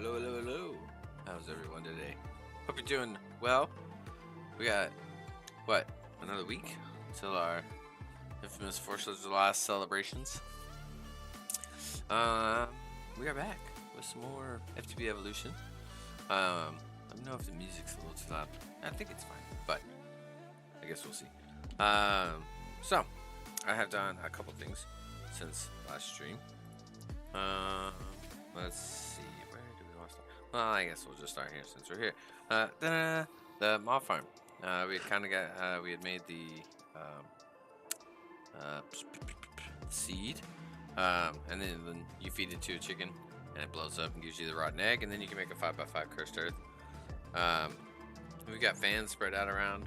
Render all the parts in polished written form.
Hello, hello, hello. How's everyone today? Hope you're doing well. We got, what, another week until our infamous 4th of July celebrations. Um, we are back with some more FTB Evolution. I don't know if the music's a little too loud. I think it's fine, but I guess we'll see. So, I have done a couple things since last stream. Let's see, where do we want to start? Well, I guess we'll just start here since we're here. The mob farm. We had kind of got, we had made the seed, and then you feed it to a chicken, and it blows up and gives you the rotten egg, and then you can make a 5x5 cursed earth. We've got fans spread out around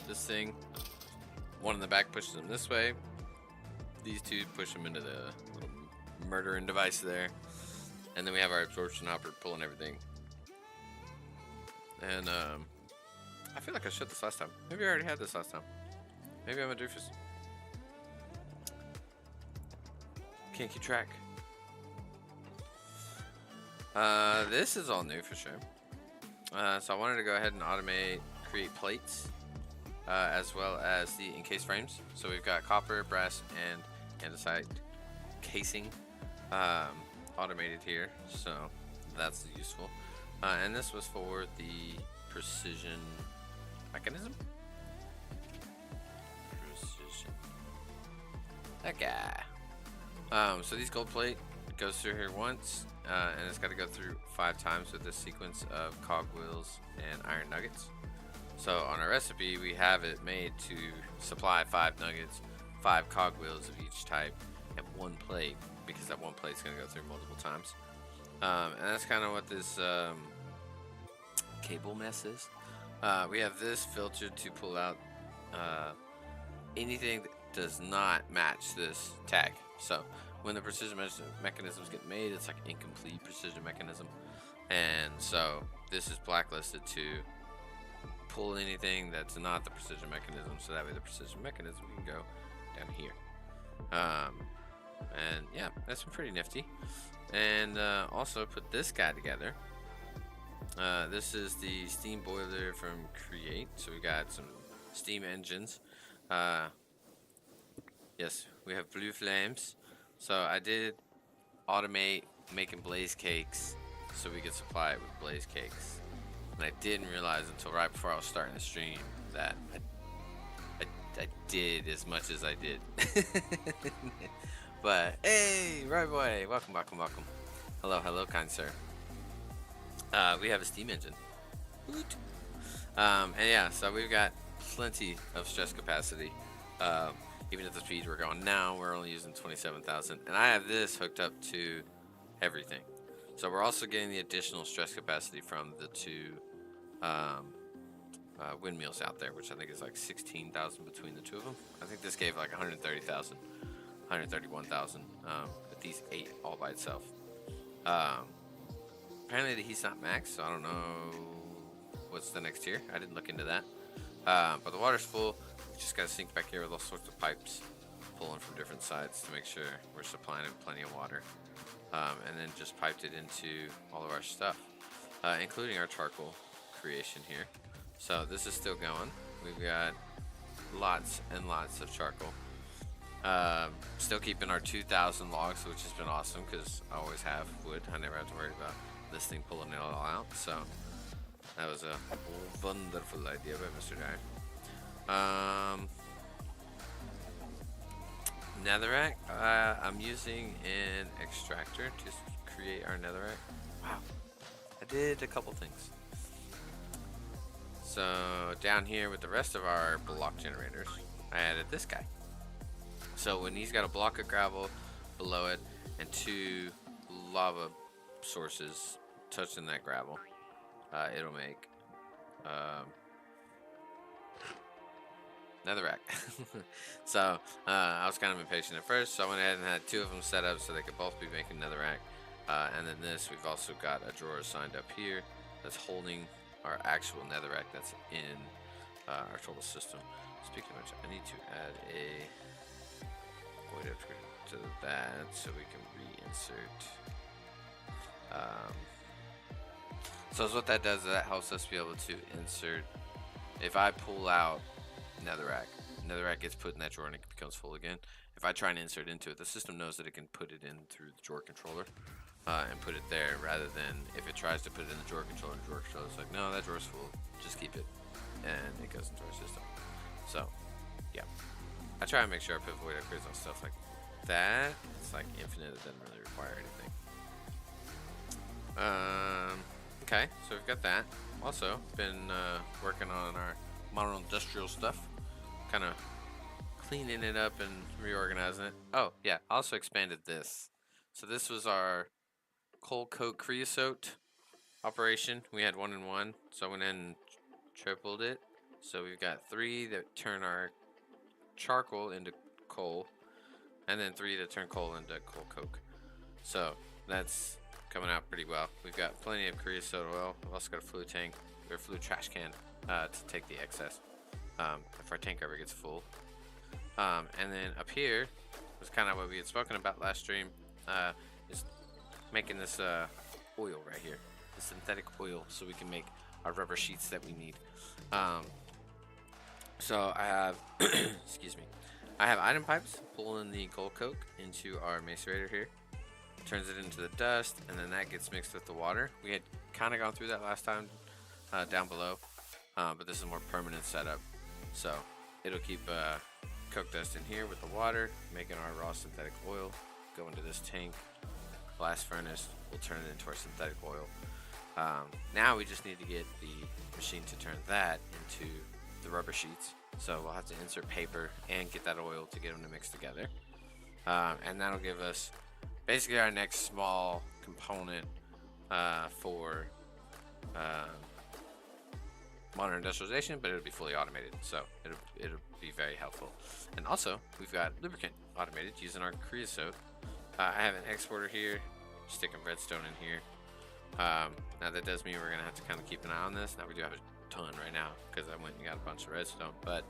this thing. One in the back pushes them this way. These two push them into the little murdering device there. And then we have our absorption hopper pulling everything. And I feel like I showed this last time. Maybe I already had this last time. Maybe I'm a doofus. Can't keep track. This is all new for sure. So I wanted to go ahead and automate, create plates, as well as the encased frames. So we've got copper, brass, and andesite casing automated here, so that's useful. And this was for the precision mechanism. Precision. That guy. So these gold plate goes through here once, and it's got to go through 5 times with this sequence of cogwheels and iron nuggets. So on our recipe, we have it made to supply 5 nuggets, 5 cogwheels of each type, and 1 plate, because that 1 plate is going to go through multiple times. And that's kind of what this cable mess is. We have this filtered to pull out anything that does not match this tag. So when the precision mechanisms get made, it's like incomplete precision mechanism. And so this is blacklisted to pull anything that's not the precision mechanism, so that way the precision mechanism can go down here. And yeah, that's been pretty nifty. And also put this guy together. This is the steam boiler from Create. So we got some steam engines. Yes, we have blue flames. So I did automate making blaze cakes so we could supply it with blaze cakes. And I didn't realize until right before I was starting the stream that I did as much as I did. But hey, right boy, welcome, welcome, welcome. Hello, hello, kind sir. We have a steam engine. And yeah, so we've got plenty of stress capacity. Even at the speed we're going now, we're only using 27,000, and I have this hooked up to everything. So we're also getting the additional stress capacity from the 2 windmills out there, which I think is like 16,000 between the 2 of them. I think this gave like 130,000, 131,000 with these 8 all by itself. Apparently the heat's not max, so I don't know what's the next tier. I didn't look into that. But the water's full. We just got to sink back here with all sorts of pipes pulling from different sides to make sure we're supplying it plenty of water. And then just piped it into all of our stuff, including our charcoal creation here. So this is still going. We've got lots and lots of charcoal. Still keeping our 2,000 logs, which has been awesome because I always have wood. I never have to worry about this thing pulling it all out. So that was a wonderful idea by Mr. Dyer. Netherrack, I'm using an extractor to create our netherrack. Wow, I did a couple things. So down here with the rest of our block generators, I added this guy. So when he's got a block of gravel below it and 2 lava sources touching that gravel, it'll make netherrack. So I was kind of impatient at first, so I went ahead and had 2 of them set up so they could both be making netherrack. And then this, we've also got a drawer assigned up here that's holding our actual netherrack that's in our total system. Speaking of which, I need to add a void upgrade to that so we can reinsert So what that does is that helps us be able to insert. If I pull out netherrack gets put in that drawer and it becomes full again. If I try and insert into it, the system knows that it can put it in through the drawer controller and put it there, rather than if it tries to put it in the drawer controller, it's like, no, that drawer's full, just keep it, and it goes into our system. So yeah, I try and make sure I put void upgrades on stuff like that. It's like infinite, it doesn't really require anything. Okay, so we've got that. Also been working on our modern industrial stuff, kind of cleaning it up and reorganizing it. Oh yeah, also expanded this. So this was our coal coke creosote operation. We had 1 and 1, so I went in and tripled it. So we've got 3 that turn our charcoal into coal, and then 3 that turn coal into coal coke. So that's coming out pretty well. We've got plenty of creosote oil. We've also got a flue tank or flue trash can to take the excess if our tank ever gets full. And then up here was kind of what we had spoken about last stream, is making this oil right here, the synthetic oil, so we can make our rubber sheets that we need. So I have, excuse me, I have item pipes pulling the coal coke into our macerator here, turns it into the dust, and then that gets mixed with the water. We had kind of gone through that last time down below, but this is a more permanent setup, so it'll keep coke dust in here with the water, making our raw synthetic oil, go into this tank, blast furnace, we'll turn it into our synthetic oil. Now we just need to get the machine to turn that into the rubber sheets, so we'll have to insert paper and get that oil to get them to mix together, and that'll give us basically our next small component for modern industrialization, but it'll be fully automated, so it'll be very helpful. And also we've got lubricant automated using our creosote. I have an exporter here, sticking redstone in here. Now that does mean we're gonna have to kind of keep an eye on this. Now we do have a ton right now because I went and got a bunch of redstone, but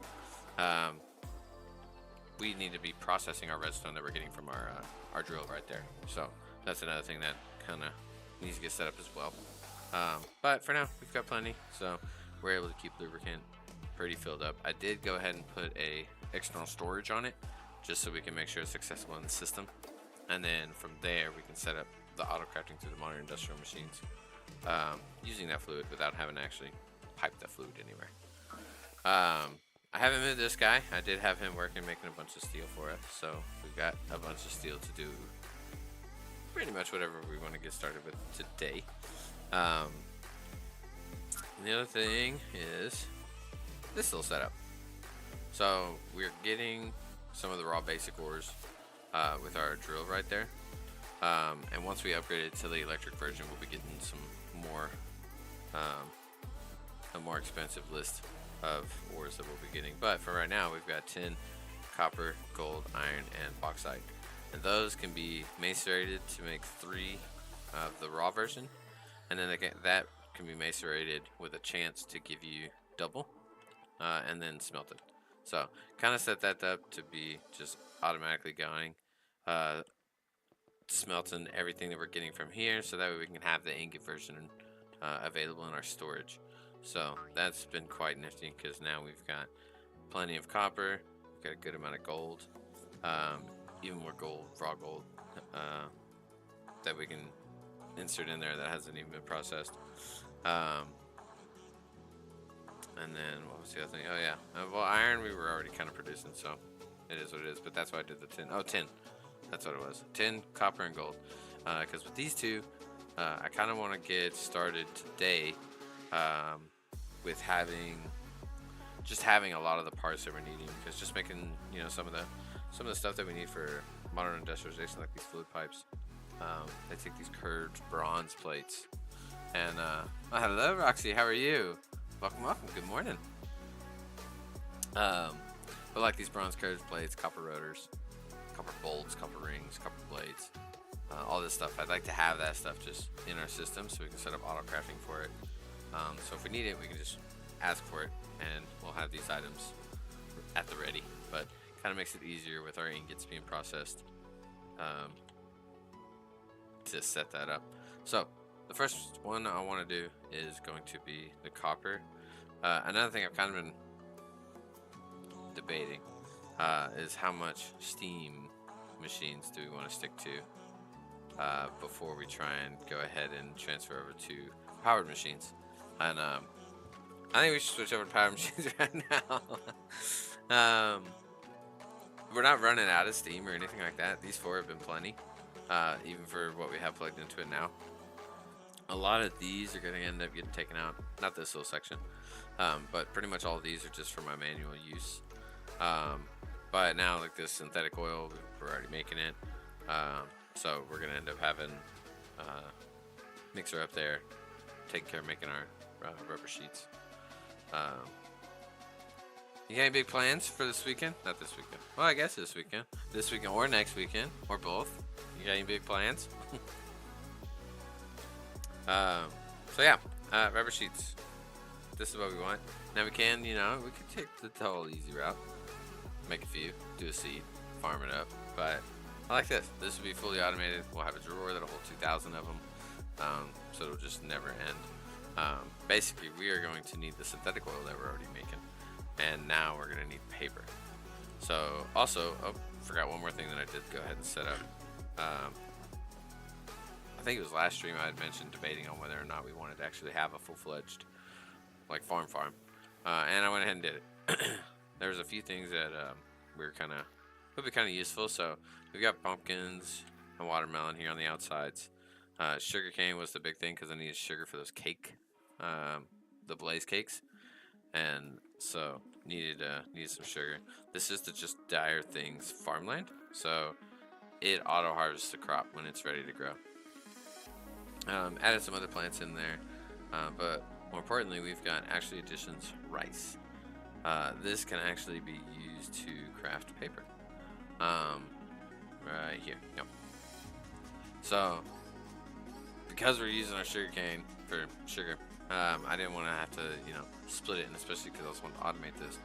we need to be processing our redstone that we're getting from our drill right there. So that's another thing that kind of needs to get set up as well. But for now we've got plenty, so we're able to keep lubricant pretty filled up. I did go ahead and put a external storage on it just so we can make sure it's accessible in the system, and then from there we can set up the auto crafting through the modern industrial machines using that fluid without having to actually pipe that fluid anywhere. I haven't moved this guy. I did have him working making a bunch of steel for us, so we've got a bunch of steel to do pretty much whatever we want to get started with today. And the other thing is this little setup. So we're getting some of the raw basic ores with our drill right there, and once we upgrade it to the electric version, we'll be getting some more a more expensive list of ores that we'll be getting. But for right now we've got tin, copper, gold, iron, and bauxite, and those can be macerated to make 3 of the raw version, and then that can be macerated with a chance to give you double, and then smelted. So kind of set that up to be just automatically going smelting everything that we're getting from here, so that way we can have the ingot version available in our storage. So that's been quite nifty, because now we've got plenty of copper, we've got a good amount of gold, even more gold, raw gold, that we can insert in there that hasn't even been processed. And then what was the other thing? Oh yeah, well, iron we were already kind of producing, so it is what it is. But that's why I did the tin. Oh, tin, that's what it was. Tin, copper, and gold. Because with these two, I kind of want to get started today with having a lot of the parts that we're needing. Because just making some of the stuff that we need for modern industrialization, like these fluid pipes, they take these curved bronze plates. And oh, hello, Roxy. How are you? Welcome. Good morning. But like these bronze curved plates, copper rotors, copper bolts, copper rings, copper blades, all this stuff. I'd like to have that stuff just in our system so we can set up auto crafting for it. So if we need it, we can just ask for it, and we'll have these items at the ready. But kind of makes it easier with our ingots being processed to set that up. So the first one I want to do is going to be the copper. Another thing I've kind of been debating is how much steam machines do we want to stick to before we try and go ahead and transfer over to powered machines. And I think we should switch over to powered machines right now. We're not running out of steam or anything like that. These 4 have been plenty, even for what we have plugged into it now. A lot of these are going to end up getting taken out. Not this little section, but pretty much all of these are just for my manual use. But now, like this synthetic oil, we're already making it. So we're going to end up having mixer up there, taking care of making our rubber sheets. You got any big plans for this weekend? Not this weekend. Well, I guess this weekend. This weekend or next weekend or both. You got any big plans? So yeah, rubber sheets. This is what we want. Now we can, we could take the total easy route. Make a few, do a seed, farm it up. But I like this. This will be fully automated. We'll have a drawer that'll hold 2,000 of them. So it'll just never end. Basically, we are going to need the synthetic oil that we're already making. And now we're going to need paper. So also, forgot one more thing that I did go ahead and set up. I think it was last stream I had mentioned debating on whether or not we wanted to actually have a full-fledged like farm. And I went ahead and did it. There was a few things that would be kind of useful. So we've got pumpkins and watermelon here on the outsides. Sugar cane was the big thing because I needed sugar for those the blaze cakes. And so needed some sugar. This is the just dire things farmland, so it auto harvests the crop when it's ready to grow. Added some other plants in there, but more importantly, we've got actually additions rice. This can actually be used to craft paper. Right here. Yep. So because we're using our sugar cane for sugar. I didn't want to have to, split it, and especially because I was wanting to automate this.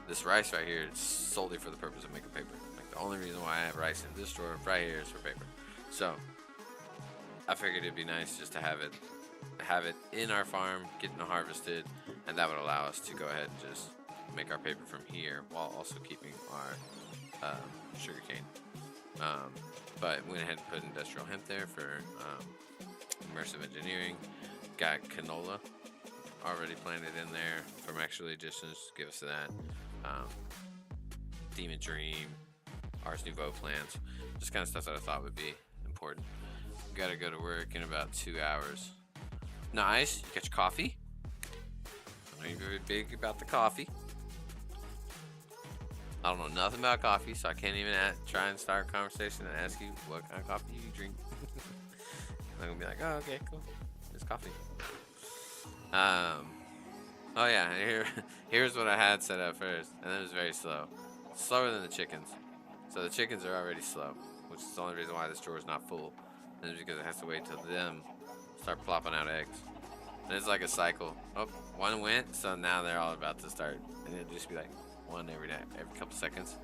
This rice right here is solely for the purpose of making paper. Like the only reason why I have rice in this drawer right here is for paper. So I figured it'd be nice just to have it in our farm, getting it harvested, and that would allow us to go ahead and just make our paper from here while also keeping our sugar cane. But we went ahead and put industrial hemp there for immersive engineering. Got canola already planted in there from actually additions. Give us that. Demon Dream, Ars Nouveau plants, just kind of stuff that I thought would be important. Got to go to work in about 2 hours. Nice. You got your coffee? I know you're very big about the coffee. I don't know nothing about coffee, so I can't even try and start a conversation and ask you what kind of coffee you drink. I'm gonna be like, oh, okay, cool. It's coffee. Oh yeah, here's what I had set up first, and it was very slow. Slower than the chickens. So the chickens are already slow, which is the only reason why this drawer is not full. And it's because it has to wait till them start plopping out eggs. And it's like a cycle. Oh, one went, so now they're all about to start. And it'll just be like one every couple seconds.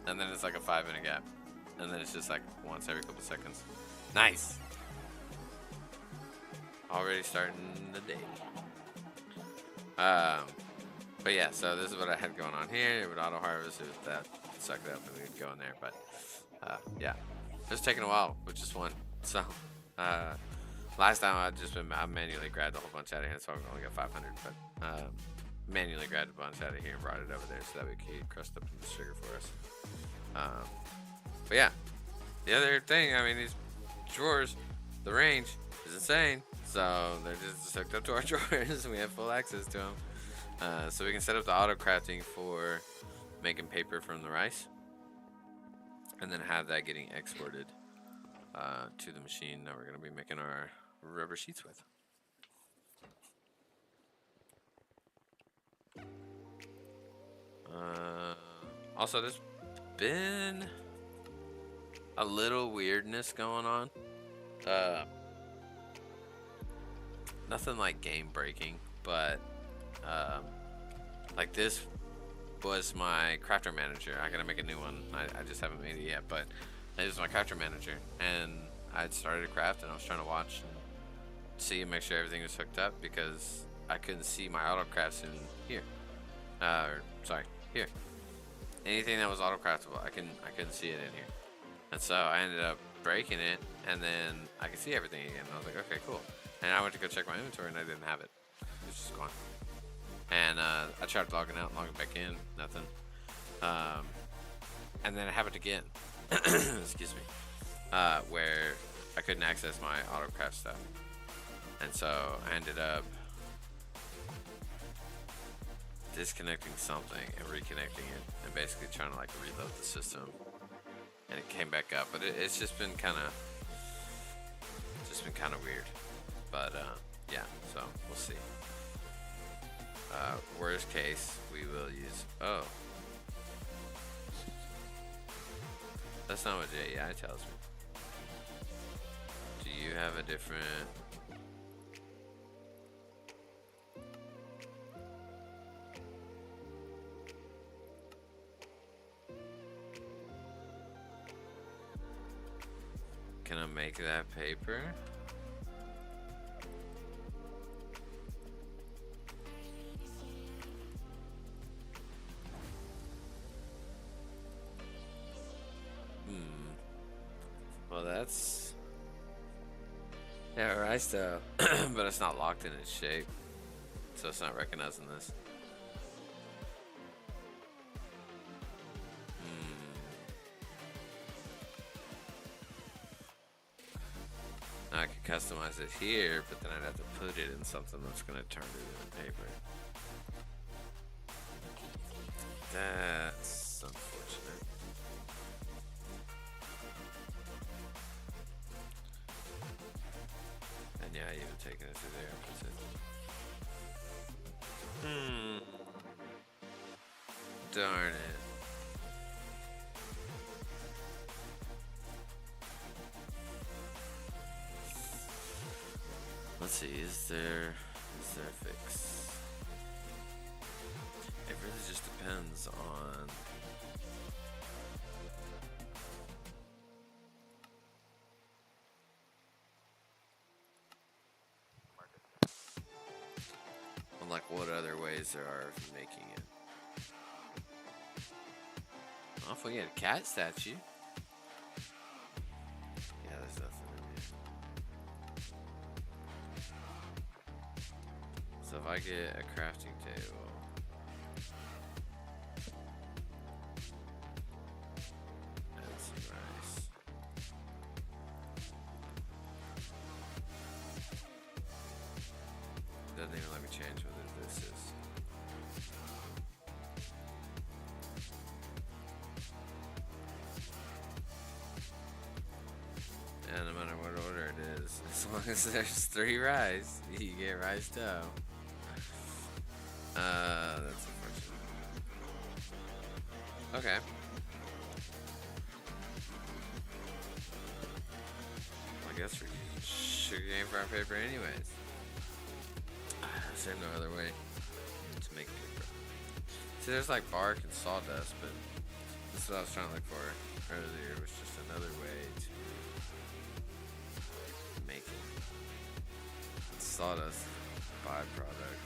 And then it's like a 5-minute gap. And then it's just like once every couple seconds. Nice! Already starting the day. But yeah, so this is what I had going on here. It would auto harvest. It would that suck it up and we'd go in there. But yeah, it's taking a while, which is fun. So last time I manually grabbed a whole bunch out of here, so I only got 500. But manually grabbed a bunch out of here and brought it over there so that we could crust up some sugar for us. But yeah, the other thing, I mean, these drawers, the range is insane. So they're just hooked up to our drawers and we have full access to them. So we can set up the auto crafting for making paper from the rice. And then have that getting exported to the machine that we're going to be making our rubber sheets with. Also, there's been a little weirdness going on. Nothing like game breaking, but like this was my crafter manager. I gotta make a new one. I just haven't made it yet, but it was my crafter manager, and I'd started a craft and I was trying to watch, see and make sure everything was hooked up because I couldn't see my autocrafts in here. Sorry, here. Anything that was autocraftable, I couldn't see it in here. And so I ended up breaking it, and then I could see everything again. And I was like, okay, cool. And I went to go check my inventory, and I didn't have it. It was just gone. And I tried logging out and logging back in, nothing. And then it happened again. Excuse me. Where I couldn't access my autocraft stuff. And so I ended up disconnecting something and reconnecting it, and basically trying to like reload the system, and it came back up. But it's just been kind of weird. But yeah, so we'll see. Worst case, we will use. Oh, that's not what JEI tells me. Do you have a different? Can I make that paper? Well, that's... Yeah, rice dough. But it's not locked in its shape. So it's not recognizing this. Now I could customize it here, but then I'd have to put it in something that's going to turn it into paper. That's unfortunate. And yeah, even taking it through there puts it. Darn it. Let's see, is there a fix? It really just depends on like what other ways there are of making it. Oh, if we get a cat statue. Yeah, there's nothing in here. So if I get a crafting table. Add some rice. Doesn't even let me change whether this is. And no matter what order it is, as long as there's 3 rice, you get rice dough. That's unfortunate. Okay. Well, I guess we're using sugar cane for our paper anyways. There's no other way to make paper. See, there's like bark and sawdust, but this is what I was trying to look for earlier. It was just another way to make it. Sawdust byproduct.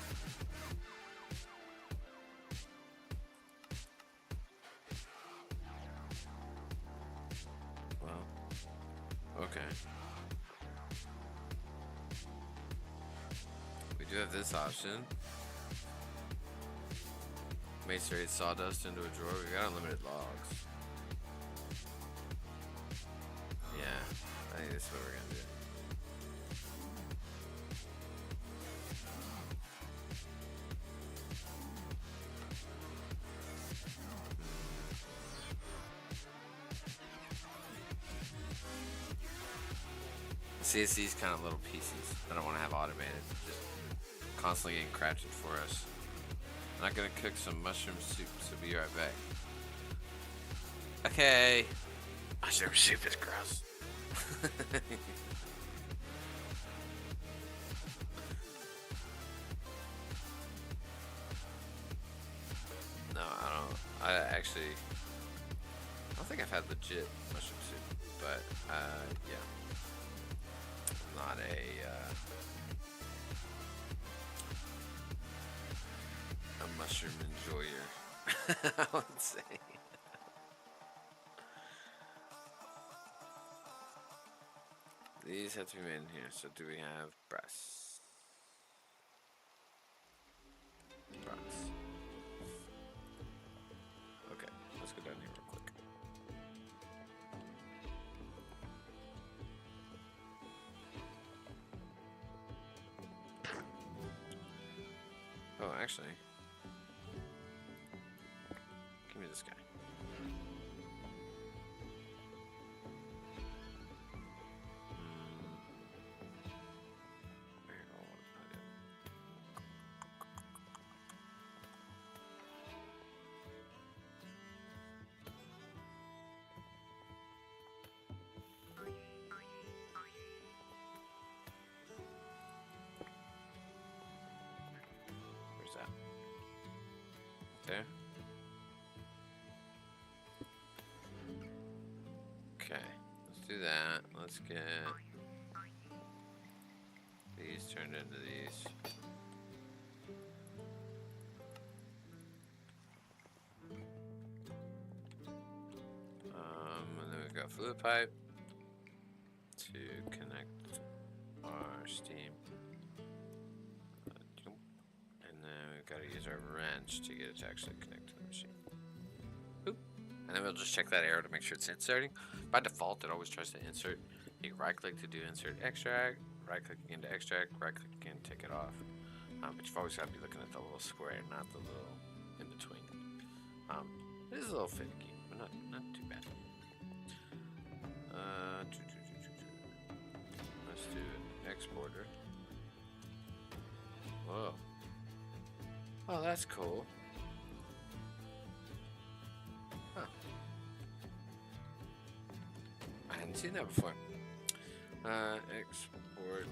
Well, okay. We do have this option. Macerate sawdust into a drawer. We got unlimited logs. Yeah, I think that's what we're gonna do. See, it's these kind of little pieces that I want to have automated, just constantly getting crafted for us. I'm not gonna cook some mushroom soup, so be right back. Okay. Mushroom soup is gross. No, I don't think I've had legit mushroom soup, but yeah. I'm not a mushroom enjoyer, I would say. These have to be made in here. So do we have brass? Brass. Okay, let's go down here real quick. Oh, actually, give me this guy. There. Okay, let's do that. Let's get these turned into these. And then we've got fluid pipe to connect our steam. And then we've got to use our wrench to get it to actually connect to the machine. Boop. And then we'll just check that arrow to make sure it's inserting. By default, it always tries to insert. You right click to do insert extract, right click again to extract, right click again to take it off. But you've always got to be looking at the little square, not the little in between. It is a little finicky, but not too bad. Let's do an exporter. Whoa. Oh, that's cool. Huh. I hadn't seen that before. Exporter.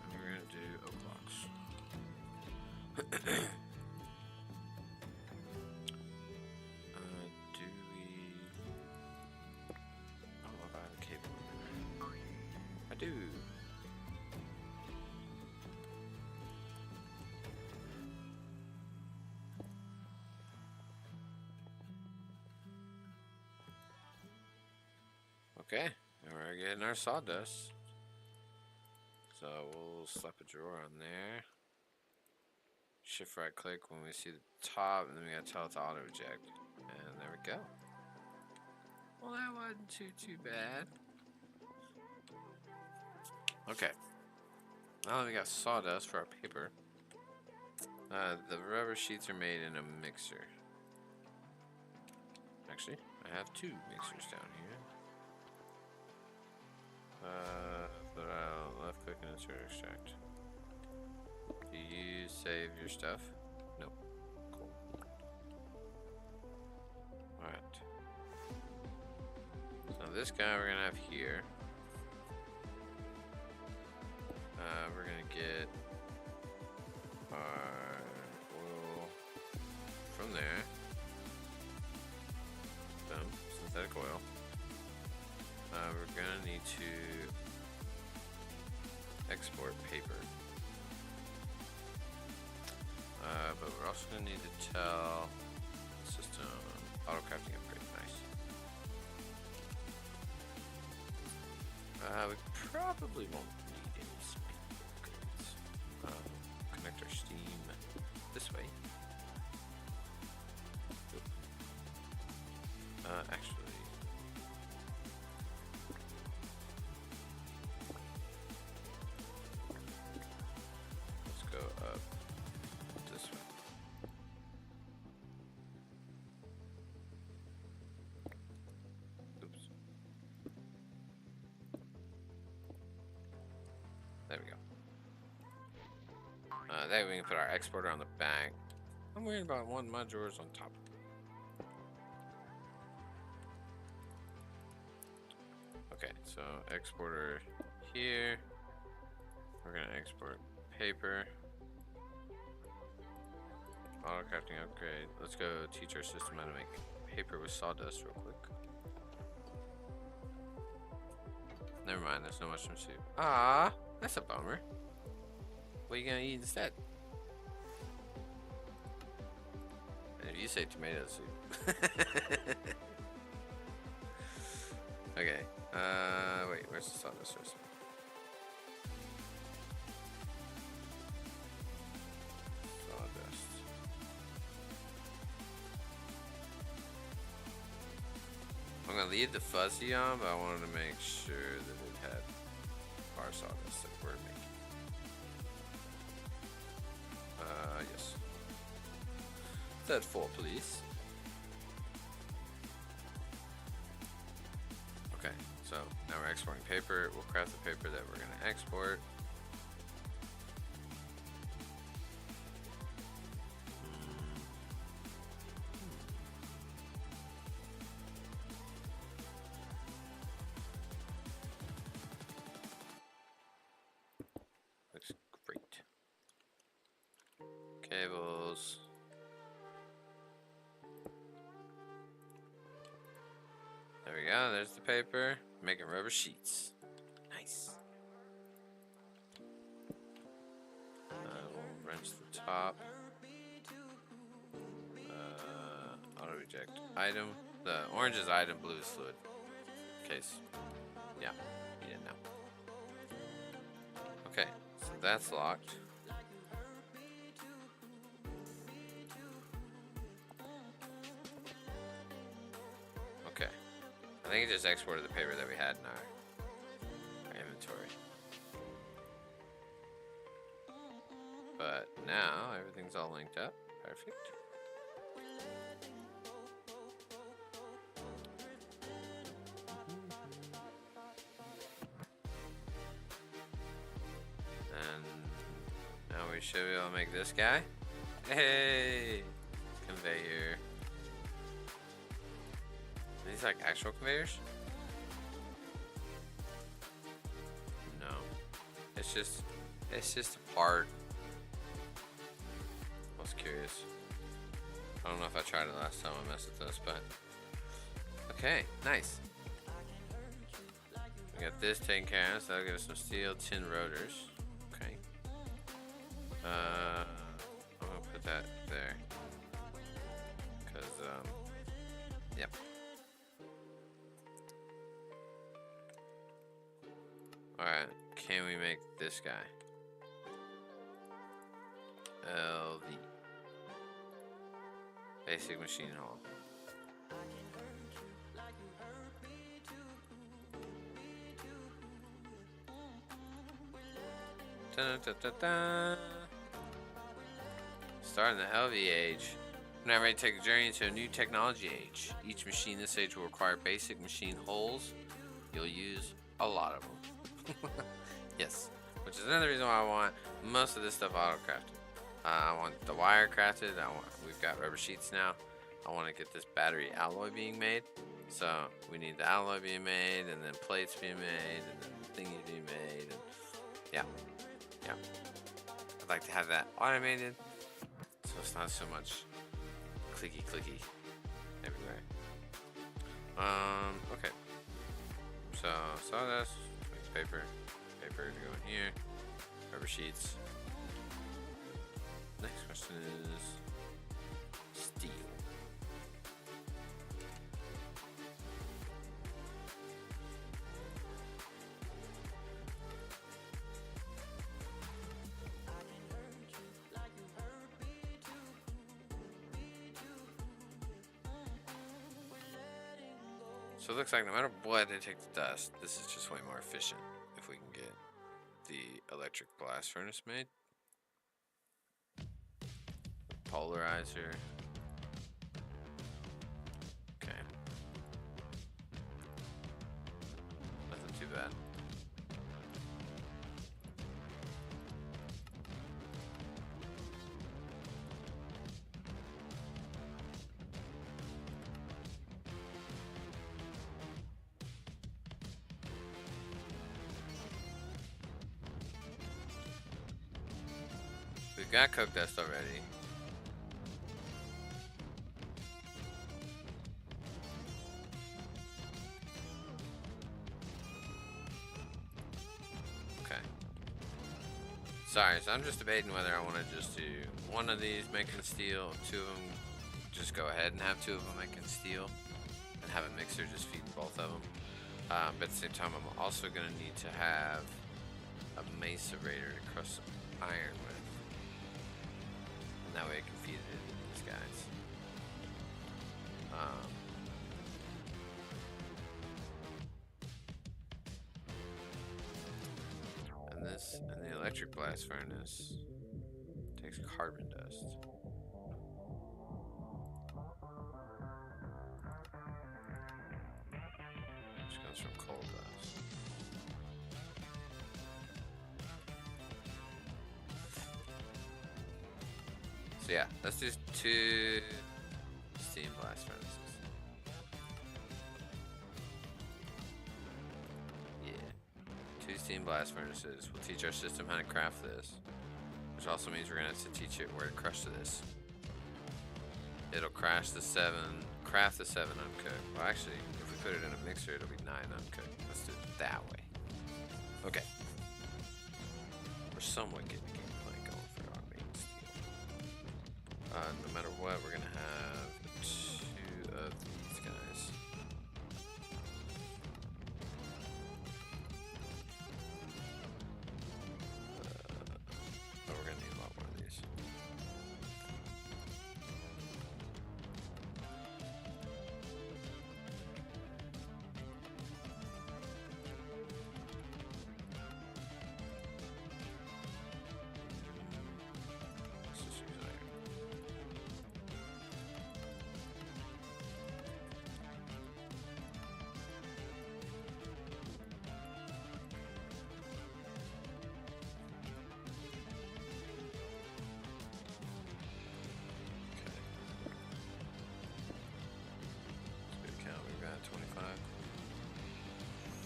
And we're gonna do oak blocks. Do we? Oh, I have a cable. I do. Okay, and we're getting our sawdust. So we'll slap a drawer on there. Shift right click when we see the top, and then we gotta tell it to auto eject. And there we go. Well, that wasn't too bad. Okay. Now that we got sawdust for our paper, the rubber sheets are made in a mixer. Actually, I have two mixers down here. But I'll left click and insert extract. Do you save your stuff? Nope. Cool. Alright. So this guy we're gonna have here. We're gonna get our oil from there. Boom. Synthetic oil. We're gonna need to export paper. But we're also gonna need to tell the system auto crafting upgrade. Nice. We probably won't need any speed upgrades. Connect our steam this way. Actually. There we go. That way we can put our exporter on the back. I'm worried about one of my drawers on top. Okay, so exporter here. We're gonna export paper. Auto crafting upgrade. Let's go teach our system how to make paper with sawdust real quick. Never mind, there's no mushroom soup. Ah, that's a bummer. What are you gonna eat instead? And if you say tomato soup. Okay. Wait, where's the sawdust recipe? Sawdust. I'm gonna leave the fuzzy on, but I wanted to make sure that it had our sawdust that we're making. Yes. That 4, please. Okay, so now we're exporting paper. We'll craft the paper that we're gonna export. Looks great. Cables. There we go, there's the paper. Making rubber sheets. Nice. We'll wrench the top. Auto reject item. The orange is item, blue is fluid. In case. Yeah, you didn't know. Okay, so that's locked. Okay. I think it just exported the paper that we had in our inventory. But now everything's all linked up. Perfect. And now we should be able to make this guy. Hey! Conveyor. Are these like actual conveyors? No. It's just a part. I was curious. I don't know if I tried it last time I messed with this, but okay, nice. We got this taken care of, so that'll give us some steel tin rotors. Okay. I'm gonna put that there. Cause yep. Alright, can we make this guy? LV. Basic machine hall. Dun, dun, dun, dun. Starting the LV age. We're now ready to take a journey into a new technology age. Each machine this age will require basic machine holes. You'll use a lot of them. Yes, which is another reason why I want most of this stuff auto crafted. I want the wire crafted. We've got rubber sheets now. I want to get this battery alloy being made. So we need the alloy being made, and then plates being made, and then the thingy being made. And yeah. I'd like to have that automated, so it's not so much clicky everywhere. Okay. So sawdust, paper to go in here, rubber sheets. Next question is steel. So it looks like no matter what they take the dust, this is just way more efficient if we can get the electric blast furnace made. Polarizer. Okay. Nothing too bad. We've got coke dust already. Sorry, so I'm just debating whether I want to just do one of these making steel, two of them, just go ahead and have two of them making steel, and have a mixer just feed both of them. But at the same time, I'm also going to need to have a macerator to crush some iron with. And that way I can feed it into these guys. And the electric blast furnace takes carbon dust. Which comes from coal dust. So yeah, let's do 2 steam blast furnaces. Yeah. 2 steam blast furnaces. We'll teach our system how to craft this. Which also means we're gonna have to teach it where to crush this. It'll craft the 7 uncooked. Well actually, if we put it in a mixer, it'll be 9 uncooked. Let's do it that way. Okay. We're somewhat getting the gameplay going for our main steel. No matter what, we're gonna have 2 of these guys. But we're gonna need a lot more of these. Let's just use iron. Let's go count. We've got 25,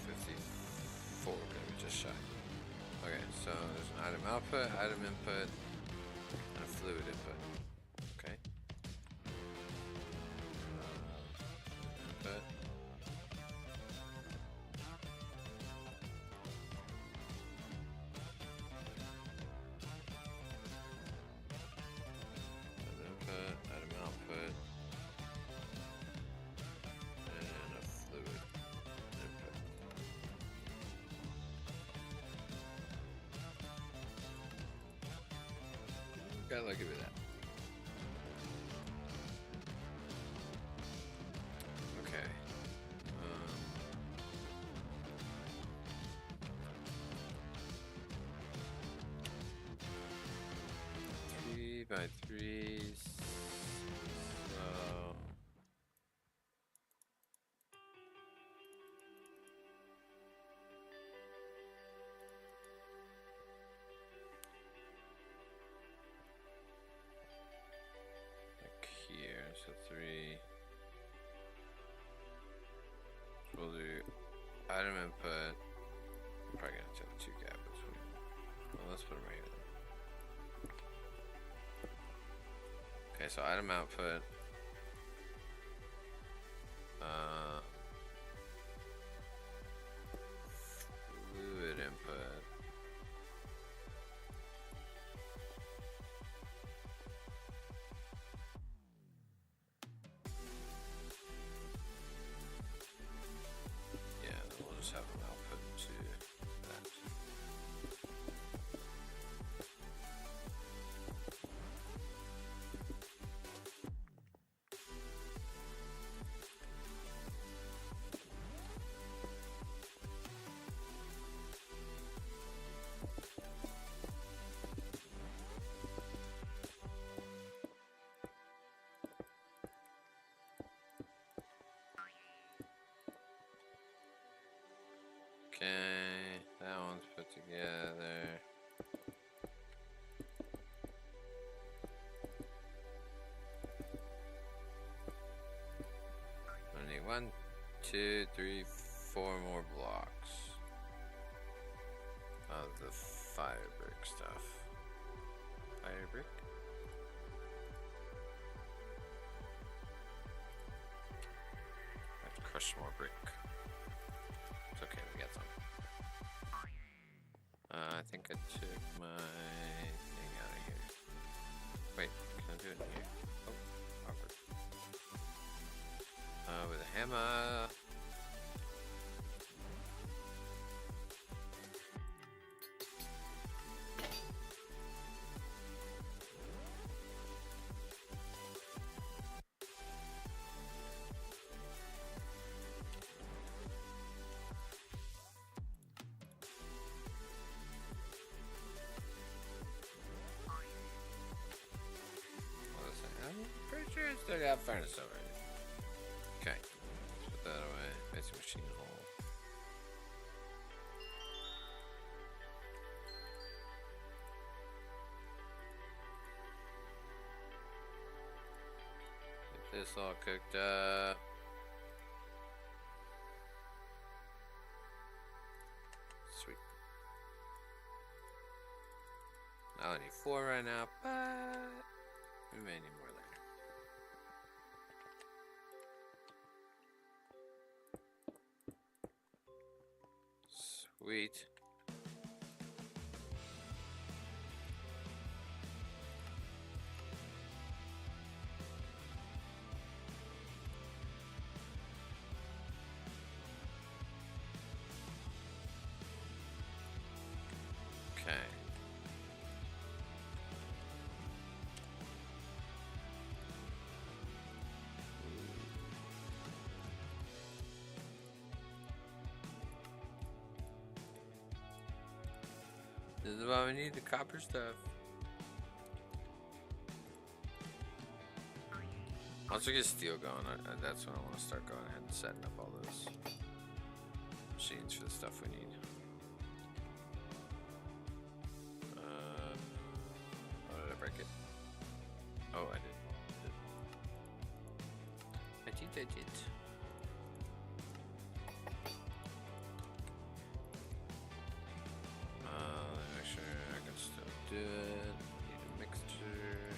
54. We're gonna be just shy. Okay, so there's an item output, item input, and a fluid input. Okay. Input. Item input, item output, and a fluid input. Got lucky with that. Okay. 3x3s. So like here, so 3. We'll do item input. Probably gonna have 2 gap between. Well, let's put them right here. Okay, so item output. Fluid input. Yeah, then we'll just have them output to that. Okay, that one's put together. I need 1, 2, 3, 4 more blocks of the fire brick stuff. Fire brick? I have to crush some more brick. It's okay, we got some. I think I took my thing out of here. Wait, can I do it in here? Oh, awkward. With a hammer. I'm pretty sure I still got furnace over it. Okay, let's put that away. Basic machine hole. Get this all cooked up. Sweet. I only need 4 right now, but we may need more later. Sweet. Okay. This is why we need the copper stuff. Once we get steel going, that's when I want to start going ahead and setting up all those machines for the stuff we need. Oh, did I break it? Oh, I did. I did. Let me make sure I can still do it. Need a mixture.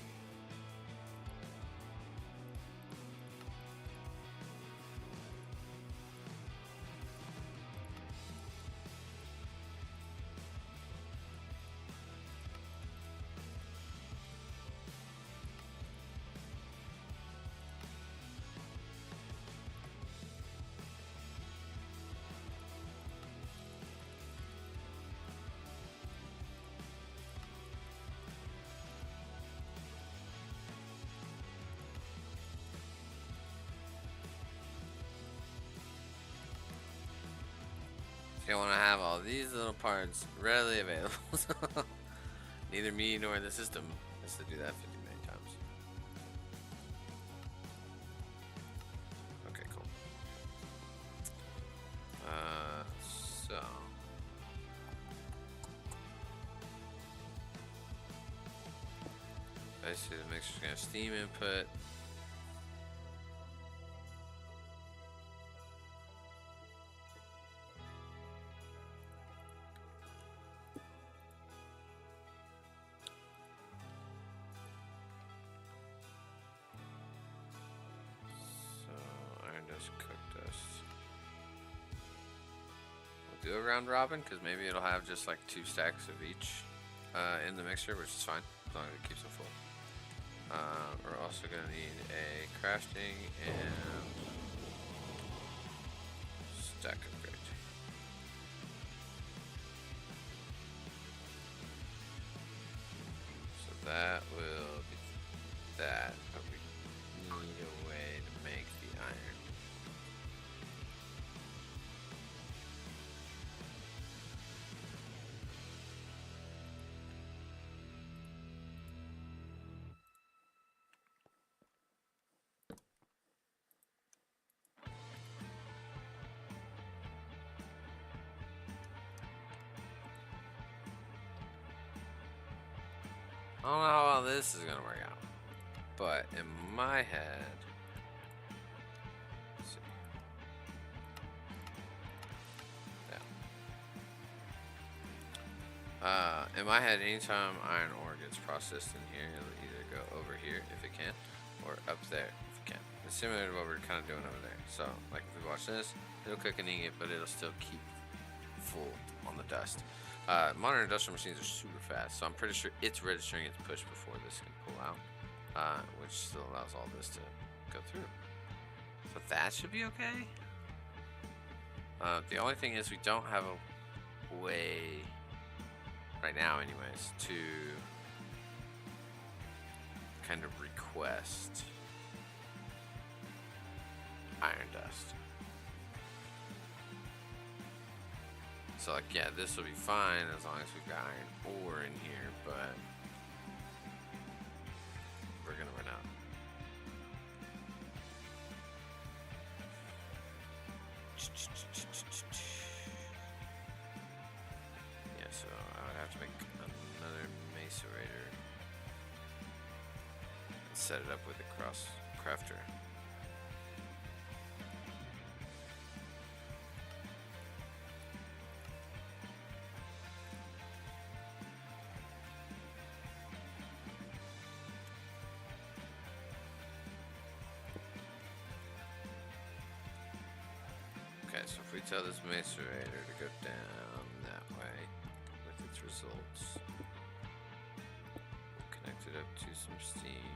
You want to have all these little parts readily available. Neither me nor the system has to do that 50 million times. Okay, cool. So basically the mixer's gonna have steam input. Cook dust. We'll do a round robin because maybe it'll have just like 2 stacks of each in the mixture, which is fine as long as it keeps it full. We're also gonna need a crafting and stack upgrade. So that will be that, but we need a way to make the iron. I don't know how well this is gonna work out, but in my head, let's see. In my head, anytime iron ore gets processed in here, it'll either go over here if it can, or up there if it can. It's similar to what we're kind of doing over there. So, like if we watch this, it'll cook an ingot, but it'll still keep full on the dust. Modern industrial machines are super fast, so I'm pretty sure it's registering its push before this can pull out, which still allows all this to go through. So that should be okay. The only thing is we don't have a way, right now anyways, to kind of request iron dust. So like, yeah, this will be fine as long as we've got iron ore in here, but we're gonna run out. Yeah, so I would have to make another macerator and set it up with a cross crafter. Okay, so if we tell this macerator to go down that way with its results, we'll connect it up to some steam.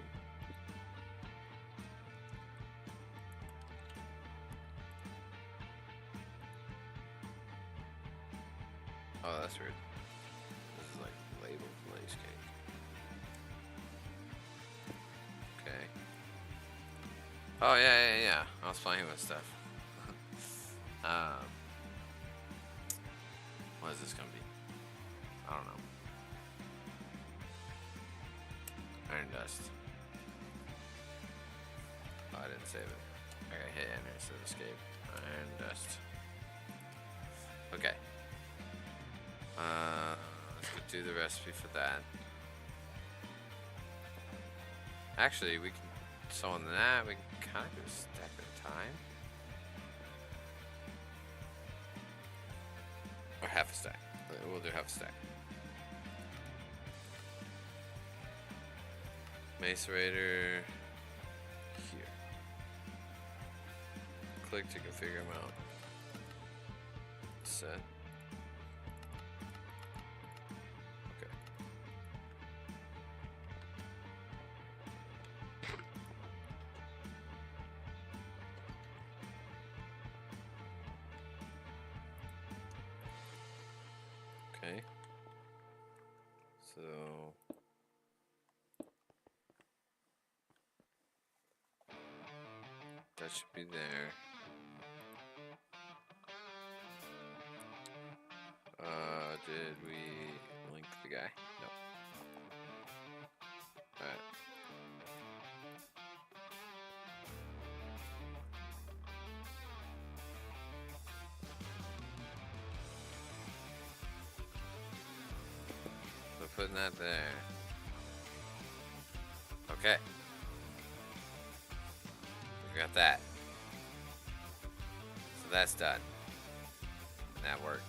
Oh, that's weird. This is like labeled blaze cake. Okay. Oh, yeah. I was playing with stuff. What is this gonna be? I don't know. Iron dust. Oh, I didn't save it. I gotta hit enter instead of escape. Iron dust. Okay. Let's go do the recipe for that. Actually, we can. So on that, we can kind of do a stack at a time. Or half a stack. We'll do half a stack. Macerator here. Click to configure them out. Set. Okay. Okay. So that should be there. Did we link the guy? No. Alright. So putting that there. Okay. We got that. So that's done. That worked.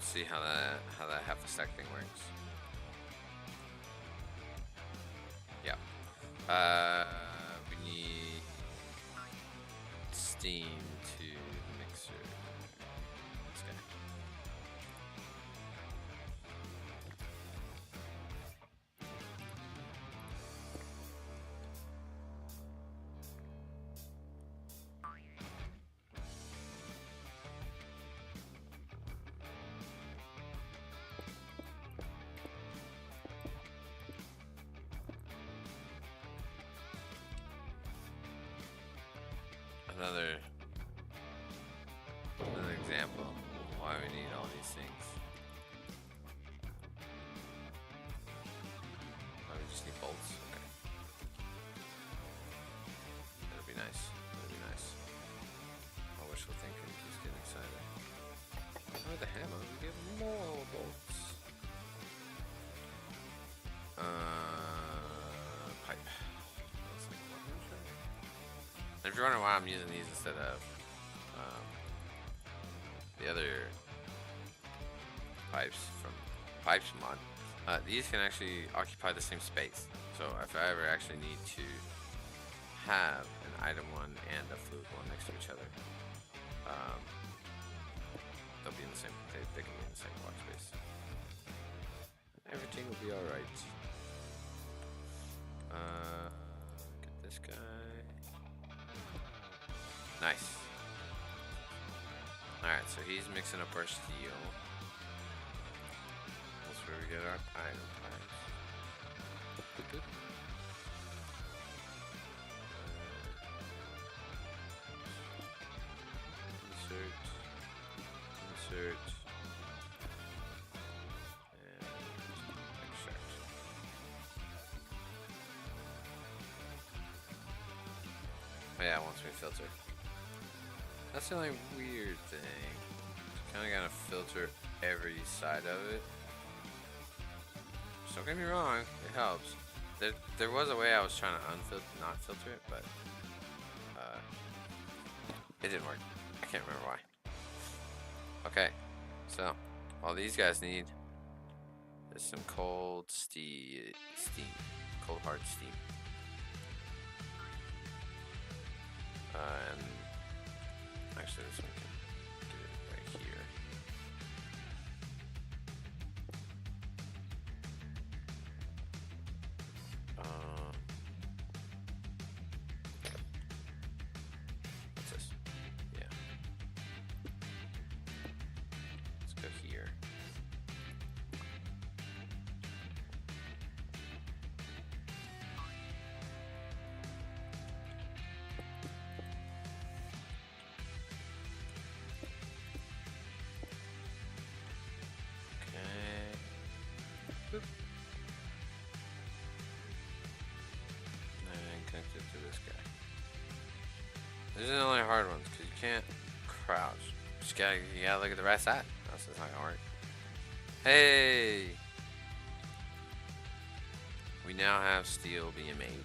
See how that half a stack thing works. Yeah. We need steam to mixer. This guy. Another example of why we need all these things. Oh, we just need bolts. Okay. That'll be nice. That'll be nice. My wishful thinking keeps getting excited. Oh, the hammer. We get more bolts. Pipe. And if you're wondering why I'm using these instead of the other pipes from Pipes mod, these can actually occupy the same space. So if I ever actually need to have an item one and a fluid one next to each other. They'll be in the same. They can be in the same block space. Everything will be all right. Get this guy. Nice. All right, so he's mixing up our steel. That's where we get our item packs. Insert, and extract. Oh yeah, it wants me to filter. That's the only weird thing. Kind of gotta filter every side of it. Just don't get me wrong, it helps. There was a way I was trying to not filter it, but it didn't work. I can't remember why. Okay, so all these guys need is some cold steam, cold hard steam, and actually this one can get it right here. What's this? Yeah. Let's go here. Okay. Boop. And connect it to this guy. These are the only hard ones because you can't crouch. You gotta look at the right side. That's just not gonna work. Hey! We now have steel being made.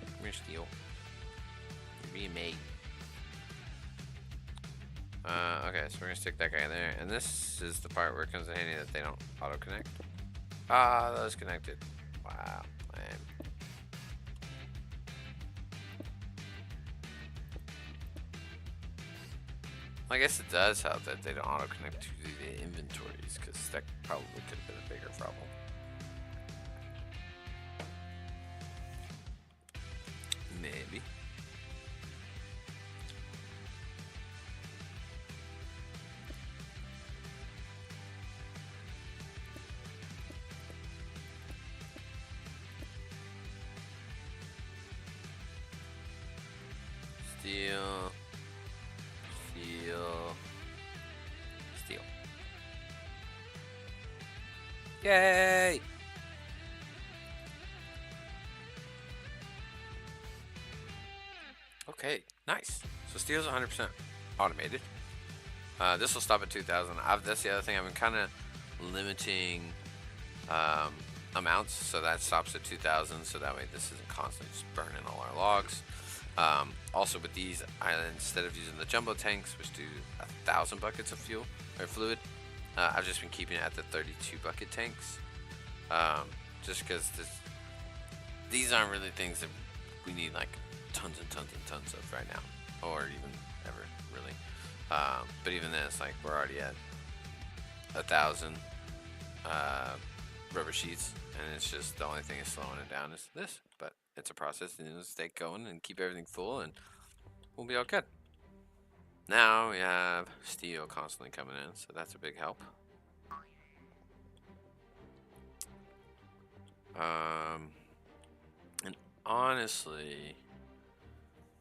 Come here, steel. You're being made. Okay, so we're gonna stick that guy in there, and this is the part where it comes in handy that they don't auto-connect. Ah, that was connected. Wow, man. I guess it does help that they don't auto-connect to the inventories, because that probably could have been a bigger problem. Maybe. Steel. Steel. Steel. Yay! Okay, nice. So steel's 100% automated. This will stop at 2,000. That's the other thing. I've been kind of limiting amounts, so that stops at 2,000. So that way, this isn't constantly just burning all our logs. Also, with these, instead of using the jumbo tanks, which do 1,000 buckets of fuel or fluid, I've just been keeping it at the 32 bucket tanks. Just because these aren't really things that we need like tons and tons and tons of right now, or even ever really. But even this, like, we're already at 1,000 rubber sheets, and it's just the only thing is slowing it down is this. But it's a process, and it'll stay going and keep everything full, and we'll be all good. Now we have steel constantly coming in, so that's a big help. And honestly,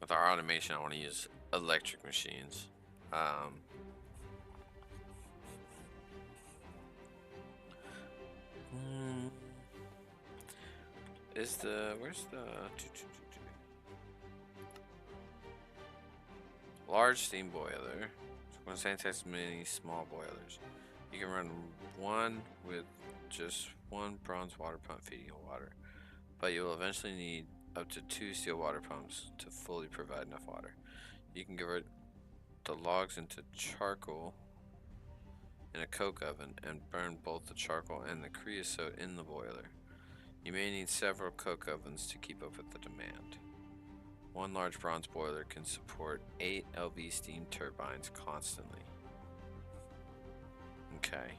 with our automation, I want to use electric machines. Where's the large steam boiler? One sanitize many small boilers. You can run one with just one bronze water pump feeding water, but you will eventually need up to 2 steel water pumps to fully provide enough water. You can convert the logs into charcoal in a coke oven and burn both the charcoal and the creosote in the boiler. You may need several coke ovens to keep up with the demand. One large bronze boiler can support 8 LV steam turbines constantly. Okay.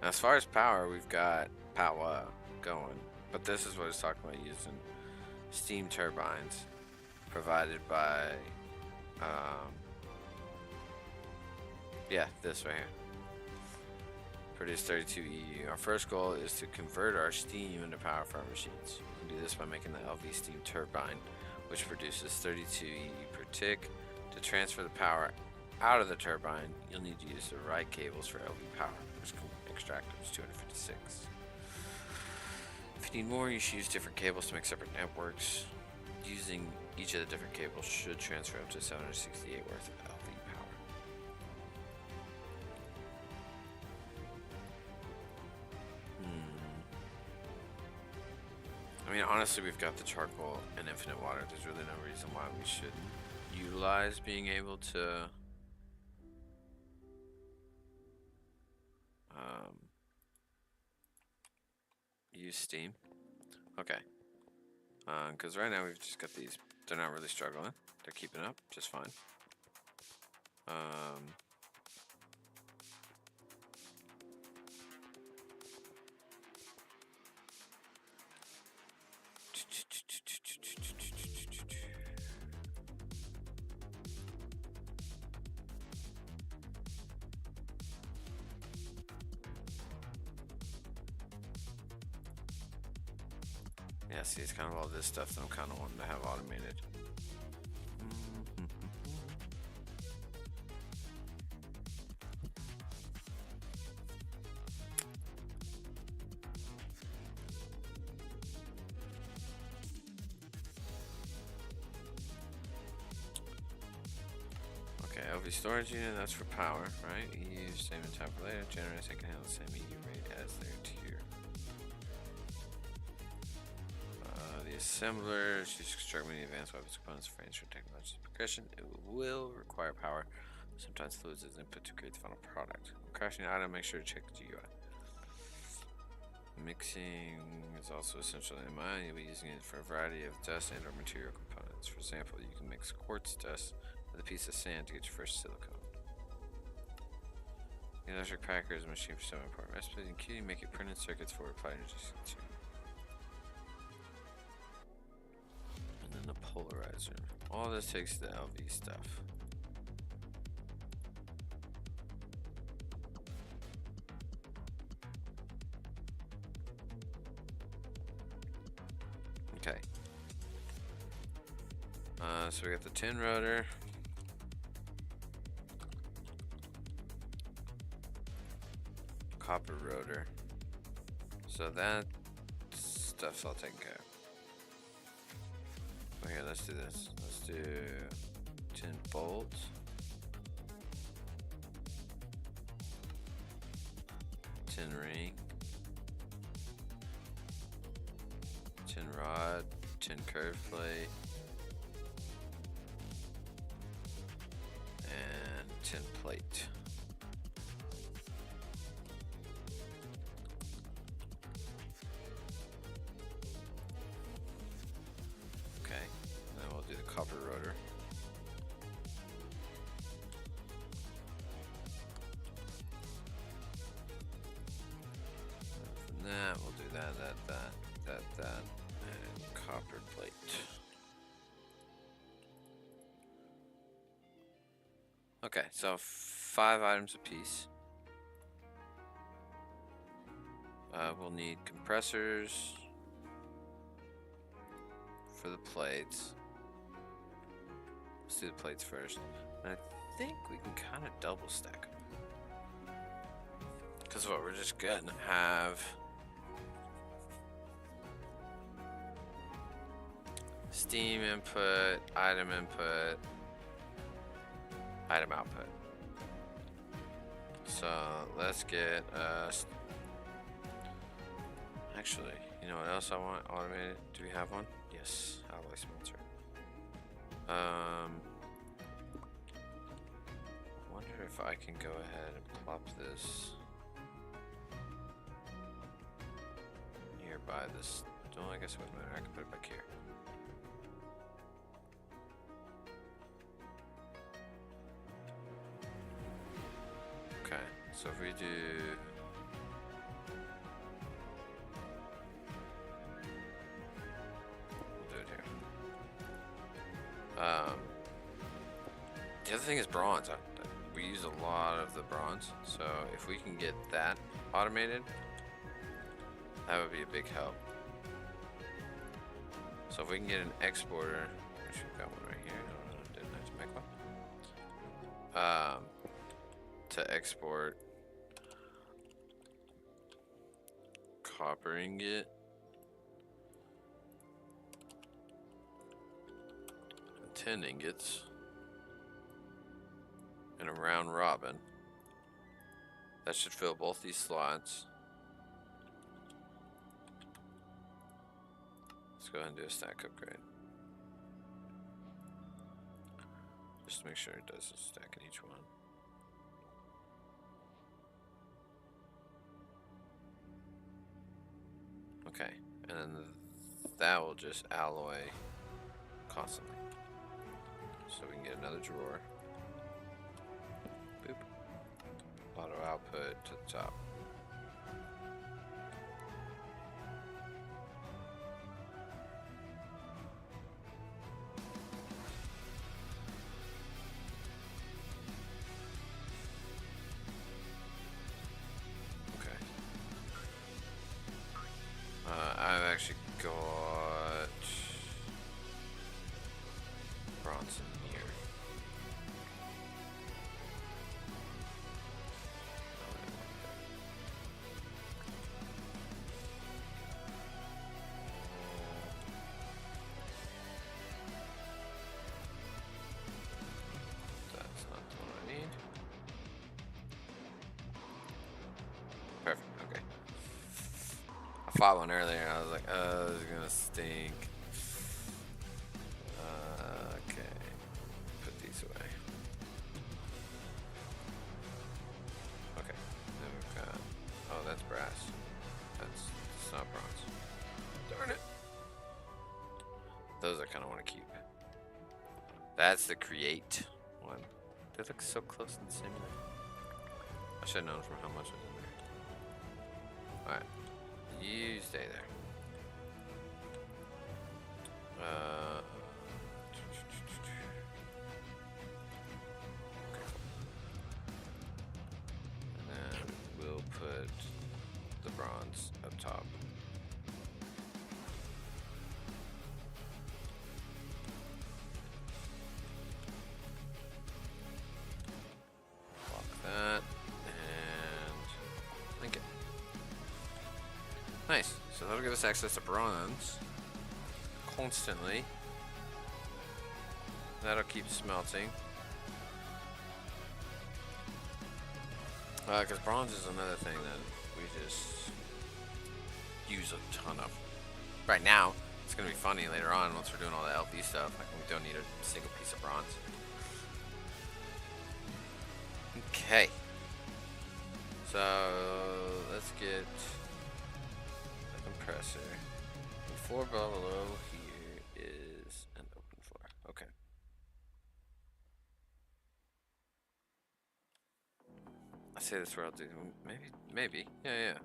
As far as power, we've got power going, but this is what it's talking about, using steam turbines provided by, yeah, this right here. Produce 32 EU. Our first goal is to convert our steam into power for our machines. We can do this by making the LV steam turbine, which produces 32 EU per tick. To transfer the power out of the turbine, you'll need to use the right cables for LV power. Extractors 256. If you need more, you should use different cables to make separate networks. Using each of the different cables should transfer up to 768 worth of LV power. I mean, honestly, we've got the charcoal and infinite water. There's really no reason why we shouldn't utilize being able to use steam. Okay. Because right now we've just got these. They're not really struggling. They're keeping up just fine. Yeah, see, it's kind of all this stuff that I'm kind of wanting to have automated. Okay, LV storage unit, that's for power, right? EU, same in time for later. Generators that can handle the same EU rate as their tier. Assemblers use construct many advanced weapons components for range for technological progression. It will require power, sometimes fluids as input to create the final product. When crafting an item, make sure to check the GUI. Mixing is also essential in MI. You'll be using it for a variety of dust and or material components. For example, you can mix quartz dust with a piece of sand to get your first silicone. The electric packer is a machine for some important recipes, including making printed circuits for applied energy to. The polarizer. All this takes the LV stuff. Okay. So we got the tin rotor. Copper rotor. So that stuff's all taken care of. Okay, let's do this. Let's do tin bolt. Tin ring. Tin rod. Tin curve plate. And tin plate. Copper rotor. From that, we'll do that, and copper plate. Okay, so 5 items apiece. We'll need compressors for the plates. Let's do the plates first. And I think we can kind of double stack them. Because what we're just going to have steam input, item input, item output. So let's get actually, you know what else I want automated? Do we have one? Yes, alloy smelter. wonder if I can go ahead and plop this nearby this. Oh, I guess it wouldn't matter. I can put it back here. Okay, so if we do. We'll do it here. The other thing is bronze. We use a lot of the bronze, so if we can get that automated, that would be a big help. So if we can get an exporter, which we've got one right here, didn't have to make one, to export copper ingot, and 10 ingots, and a round robin. That should fill both these slots. Let's go ahead and do a stack upgrade. Just to make sure it does a stack in each one. Okay, and then that will just alloy constantly. So we can get another drawer. Boop. Auto output to the top. Okay. I've actually got bronze in here. That's not the one I need. Perfect, okay. I fought one earlier and I was like, oh, this is gonna stink. Okay, put these away. Okay, then we've got, oh, that's brass. That's not bronze. Darn it. Those I kind of want to keep. That's the create one. They look so close and similar. I should have known from how much was in there. Alright. You stay there. Okay. And then we'll put the bronze up top. Lock that and link it. Nice. So that'll give us access to bronze constantly. That'll keep smelting. Because bronze is another thing that we just use a ton of. Right now, it's going to be funny later on once we're doing all the LP stuff. Like we don't need a single piece of bronze. Okay. So let's get a compressor. The floor below here is an open floor. Okay. I say this where I'll do maybe. Yeah.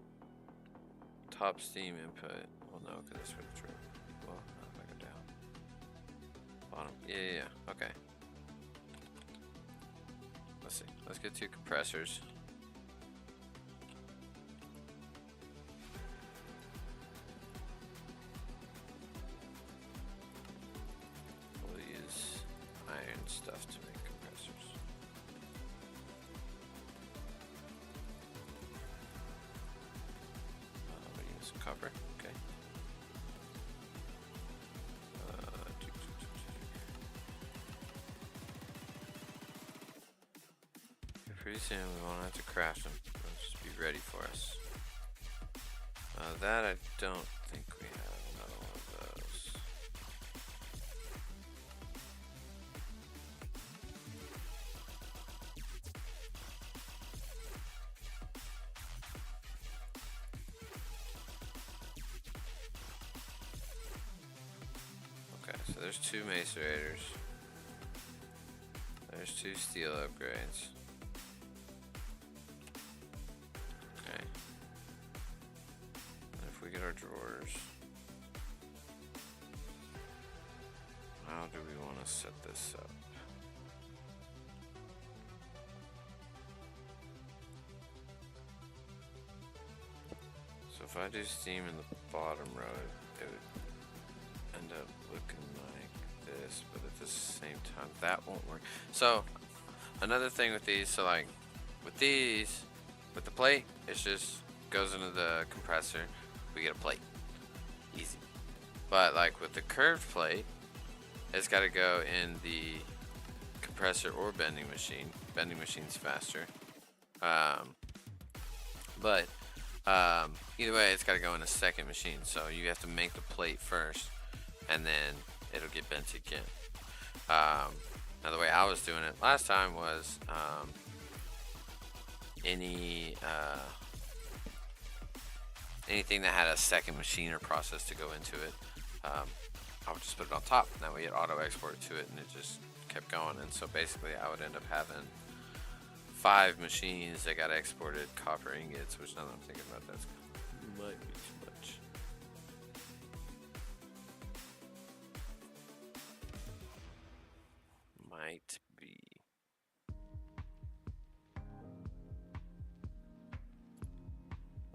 Top steam input. Well, no, because that's where the true. Well, no, if I go down. Bottom. Yeah. Okay. Let's see. Let's get 2 compressors. We'll use iron stuff to make compressors. We'll use some copper. Okay. Pretty soon we won't have to craft them. They'll just be ready for us. That I don't think we have another one of those. there's 2 macerators. There's 2 steel upgrades. Okay. And if we get our drawers, how do we want to set this up? So if I do steam in the bottom row, it would end up looking like this, but at the same time, that won't work. So another thing with these, so like with these, with the plate, it just goes into the compressor. We get a plate, easy. But like with the curved plate, it's got to go in the compressor or bending machine. Bending machine's faster. Either way, it's got to go in a second machine. So you have to make the plate first, and then it'll get bent again. Now the way I was doing it last time was anything that had a second machine or process to go into it, I would just put it on top, and that way it auto export to it, and it just kept going. And so basically I would end up having 5 machines that got exported copper ingots, which now that I'm thinking about, that's might be too much. Might be.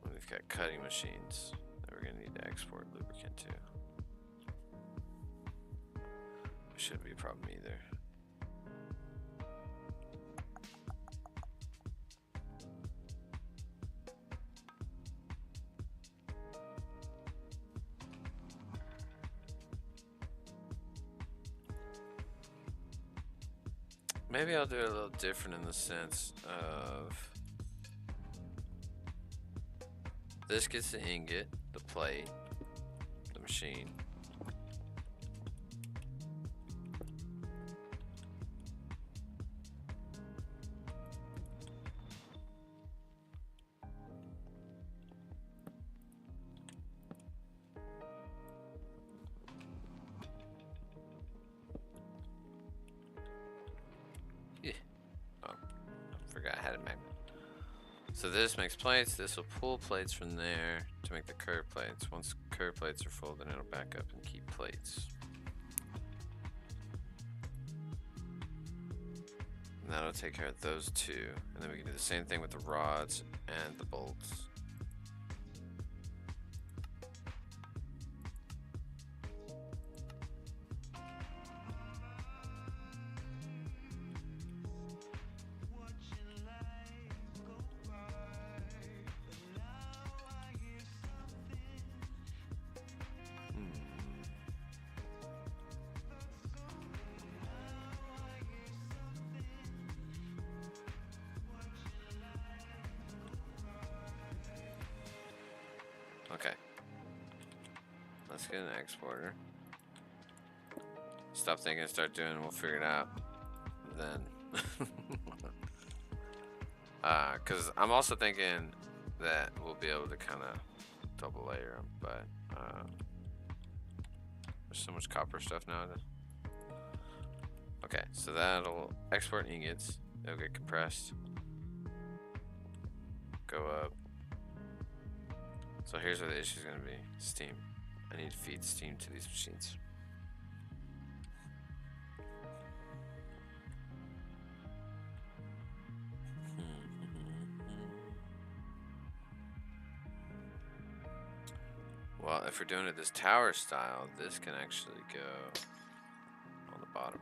Well, we've got cutting machines that we're gonna need to export lubricant to. Shouldn't be a problem either. Maybe I'll do it a little different in the sense of this gets the ingot, the plate, the machine. So this makes plates, this will pull plates from there to make the curved plates. Once curved plates are full, then it'll back up and keep plates. And that'll take care of those 2. And then we can do the same thing with the rods and the bolts. Okay, let's get an exporter. Stop thinking, start doing, we'll figure it out then. Because I'm also thinking that we'll be able to kind of double layer them, but there's so much copper stuff nowadays. Okay, so that'll export ingots, it'll get compressed, go up. So here's where the issue is going to be. Steam. I need to feed steam to these machines. Well, if we're doing it this tower style, this can actually go on the bottom.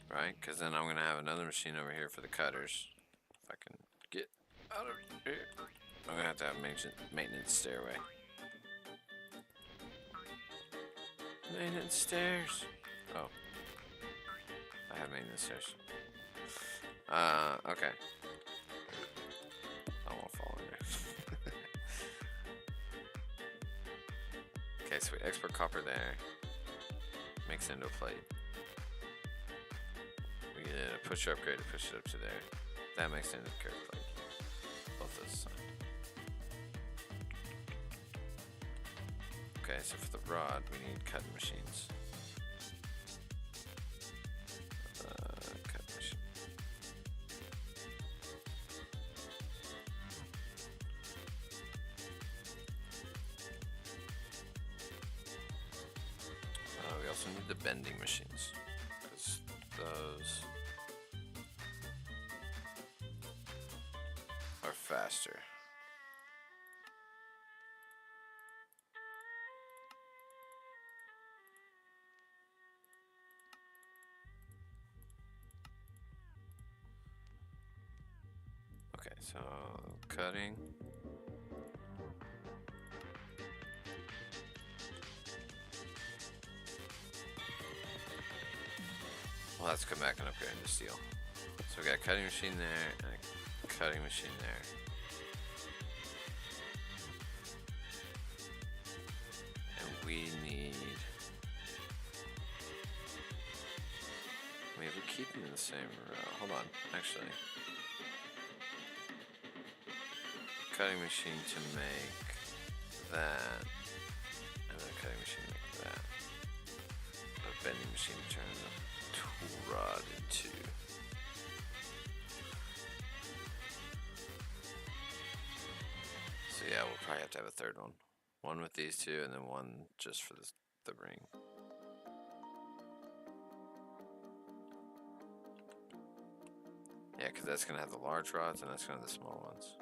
Right, because then I'm going to have another machine over here for the cutters. If I can get out of here. I'm going to have maintenance stairway. Maintenance stairs. Oh. I have maintenance stairs. Okay. I won't fall in there. Okay, so we export copper there. Makes it into a plate. We get Yeah, push upgrade to push it up to there. That makes sense. Curve plate. Both those. Okay, so for the rod, we need cutting machines. Cutting machine. We also need the bending machines, because those are faster. Okay, so cutting. We'll have to come back and upgrade into steel. So we got a cutting machine there and a cutting machine there. And we need... Wait, we're keeping the same row. Hold on, actually. Cutting machine to make that. And then a cutting machine to make that. A bending machine to turn the tool rod into. So yeah, we'll probably have to have a third one. One with these two and then one just for the ring. Yeah, because that's going to have the large rods and that's going to have the small ones.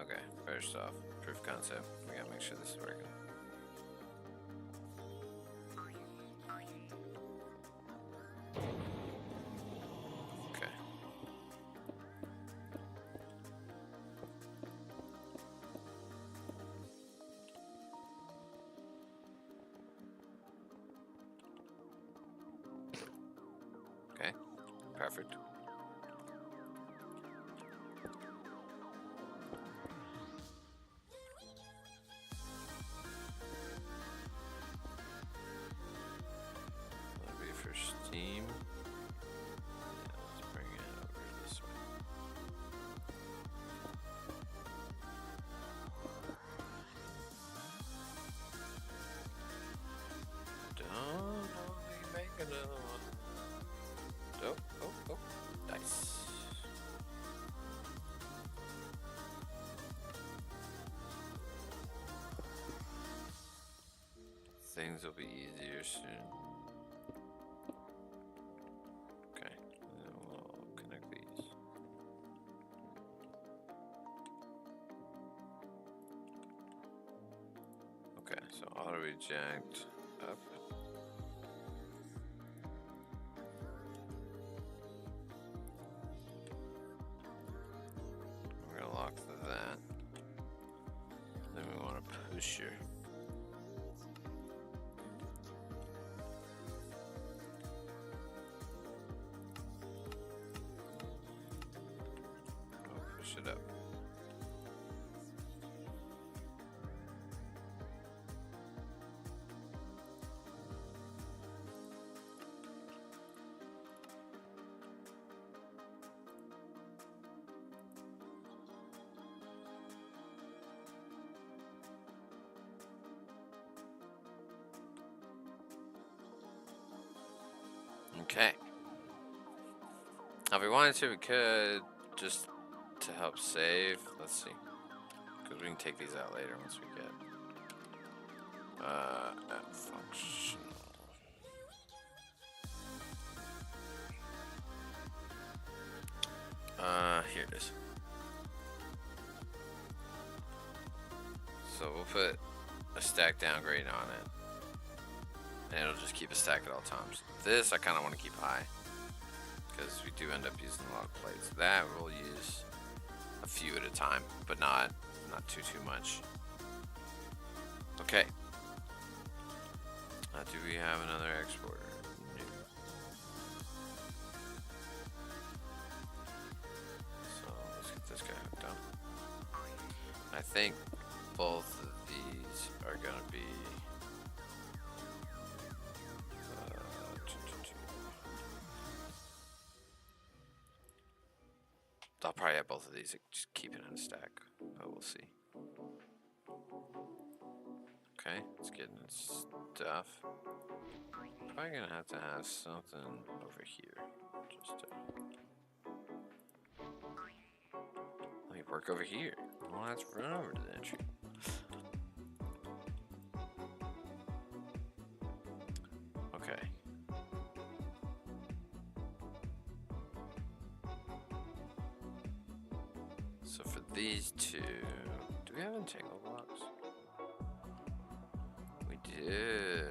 Okay, first off, proof of concept. We gotta make sure this is working. Okay. Okay, perfect. For steam. Yeah, let's bring it over this way. Don't only make another one. Oh, nice. Things will be easier soon. Okay, so auto reject up. We're gonna lock that. Then we want to push her. Oh, push it up. Okay. Now, if we wanted to, we could just to help save. Let's see, because we can take these out later once we get functional. Here it is. So we'll put a stack downgrade on it. And it'll just keep a stack at all times. This I kind of want to keep high, because we do end up using a lot of plates. That we'll use a few at a time, but not too much. Okay. Do we have another exporter? No. So let's get this guy hooked up. I think both of these are gonna be I'll probably have both of these, just keep it in a stack, but we'll see. Okay, it's getting its stuff. Probably gonna have to have something over here. Just let me work over here. Well, let's run over to the entry. Okay. So for these two, do we have entangle blocks? We do.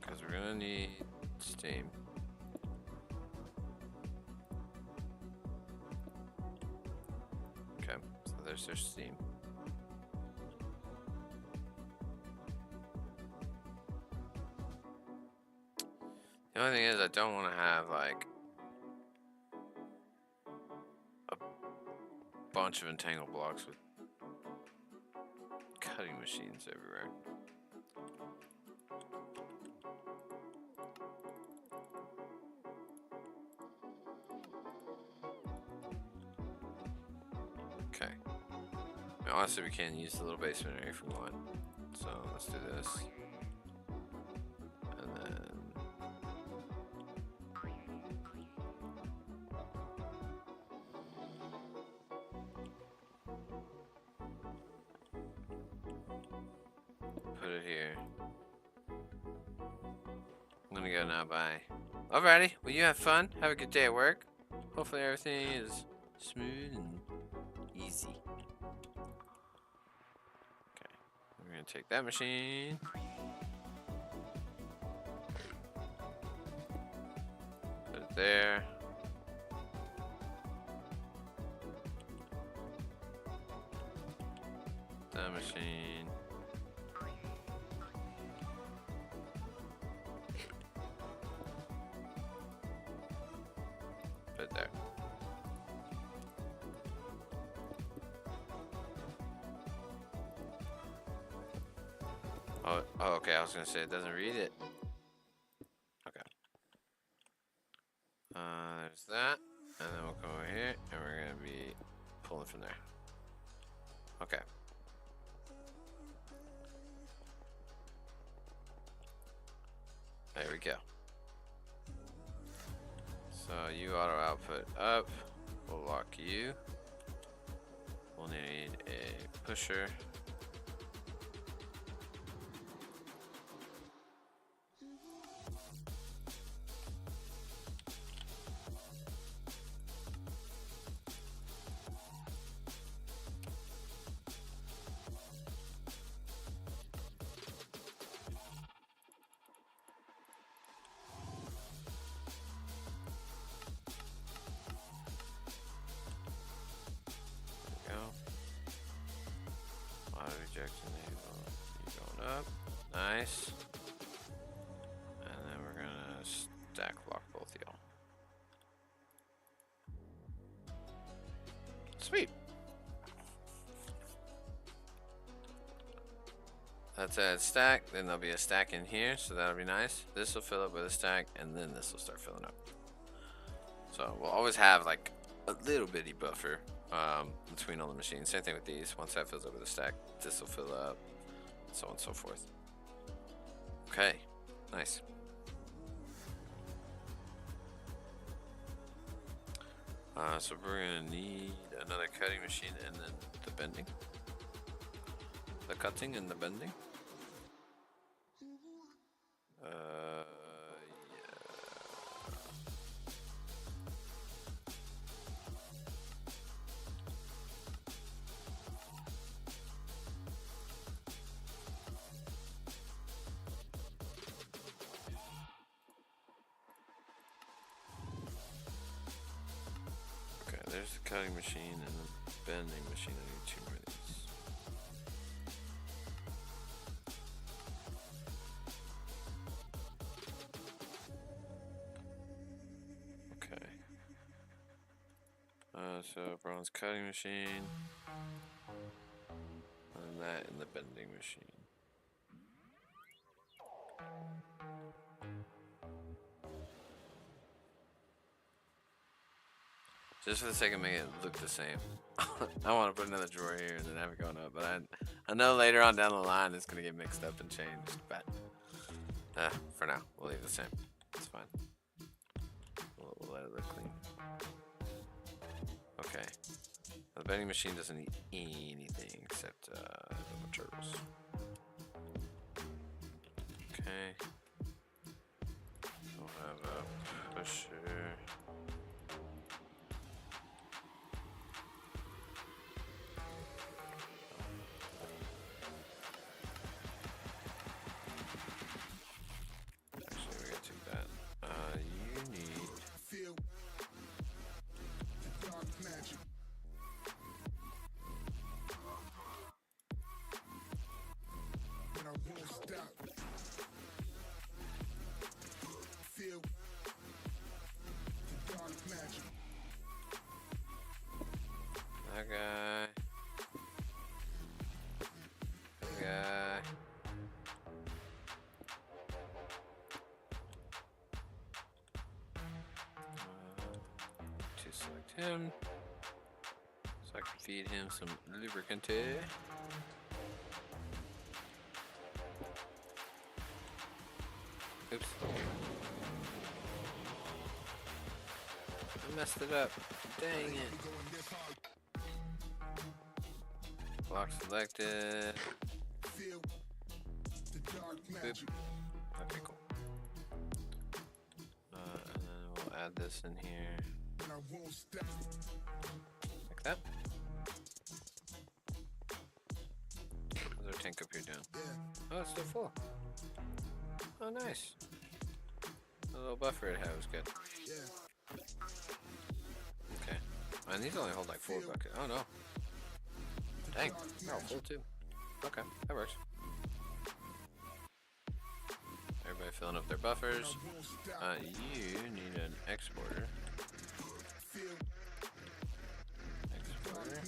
Because we're gonna need steam. Okay, so there's their steam. The only thing is, I don't want to have like a bunch of entangle blocks with cutting machines everywhere. Okay. I mean, honestly, we can't use the little basement area for one, so let's do this. Put it here. I'm gonna go now, bye. Alrighty, well you have fun. Have a good day at work. Hopefully everything is smooth and easy. Okay, we're gonna take that machine. Put it there. That machine. Put it there. Oh, okay. I was gonna say it doesn't read it. Okay. There's that, and then we'll come over here, and we're gonna be pulling from there. Okay. There we go. So you auto output up. We'll lock you. We'll need a pusher. Going up, nice. And then we're gonna stack block both of y'all. Sweet. That's a stack. Then there'll be a stack in here, so that'll be nice. This will fill up with a stack, and then this will start filling up. So we'll always have like a little bitty buffer between all the machines. Same thing with these. Once that fills up with a stack, this will fill up, so on and so forth. Okay, nice. So we're gonna need another cutting machine and then the bending. The cutting and the bending. there's the cutting machine and the bending machine. I need 2 more of these. Okay. So bronze cutting machine. And that in the bending machine. Just for the sake of making it look the same. I want to put another drawer here and then have it going up. But I know later on down the line it's going to get mixed up and changed. But for now, we'll leave it the same. It's fine. We'll let it look clean. Okay. The bending machine doesn't need anything except the materials. Okay. We'll have a pusher. Actually, we gotta take that. You need. Feel the dark magic. And I won't stop. Feel the dark magic. That guy. That guy. To select him. So I can feed him some lubricant. Oops. I messed it up. Dang it. Block selected. Boop. Okay, cool. And then we'll add this in here. Like that. How's our tank up here doing? Oh, it's still full. Oh, nice. The little buffer it had was good. Okay. And these only hold like 4 buckets. Oh no. Dang. They're all full too. Okay, that works. Everybody filling up their buffers. You need an exporter. Exporter.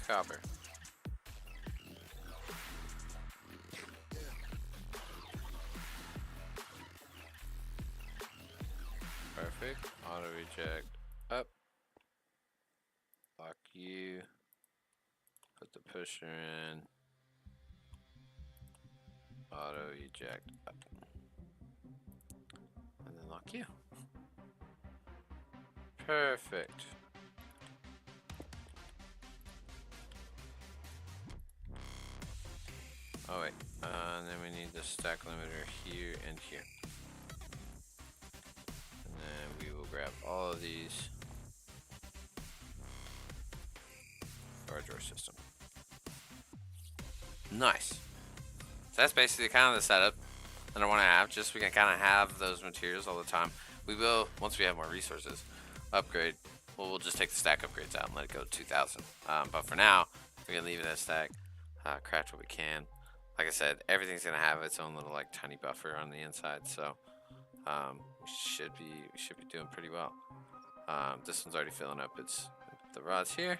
Copper. Perfect. Auto reject up. Lock you. Put the pusher in. Auto eject up. And then lock you. Perfect. Oh wait, and then we need the stack limiter here and here. And then we will grab all of these for our drawer system. Nice. So that's basically kind of the setup that I want to have, just so we can kind of have those materials all the time. We will, once we have more resources, upgrade. Well, we'll just take the stack upgrades out and let it go to 2,000. But for now, we're going to leave it at stack, craft what we can. Like I said, everything's gonna have its own little like tiny buffer on the inside, so we should be doing pretty well. This one's already filling up. It's the rods here,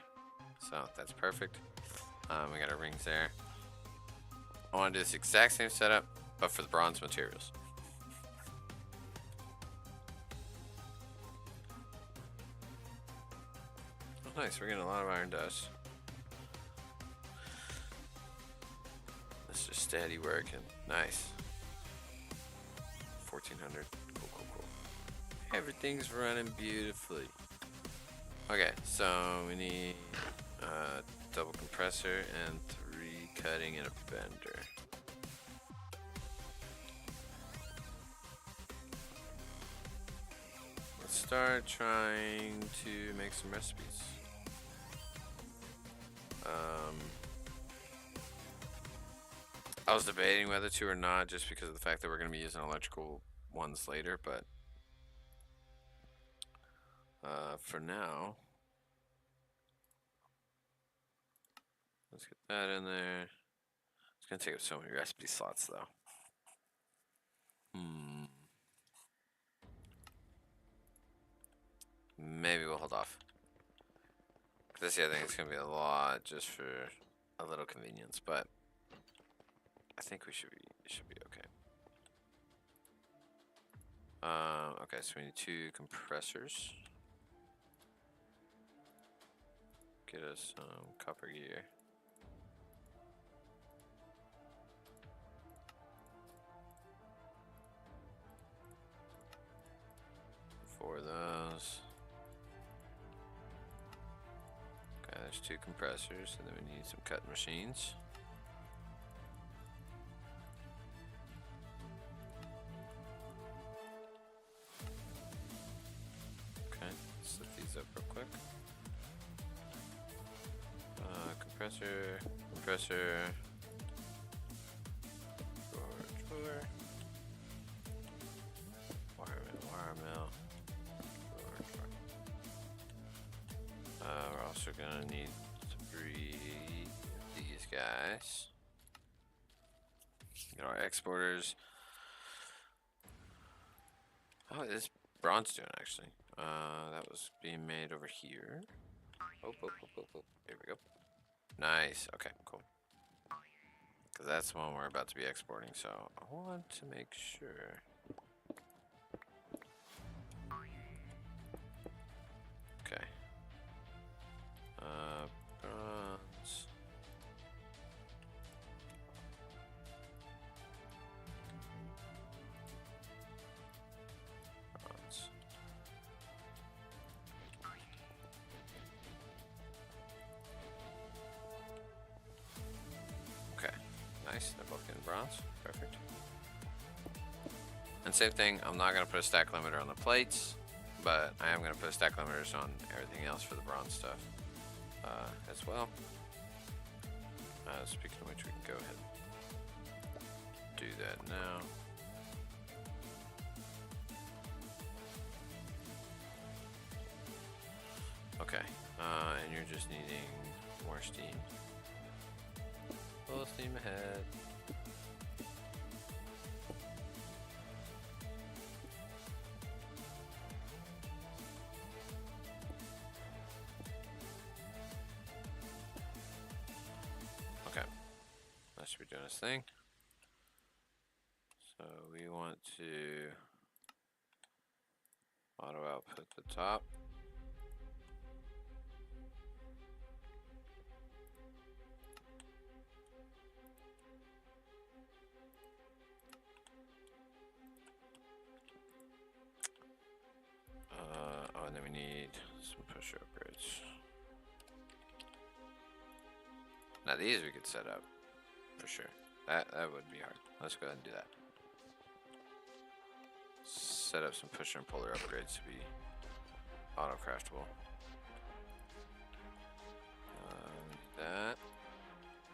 so that's perfect. We got our rings there. I want to do this exact same setup, but for the bronze materials. Oh, nice. We're getting a lot of iron dust. It's just steady working. Nice. 1400. Cool, cool, cool. Everything's running beautifully. Okay, so we need a double compressor and 3 cutting and a bender. Let's start trying to make some recipes. I was debating whether to or not, just because of the fact that we're going to be using electrical ones later, but for now, let's get that in there. It's going to take up so many recipe slots, though. Maybe we'll hold off. Because I think it's going to be a lot just for a little convenience, but I think we should be okay. Okay, so we need 2 compressors. Get us some copper gear. For those. Okay, there's 2 compressors, and then we need some cutting machines. Okay, let's set these up real quick. Compressor. Drawer. Wire mill. Drawer. We're also gonna need 3 of these guys. Get our exporters. Oh, this bronze doing actually. That was being made over here. Oh. Here we go. Nice. Okay, cool. Because that's the one we're about to be exporting, so I want to make sure. Okay. Bronze. Okay, nice. They're both getting bronze. Perfect. And same thing, I'm not going to put a stack limiter on the plates, but I am going to put stack limiters on everything else for the bronze stuff as well. Speaking of which, we can go ahead and do that now. Okay, and you're just needing more steam. Full steam ahead. Okay, that should be doing its thing. So we want to auto output the top. Oh, and then we need some pusher upgrades. Now these we could set up for sure. That would be hard. Let's go ahead and do that. Set up some pusher and puller upgrades to be auto craftable. That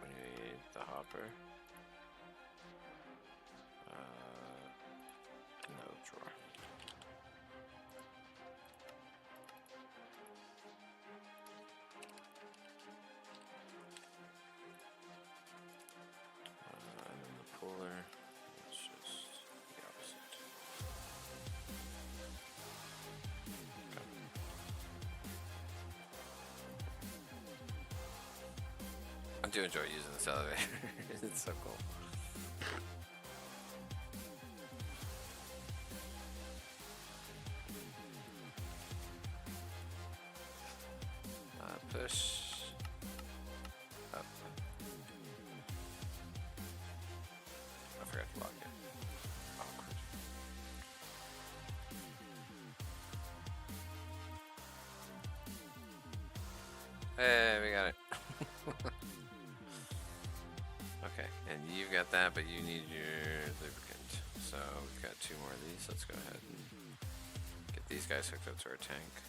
we need the hopper. No drawer. And then the puller, it's just the opposite. Okay. I do enjoy using this elevator. It's so cool. Push up. I forgot to lock it. Awkward. Hey, we got it. Okay, and you've got that, but you need your lubricant. So we've got 2 more of these. Let's go ahead and get these guys hooked up to our tank.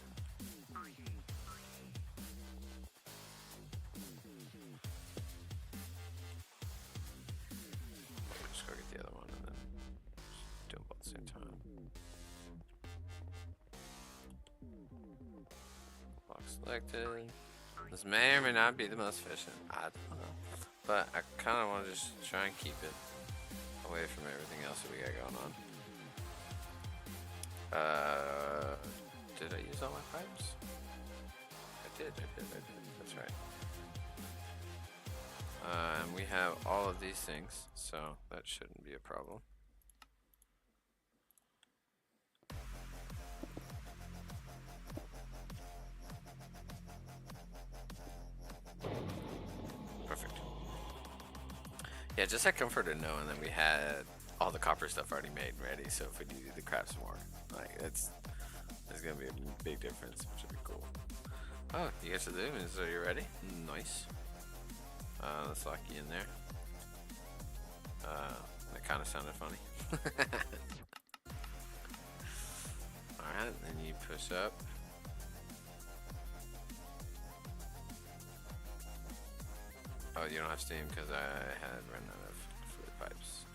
selected. This may or may not be the most efficient. I don't know. But I kind of want to just try and keep it away from everything else that we got going on. Did I use all my pipes? I did. That's right. And we have all of these things, so that shouldn't be a problem. Perfect. Yeah, just had comfort in knowing that we had all the copper stuff already made and ready, so if we needed to craft some more, like it's gonna be a big difference, which would be cool. Oh, you guys are zooming, so you're ready? Nice. Let's lock you in there. That kind of sounded funny. Alright, then you push up. Oh, you don't have steam because I had run out of fluid pipes.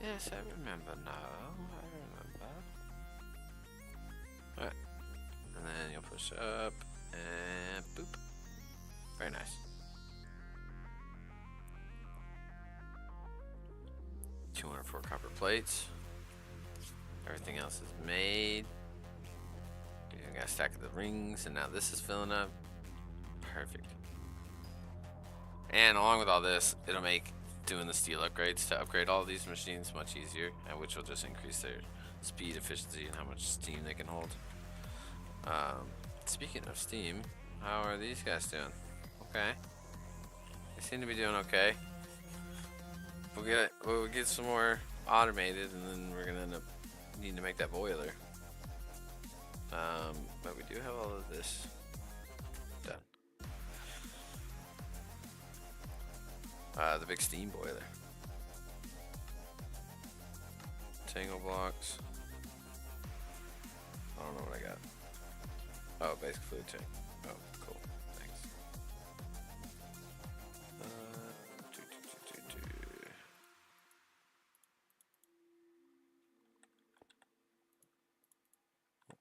Yes, I remember now. I remember. Alright. And then you'll push up and boop. Very nice. 204 copper plates. Everything else is made. You got a stack of the rings, and now this is filling up. Perfect. And along with all this, it'll make doing the steel upgrades to upgrade all of these machines much easier, and which will just increase their speed, efficiency, and how much steam they can hold. Speaking of steam, how are these guys doing? Okay. They seem to be doing okay. We'll get some more automated, and then we're gonna end up needing to make that boiler. But we do have all of this done. The big steam boiler. Tangle blocks. I don't know what I got. Oh, basic fluid tank. Oh, cool. Thanks.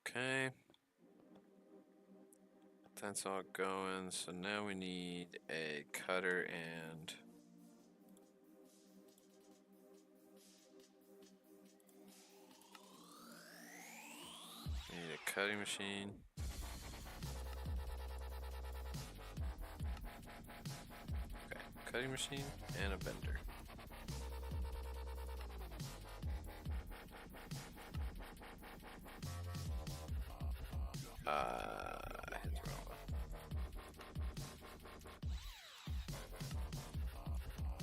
Okay. That's all going. So now we need a cutter and we need a cutting machine. Okay, cutting machine and a bender. Hit the wrong one.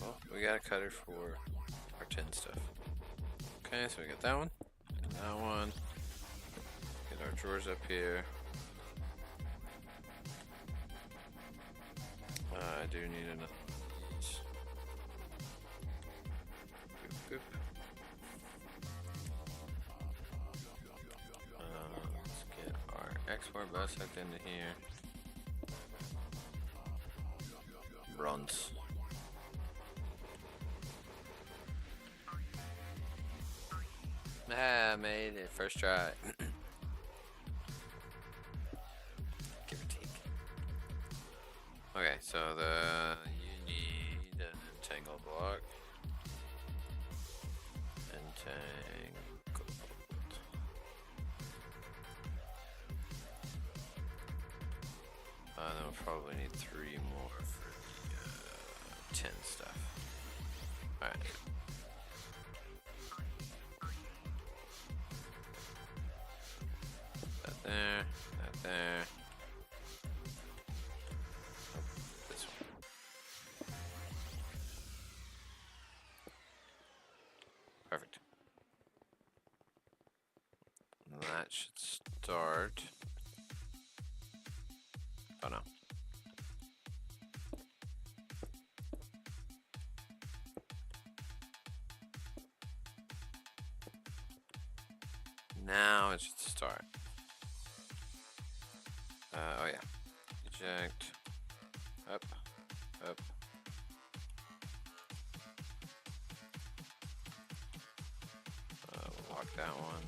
Well, we got a cutter for our tin stuff. Okay, so we got that one, and that one. Get our drawers up here. I do need another one. Boop, boop. Let's get our export bus hooked into here. Runs. Ah, made it. First try. Give or take. Okay, so you need an entangle block. Entangled. Then we'll probably need 3 more for the tin stuff. Alright. That there, that there. Oh, this one. Perfect. And that should start. Oh no. Now it should start. Oh yeah. Eject. Up. Up. We'll lock that one.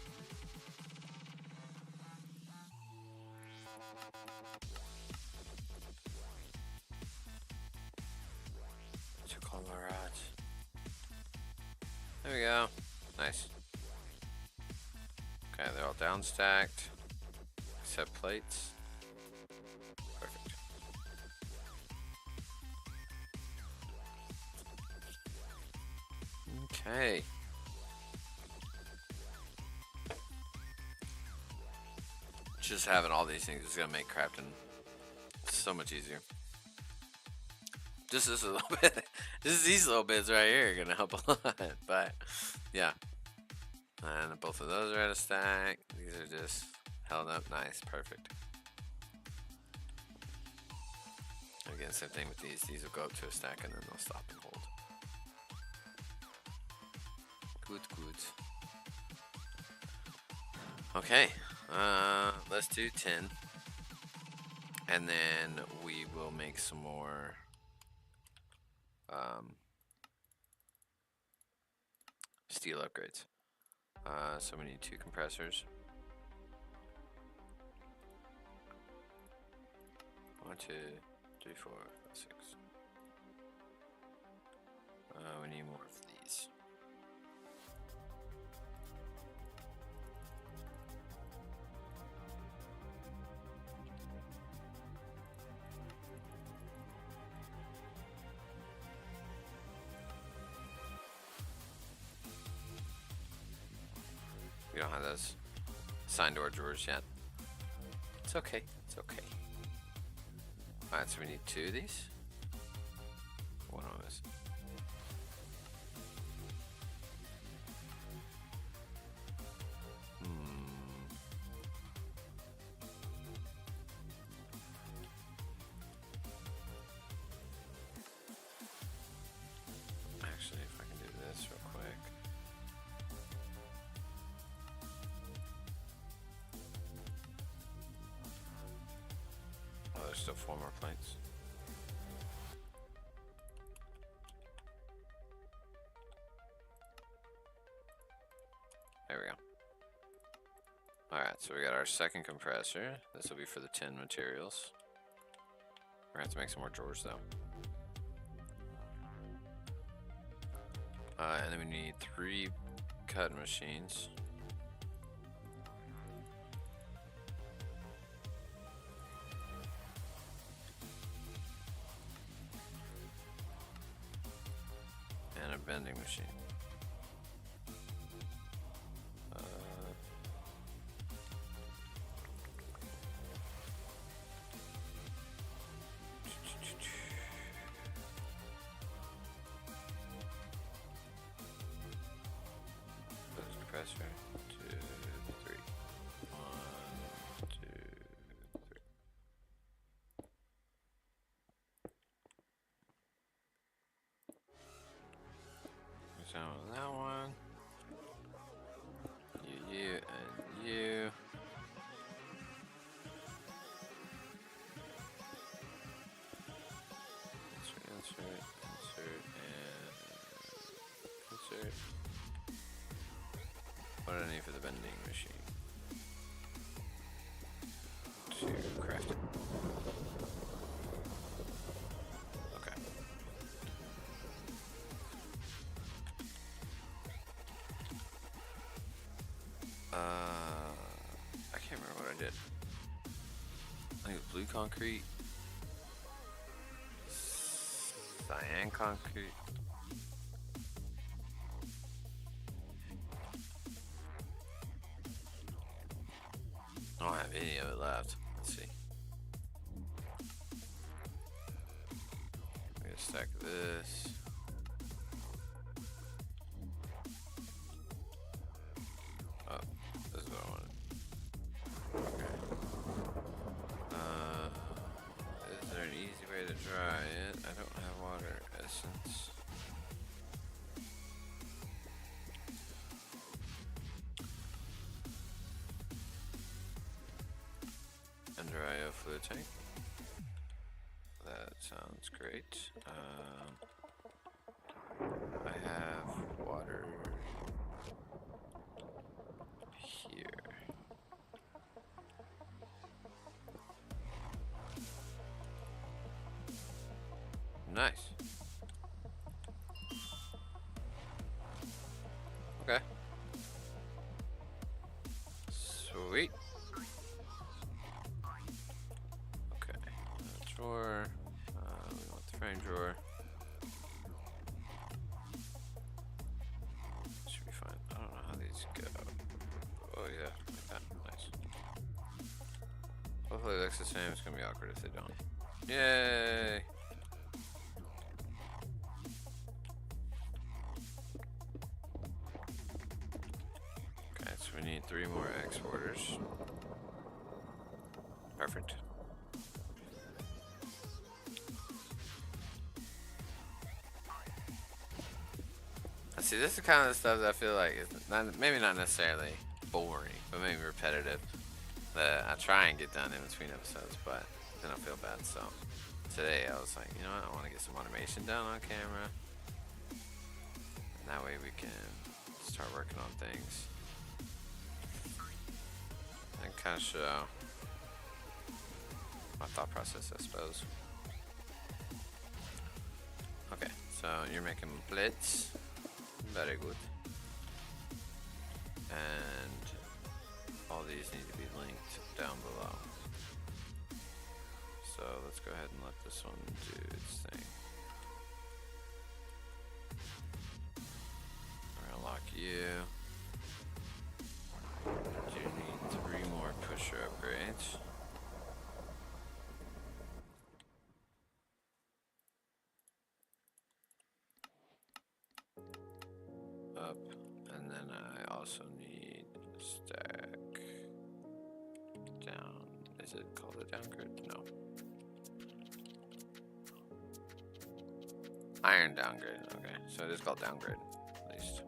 all down stacked. Except plates. Perfect. Okay. Just having all these things is gonna make crafting so much easier. Just this little bit, just these little bits right here are gonna help a lot. But yeah, and both of those are at a stack. These are just held up nice, perfect. Again, same thing with these. These will go up to a stack and then they'll stop and hold. Good, good. Okay, let's do 10. And then we will make some more steel upgrades. So we need 2 compressors. 1, 2, 3, 4, 5, 6. We need more of these. We don't have those signed door drawers yet. It's okay. It's okay. Alright, so we need 2 of these. One of those. Actually, if I can do this real quick. Oh, there's still 4 more plates. There we go. Alright, so we got our second compressor. This will be for the tin materials. We're gonna have to make some more drawers though. And then we need 3 cutting machines. And a bending machine. Compressor. 2, 3. 1, 2, 3. So that one. You, and you. Insert, and insert. What do I need for the bending machine? To craft it. Okay. I can't remember what I did. I think it was blue concrete. Cyan concrete. I don't have any of it left. Let's see. I'm gonna stack this. Oh, this is what I wanted. Okay. Is there an easy way to dry it? I don't have water essence. Under IO fluid tank. That sounds great. I have water here. Nice. Okay. Hopefully it looks the same. It's gonna be awkward if they don't. Yay! Okay, so we need 3 more exporters. Perfect. See, this is the kind of stuff that I feel like is not, maybe not necessarily boring, but maybe repetitive. That I try and get done in between episodes, but then I feel bad. So today I was like, you know what, I want to get some automation done on camera, and that way we can start working on things and kind of show my thought process, I suppose. Okay, so you're making blitz. Very good. And all these need to be linked down below. So let's go ahead and let this one do its thing. We're gonna lock you. You need 3 more pusher upgrades. Up, and then I also need stack down. Is it called a downgrade? No. Iron downgrade. Okay, so it is called downgrade, at least.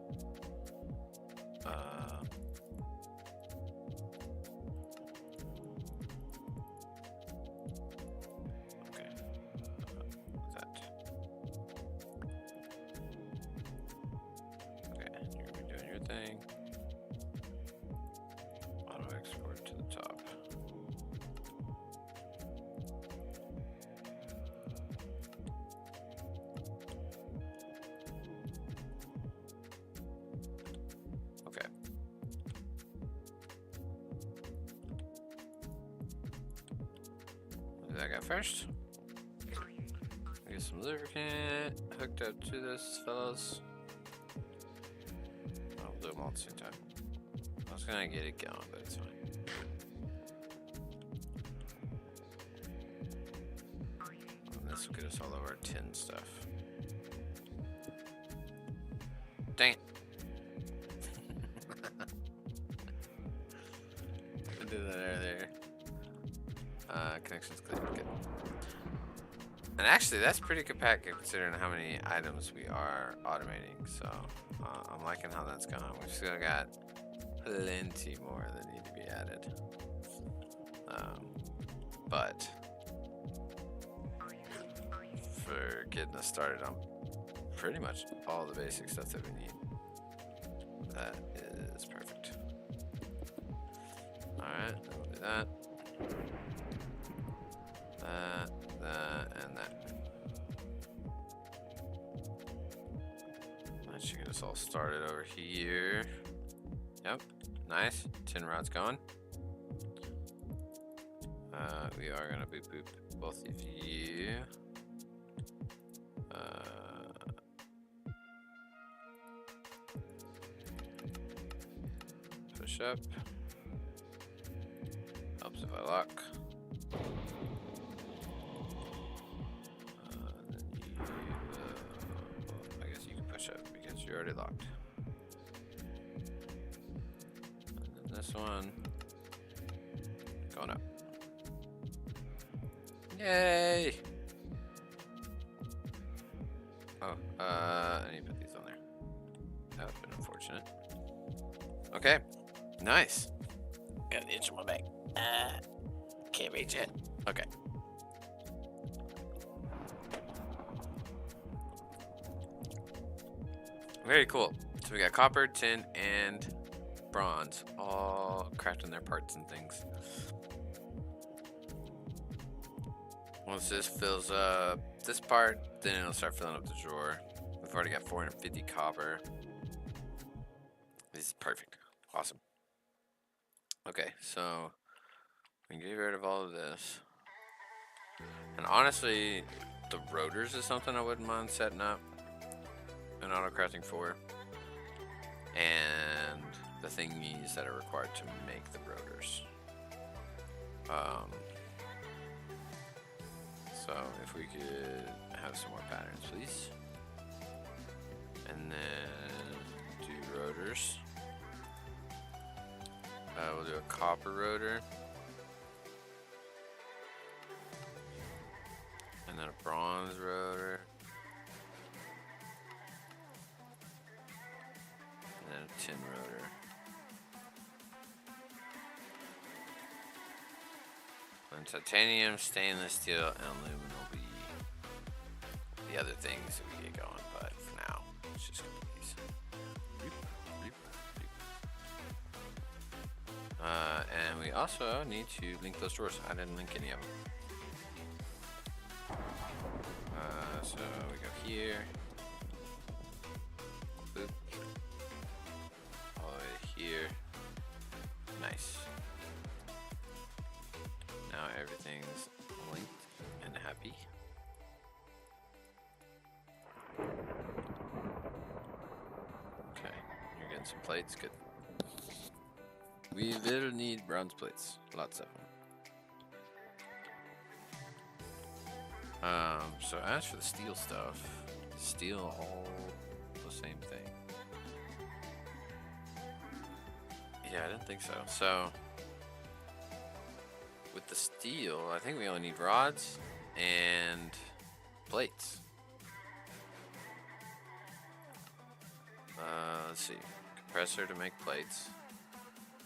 Okay. That. You're gonna be doing your thing. Auto export to the top. Okay. What did I got first? Get some lubricant hooked up to this, fellas. I'll do them all at the same time. I was gonna get it going, but it's fine. And this will get us all of our tin stuff. Dang it. I did that earlier. Connections clear. Good. And actually, that's pretty compact considering how many items we are automating. So I'm liking how that's going. We've still got plenty more that need to be added. But for getting us started on pretty much all the basic stuff that we need, that is perfect. Alright, we'll do that. That, and that. That should get us all started over here. Yep, nice. Tin rod's going. We are gonna boop boop both of you. Push up. Helps if I lock. I guess you can push up because you're already locked. And then this one going up. Yay! Oh, I need to put these on there. That would have been unfortunate. Okay, nice. Got the itch on my back. Can't reach it. Okay. Very cool. So we got copper, tin, and bronze all crafting their parts and things. Once this fills up this part, then it'll start filling up the drawer. We've already got 450 copper. This is perfect. Awesome. Okay, so we can get rid of all of this. And honestly, the rotors is something I wouldn't mind setting up an auto crafting for. And the thingies that are required to make the rotors. So if we could have some more patterns, please. And then do rotors. We'll do a copper rotor. And then a bronze rotor. And then a tin rotor. And titanium, stainless steel, and aluminum will be the other things that we get going. But for now, it's just gonna be these. And we also need to link those doors. I didn't link any of them. So we go here. Boop. All the way here. Nice. Now everything's linked and happy. Okay, you're getting some plates. Good. We will need bronze plates. Lots of them. So as for the steel stuff, steel all the same thing. Yeah, I didn't think so. So with the steel, I think we only need rods and plates. Let's see. Compressor to make plates.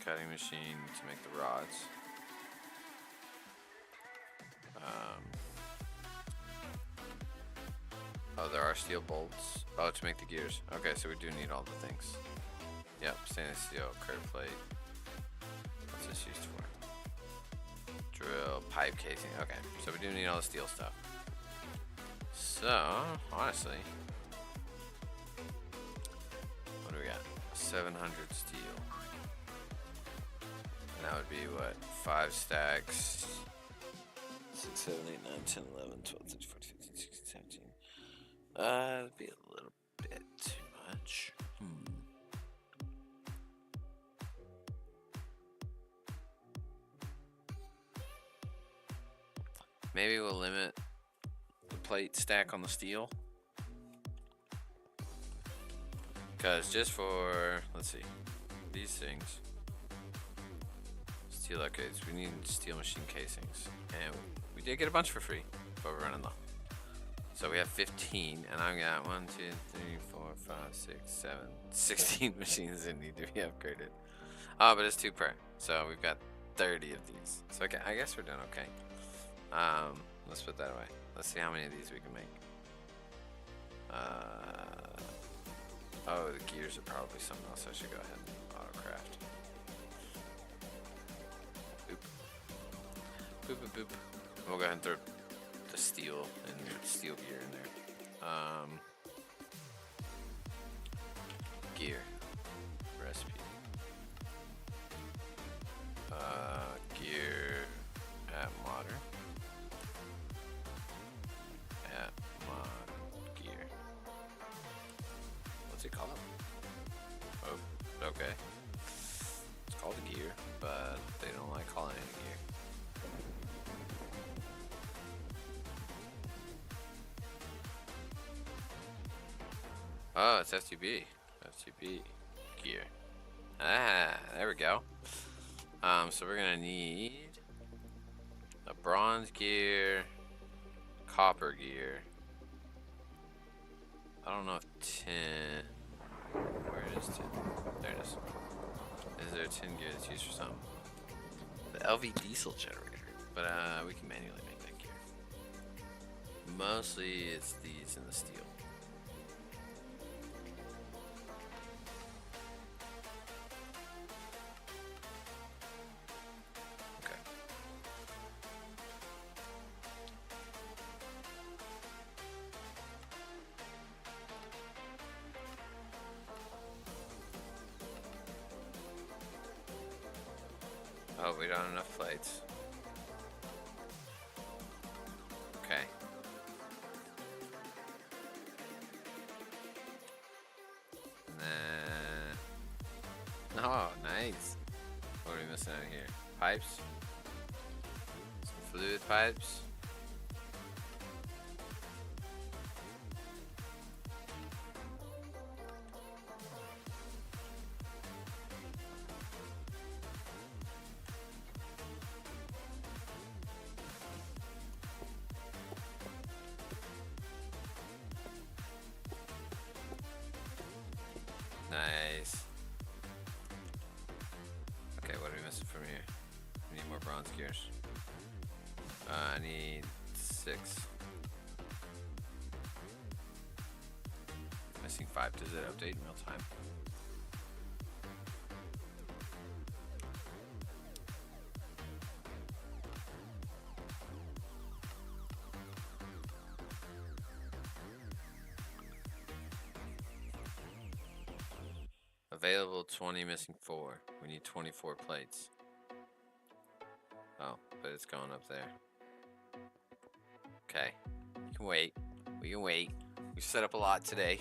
Cutting machine to make the rods. Oh, there are steel bolts. Oh, to make the gears. Okay, so we do need all the things. Yep, stainless steel, curve plate. What's this used for? Drill, pipe casing. Okay, so we do need all the steel stuff. So, honestly, what do we got? 700 steel. And that would be what? 5 stacks. 6, 7, 8, 9, 10, 11, 12, 13, 14, 15, 16, 17. It'd be a little bit too much. Maybe we'll limit the plate stack on the steel. Because just for, let's see, these things. Steel upgrades, we need steel machine casings. And we did get a bunch for free, but we're running low. So we have 15, and I've got 1, 2, 3, 4, 5, 6, 7, 16 machines that need to be upgraded. Oh, but it's 2 per. So we've got 30 of these. So okay, I guess we're doing okay. Let's put that away. Let's see how many of these we can make. Oh, the gears are probably something else I should go ahead and auto-craft. Boop. Boop, boop, boop. We'll go ahead and throw the steel and the steel gear in there. Gear. Recipe. Gear at modder. At mod gear. What's it called? Oh, okay. It's called a gear, but they don't like calling it a gear. Oh, it's FTB. FTB gear. Ah, there we go. So we're gonna need a bronze gear, copper gear. I don't know if tin. Where is tin? There it is. Is there a tin gear that's used for something? The LV diesel generator, but we can manually make that gear. Mostly it's these and the steel. Oh, we don't have enough plates. Okay. And then... Oh, nice. What are we missing out here? Pipes? Some fluid pipes? bronze gears. I need 6. Missing 5. Does it update in real time? Available 20, missing 4. We need 24 plates. Oh, but it's going up there. Okay. We can wait. We can wait. We set up a lot today.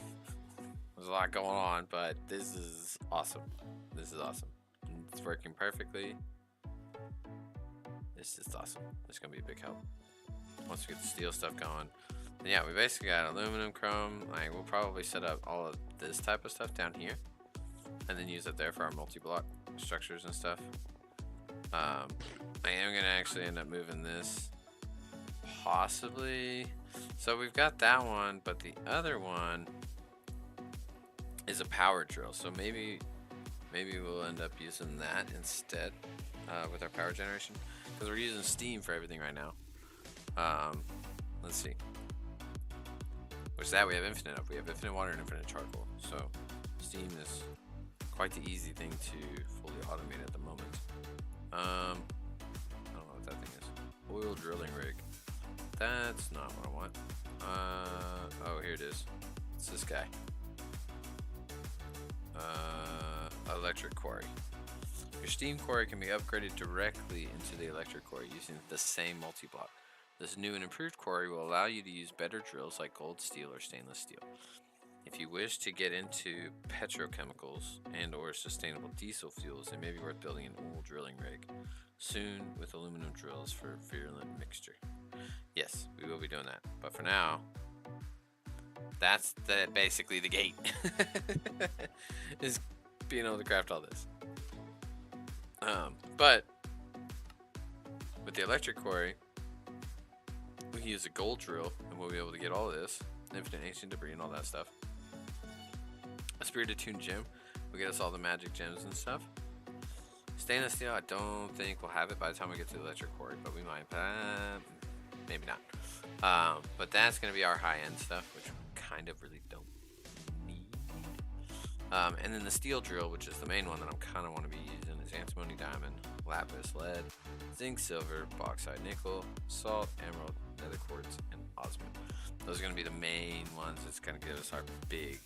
There's a lot going on, but this is awesome. This is awesome. It's working perfectly. This is awesome. It's going to be a big help. Once we get the steel stuff going. Then yeah, we basically got aluminum, chrome. We'll probably set up all of this type of stuff down here. And then use it there for our multi-block structures and stuff. I am going to actually end up moving this. Possibly. So we've got that one, but the other one is a power drill. So maybe we'll end up using that instead with our power generation. Because we're using steam for everything right now. Let's see. Which that we have infinite of. We have infinite water and infinite charcoal. So steam is quite the easy thing to fully automate at the moment. I don't know what that thing is. Oil drilling rig. That's not what I want. Oh, here it is. It's this guy. Electric quarry. Your steam quarry can be upgraded directly into the electric quarry using the same multi-block. This new and improved quarry will allow you to use better drills like gold steel or stainless steel. If you wish to get into petrochemicals and or sustainable diesel fuels, it may be worth building an oil drilling rig soon with aluminum drills for virulent mixture. Yes, we will be doing that. But for now, that's basically the gate. Is being able to craft all this. But with the electric quarry, we can use a gold drill and we'll be able to get all of this. Infinite ancient debris and all that stuff. A spirited tuned gem will get us all the magic gems and stuff. Stainless steel, I don't think we'll have it by the time we get to the electric quarry, but we might. Maybe not. But that's going to be our high-end stuff, which we kind of really don't need. And then the steel drill, which is the main one that I'm kind of want to be using, is antimony, diamond, lapis, lead, zinc, silver, bauxite, nickel, salt, emerald, nether quartz, and osmium. Those are going to be the main ones that's going to give us our big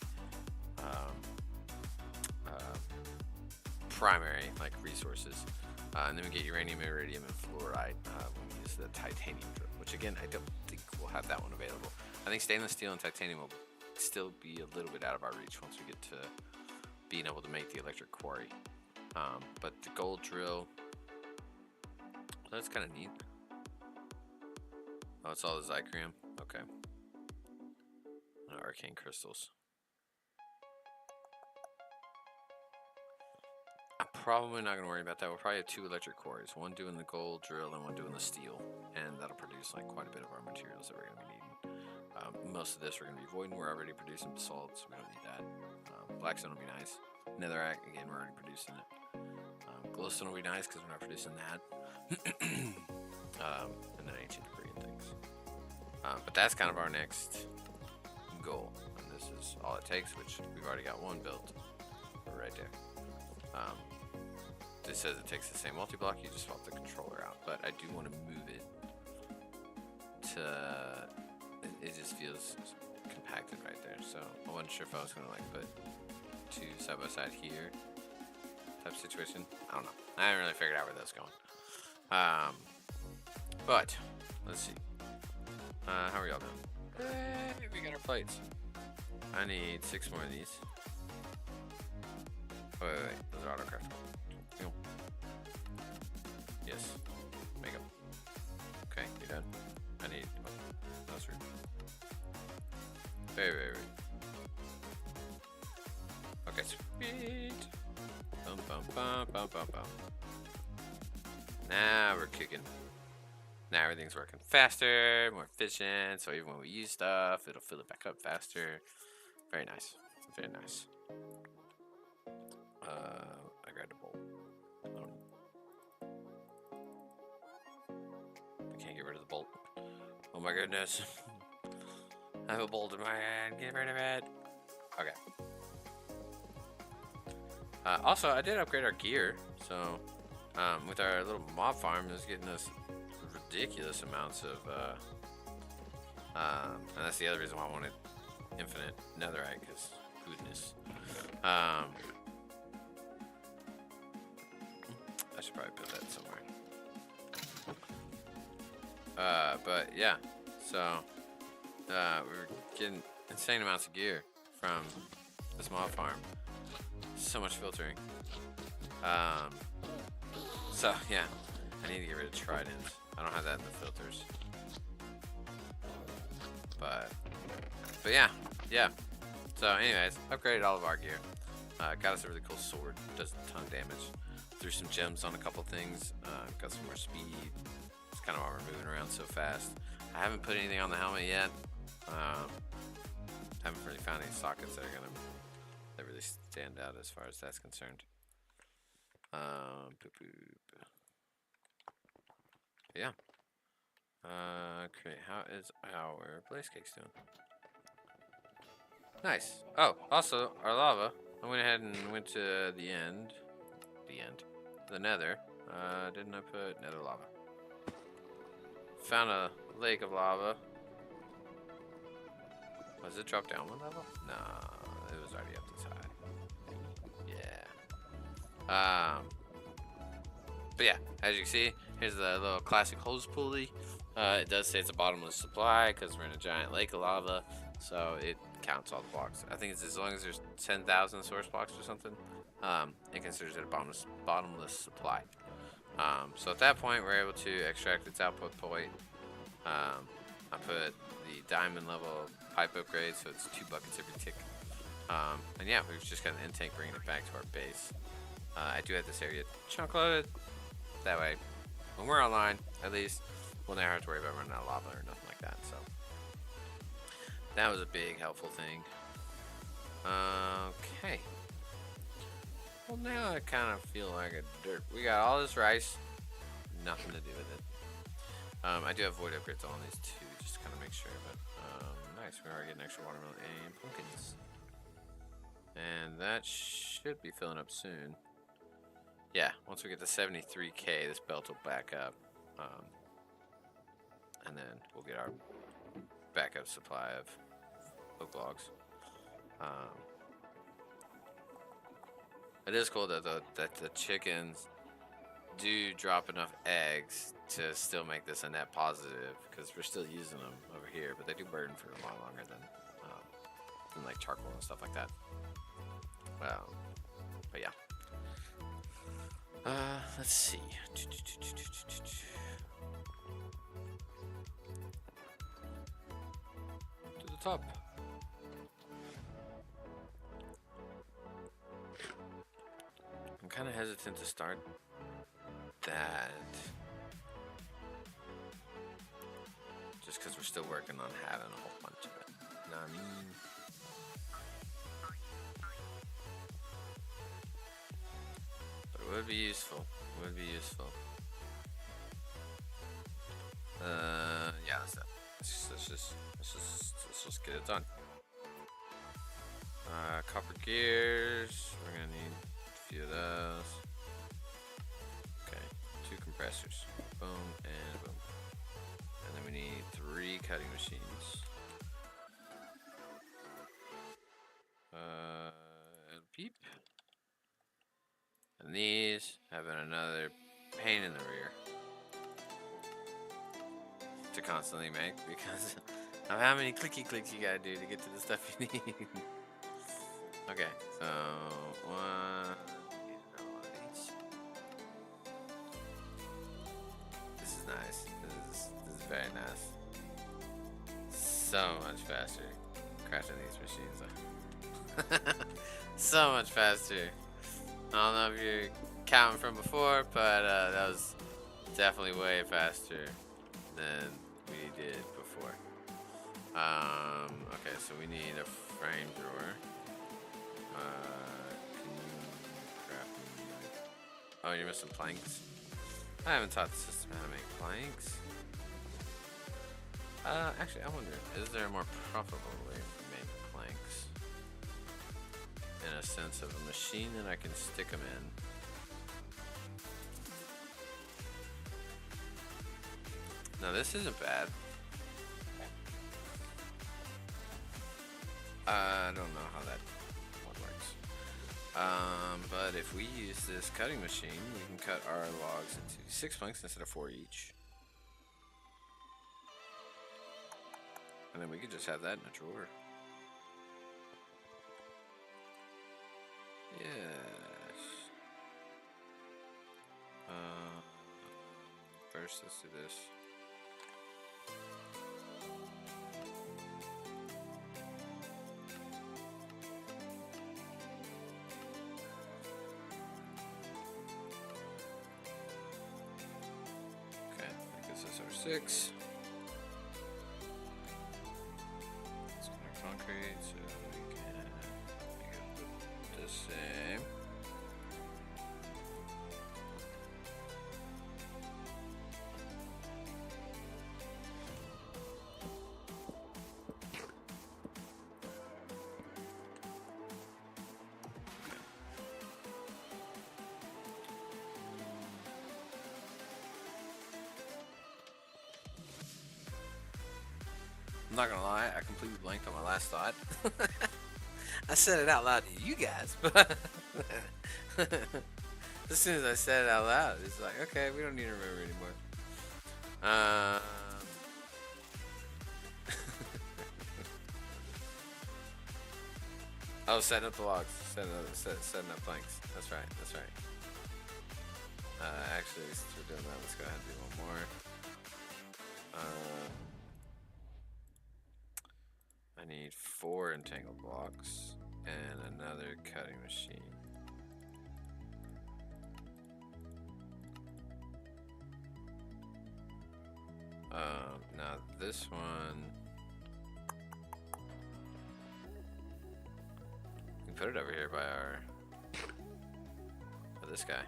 primary resources. And then we get uranium, iridium, and fluorite when we use the titanium drill, which again, I don't think we'll have that one available. I think stainless steel and titanium will still be a little bit out of our reach once we get to being able to make the electric quarry. But the gold drill, that's kind of neat. Oh, it's all the Zychrium. Okay. Arcane crystals. I'm probably not going to worry about that. We'll probably have 2 electric quarries. One doing the gold drill and one doing the steel. And that'll produce quite a bit of our materials that we're going to be needing. Most of this we're going to be voiding. We're already producing basalt, so we don't need that. Blackstone will be nice. Netherrack, again, we're already producing it. Glowstone will be nice because we're not producing that. And then ancient debris and things. But that's kind of our next goal. And this is all it takes, which we've already got one built. We're right there. This says it takes the same multi-block, you just swap the controller out. But I do want to move it to... It just feels compacted right there. So I wasn't sure if I was going to put 2 side by side here type situation. I don't know. I haven't really figured out where that's going. But let's see. How are y'all doing? Hey, we got our plates. I need 6 more of these. Oh, wait. Those are autocraft. Yes. Make them. Okay, you done? I need... Oh, that's rude. Very, very rude. Okay, sweet. Bum, bum, bum, bum, bum, bum. Now we're kicking. Now everything's working faster, more efficient, so even when we use stuff, it'll fill it back up faster. Very nice. Very nice. I grabbed a bolt. get rid of the bolt. Oh my goodness. I have a bolt in my hand. Get rid of it. Okay. Also, I did upgrade our gear. So, with our little mob farm, it was getting us ridiculous amounts of, and that's the other reason why I wanted infinite netherite, because goodness. I should probably put that somewhere. But yeah, so we're getting insane amounts of gear from this mob farm. So much filtering. So yeah, I need to get rid of tridents. I don't have that in the filters. But yeah. So anyways, upgraded all of our gear. Got us a really cool sword. Does a ton of damage. Threw some gems on a couple things. Got some more speed. It's kind of why we're moving around so fast. I haven't put anything on the helmet yet. Haven't really found any sockets that really stand out as far as that's concerned. Yeah. Okay, how is our blaze cakes doing? Nice. Oh, also, our lava. I went ahead and went to the end. The nether. Didn't I put nether lava? Found a lake of lava. Was it dropped down one level? No, it was already up this high. Yeah. But yeah, as you can see, here's the little classic hose pulley. It does say it's a bottomless supply because we're in a giant lake of lava, so it counts all the blocks. I think it's as long as there's 10,000 source blocks or something, it considers it a bottomless supply. So at that point, we're able to extract its output point. I put the diamond level pipe upgrade, so it's 2 buckets every tick. And yeah, we've just got an intake bringing it back to our base. I do have this area chunk loaded. That way, when we're online, at least, we'll never have to worry about running out of lava or nothing like that. So that was a big helpful thing. Okay. Well, now I kind of feel like a dirt. We got all this rice, nothing to do with it. I do have void upgrades on these too, just to kind of make sure. But nice, we are getting extra watermelon and pumpkins, and that should be filling up soon. Yeah, once we get to 73k, this belt will back up, and then we'll get our backup supply of oak logs. It is cool that the chickens do drop enough eggs to still make this a net positive, because we're still using them over here, but they do burn for a lot longer than like charcoal and stuff like that. But yeah. Let's see. To the top. I'm kind of hesitant to start that, just because we're still working on having a whole bunch of it. You know what I mean? But it would be useful. Yeah, that's that. Let's just get it done. Copper gears. We're gonna need a few of those. Okay, 2 compressors. Boom and boom. And then we need 3 cutting machines. Beep. And these having another pain in the rear to constantly make, because of how many clicky clicks you gotta do to get to the stuff you need. Okay, so one. This is nice. This is very nice. So much faster crafting these machines. So much faster. I don't know if you're counting from before, but that was definitely way faster than we did before. Okay, so we need a frame drawer. Can you craft me? Oh, you're missing planks. I haven't taught the system how to make planks. Actually, I wonder, is there a more profitable way to make planks? In a sense of a machine that I can stick them in. Now this isn't bad. I don't know how that one works. But if we use this cutting machine, we can cut our logs into 6 planks instead of 4 each. And then we could just have that in a drawer. Yes. First, let's do this. Okay, this is our 6. It's gonna concrete, so we can make it the same. I'm not gonna lie, I completely blanked on my last thought. I said it out loud to you guys, but as soon as I said it out loud, it's like, okay, we don't need to remember anymore. Oh, setting up the logs, setting up planks. That's right, that's right. Actually, since we're doing that, let's go ahead and do one more. I need 4 entangled blocks and another cutting machine. Now this one, we can put it over here by this guy.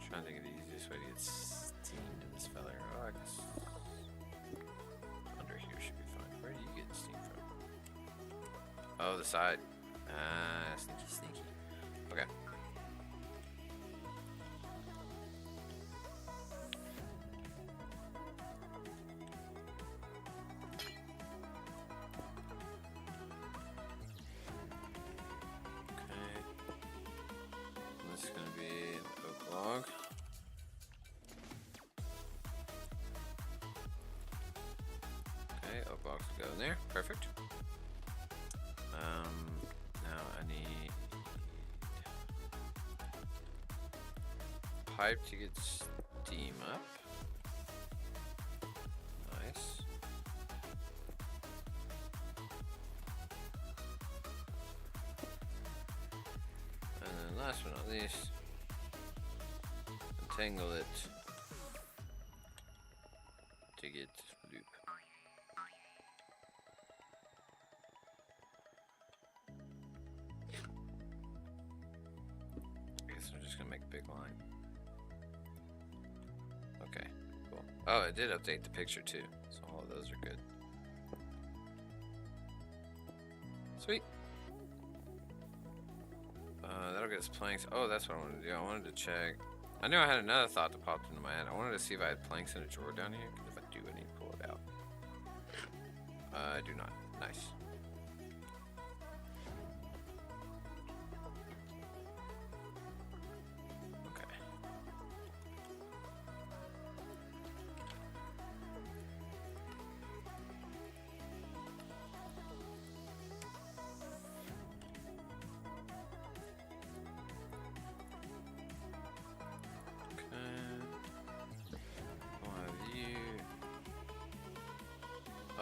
Trying to think of the easiest way to get steam to this fella. Oh, I guess under here should be fine. Where do you get steam from? Oh, the side. Sneaky, sneaky. Okay. This is going to be an oak log. Okay, oak logs will go in there. Perfect. Now I need pipe to get steam up. Nice. And then last but not least, entangle it to get loop. I guess I'm just gonna make a big line. Okay, cool. Oh, it did update the picture too, so all of those are good. Sweet. That'll get us planks. Oh, that's what I wanted to do. I wanted to check. I knew I had another thought that popped into my head. I wanted to see if I had planks in a drawer down here, because if I do, I need to pull it out. I do not. Nice. Okay.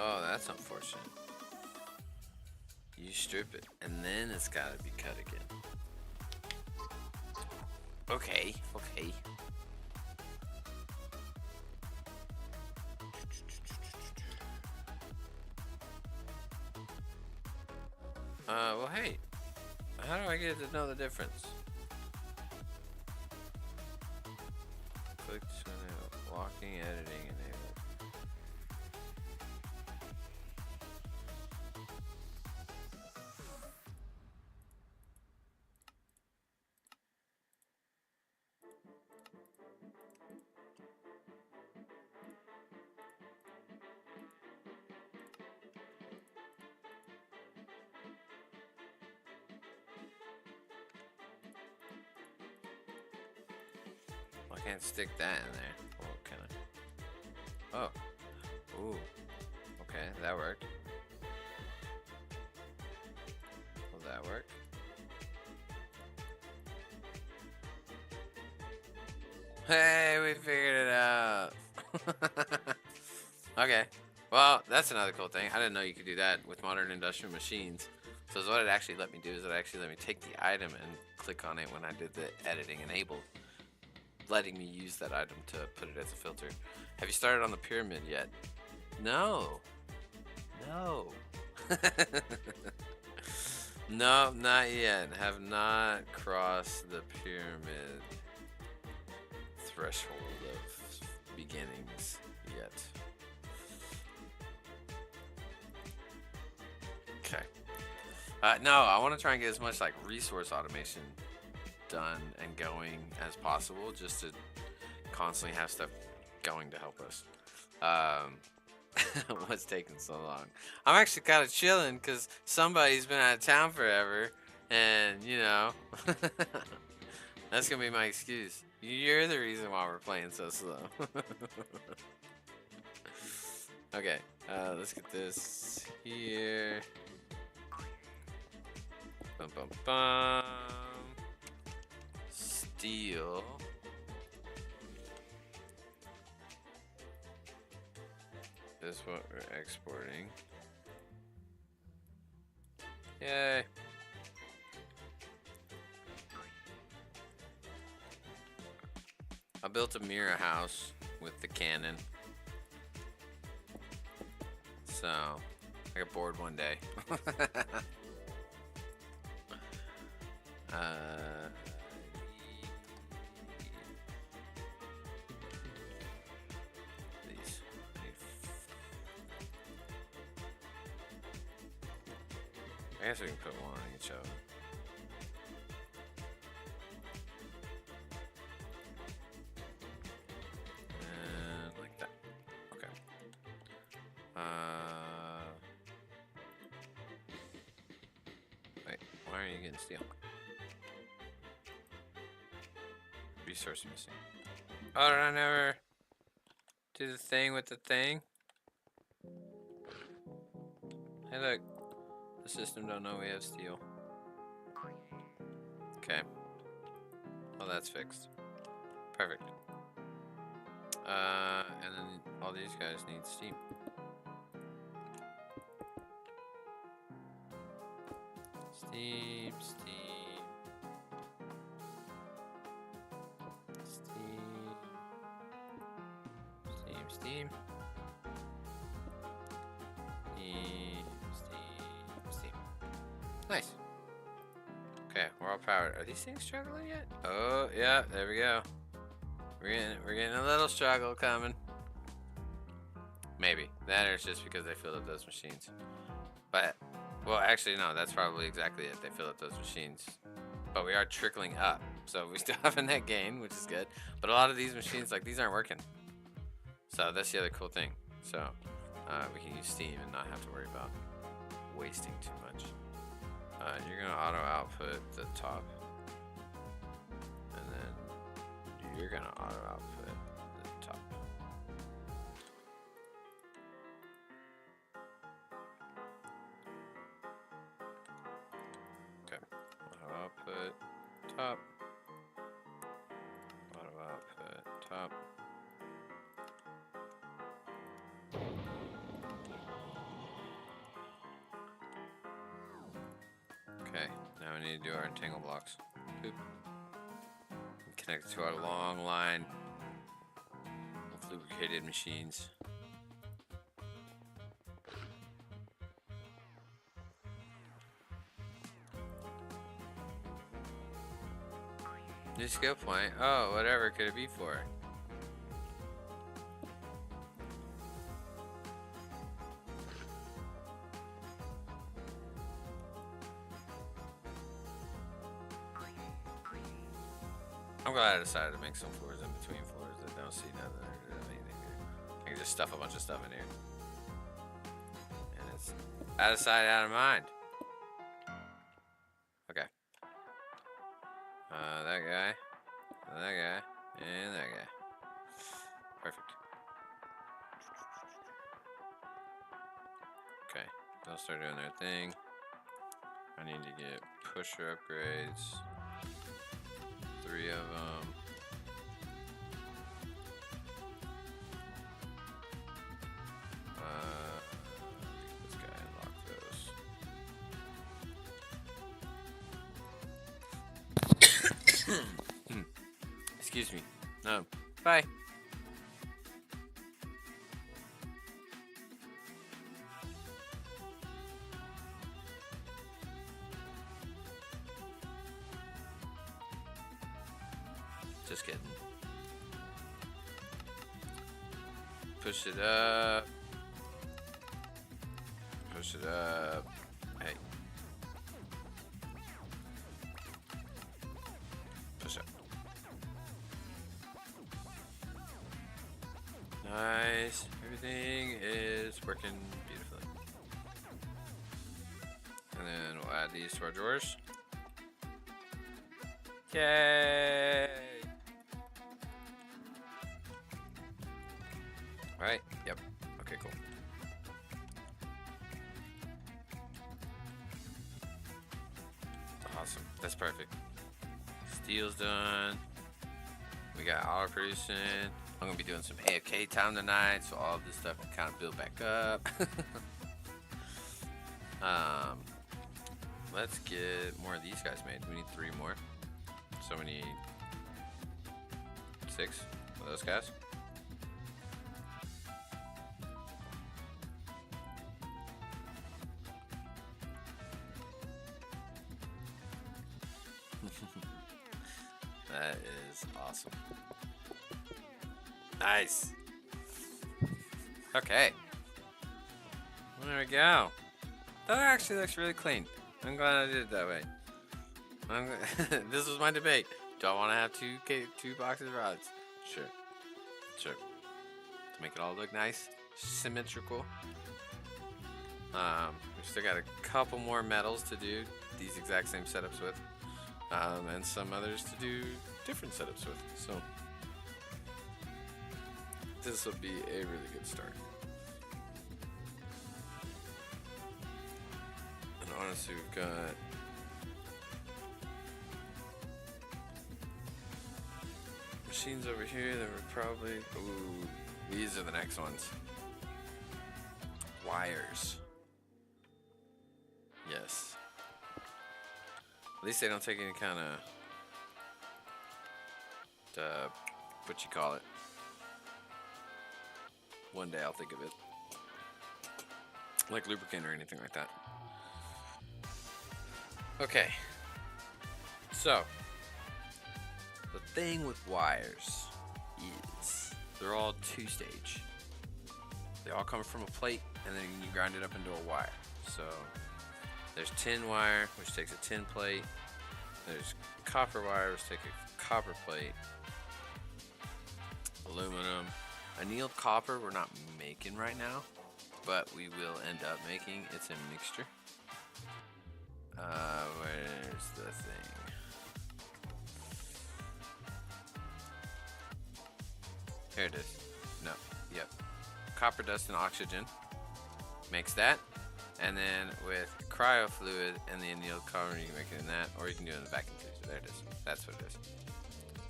Oh, that's unfortunate. You strip it, and then it's gotta be cut again. Okay, okay. Well, hey. How do I get to know the difference? Click to enable. Locking, editing, enable. I can't stick that in there. Well, can I? Oh. Ooh. Okay, that worked. Will that work? Hey, we figured it out. Okay. Well, that's another cool thing. I didn't know you could do that with modern industrial machines. So what it actually let me do is it actually let me take the item and click on it when I did the editing enabled, letting me use that item to put it as a filter. Have you started on the pyramid yet? No. No. No, not yet. Have not crossed the pyramid threshold of beginnings yet. Okay. No, I want to try and get as much like resource automation done and going as possible, just to constantly have stuff going to help us. What's taking so long? I'm actually kind of chilling because somebody's been out of town forever, and you know, that's gonna be my excuse. You're the reason why we're playing so slow. Okay, let's get this here. Bum bum bum. Steel. This is what we're exporting. Yay. I built a mirror house with the cannon. So, I got bored one day. These. I guess we can put one on each of them. And like that. Okay. Wait, why are you getting steel? Resource missing. Oh, did I never do the thing with the thing? Hey, look. The system don't know we have steel. Okay. Well, that's fixed. Perfect. And then all these guys need steam. Steam, steam. Steam. Steam, steam. Steam, steam, steam. Nice. Okay, we're all powered. Are these things struggling yet? Oh, yeah, there we go. We're getting a little struggle coming. Maybe. That or it's just because they filled up those machines. But, well, actually, no, that's probably exactly it. They filled up those machines. But we are trickling up. So we still have a net gain, which is good. But a lot of these machines, like, these aren't working. So that's the other cool thing. So we can use steam and not have to worry about wasting too much. You're going to auto output the top. And then you're going to auto output the top. Okay. Auto output top. Auto output top. Okay, now we need to do our entangle blocks. Boop. Connect it to our long line of lubricated machines. New skill point? Oh, whatever could it be for? I'm glad I decided to make some floors in between floors that don't see nothing or anything here. I can just stuff a bunch of stuff in here. And it's out of sight, out of mind. Okay. That guy, and that guy. Perfect. Okay, they'll start doing their thing. I need to get pusher upgrades. 3 of them. This guy unlock those. Excuse me. No. Bye. Just kidding. Push it up. Push it up. Hey. Push up. Nice. Everything is working beautifully. And then we'll add these to our drawers. Yay! Right? Yep. Okay, cool. Awesome. That's perfect. Steel's done. We got auto producing. I'm gonna be doing some AFK time tonight, so all of this stuff can kind of build back up. Let's get more of these guys made. We need 3 more. So we need 6 of those guys. That is awesome. Nice. Okay. There we go. That actually looks really clean. I'm glad I did it that way. This was my debate. Do I want to have 2 boxes of rods? Sure. Sure. To make it all look nice, symmetrical. We've still got a couple more metals to do these exact same setups with. And some others to do different setups with. So this will be a really good start. And honestly, we've got machines over here that we're probably... Ooh, these are the next ones. Wires. Yes. At least they don't take any kind of, what you call it. One day I'll think of it. Like lubricant or anything like that. Okay. So, the thing with wires is they're all 2-stage. They all come from a plate and then you grind it up into a wire. So, there's tin wire, which takes a tin plate. There's copper wire, which takes a copper plate. Aluminum. Annealed copper we're not making right now, but we will end up making. It's a mixture. Where's the thing? Here it is. No. Yep. Copper dust and oxygen. Makes that. And then with cryo fluid and the annealed copper, you can make it in that, or you can do it in the vacuum tube. So there it is. That's what it is.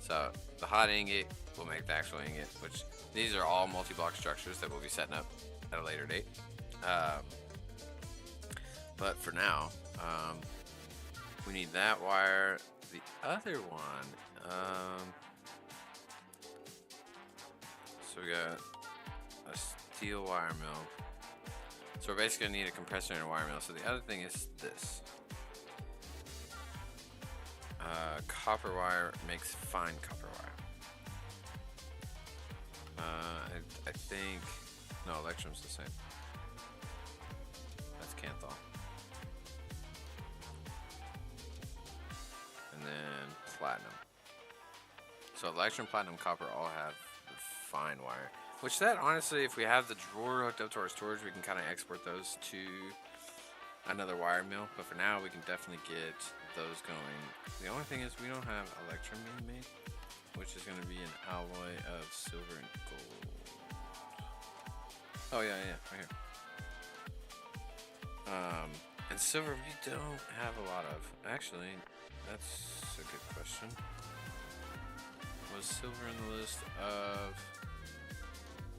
So the hot ingot will make the actual ingot, which these are all multi-block structures that we'll be setting up at a later date. But for now, we need that wire. The other one, so we got a steel wire mill. So we're basically gonna need a compressor and a wire mill. So the other thing is this. Copper wire makes fine copper wire. I think, no, electrum's the same. That's Canthol. And then platinum. So electrum, platinum, copper all have the fine wire. Which that, honestly, if we have the drawer hooked up to our storage, we can kind of export those to another wire mill. But for now, we can definitely get those going. The only thing is we don't have electrum being made, which is going to be an alloy of silver and gold. Oh, yeah, right here. And silver we don't have a lot of. Actually, that's a good question. Was silver in the list of...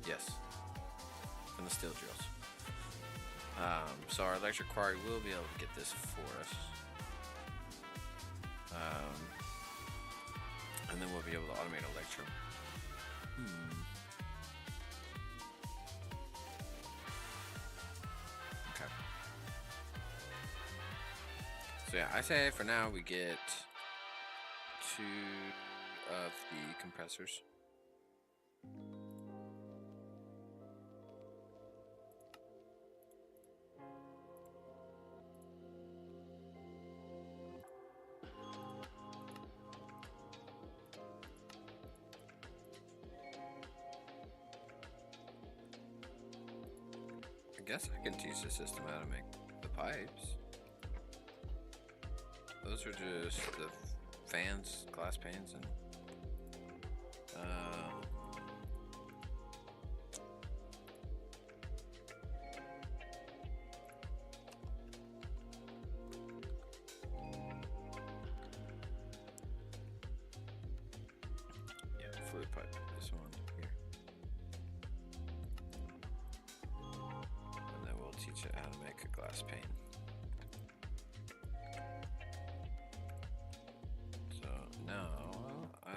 Yes. And the steel drills. So our electric quarry will be able to get this for us. And then we'll be able to automate electrum. Okay. So yeah, I say for now we get 2 of the compressors. I guess I can teach the system how to make the pipes. Those are just the fans, glass panes, and yeah, fluid pipe. This one here, and then we'll teach it how to make a glass pane. So now I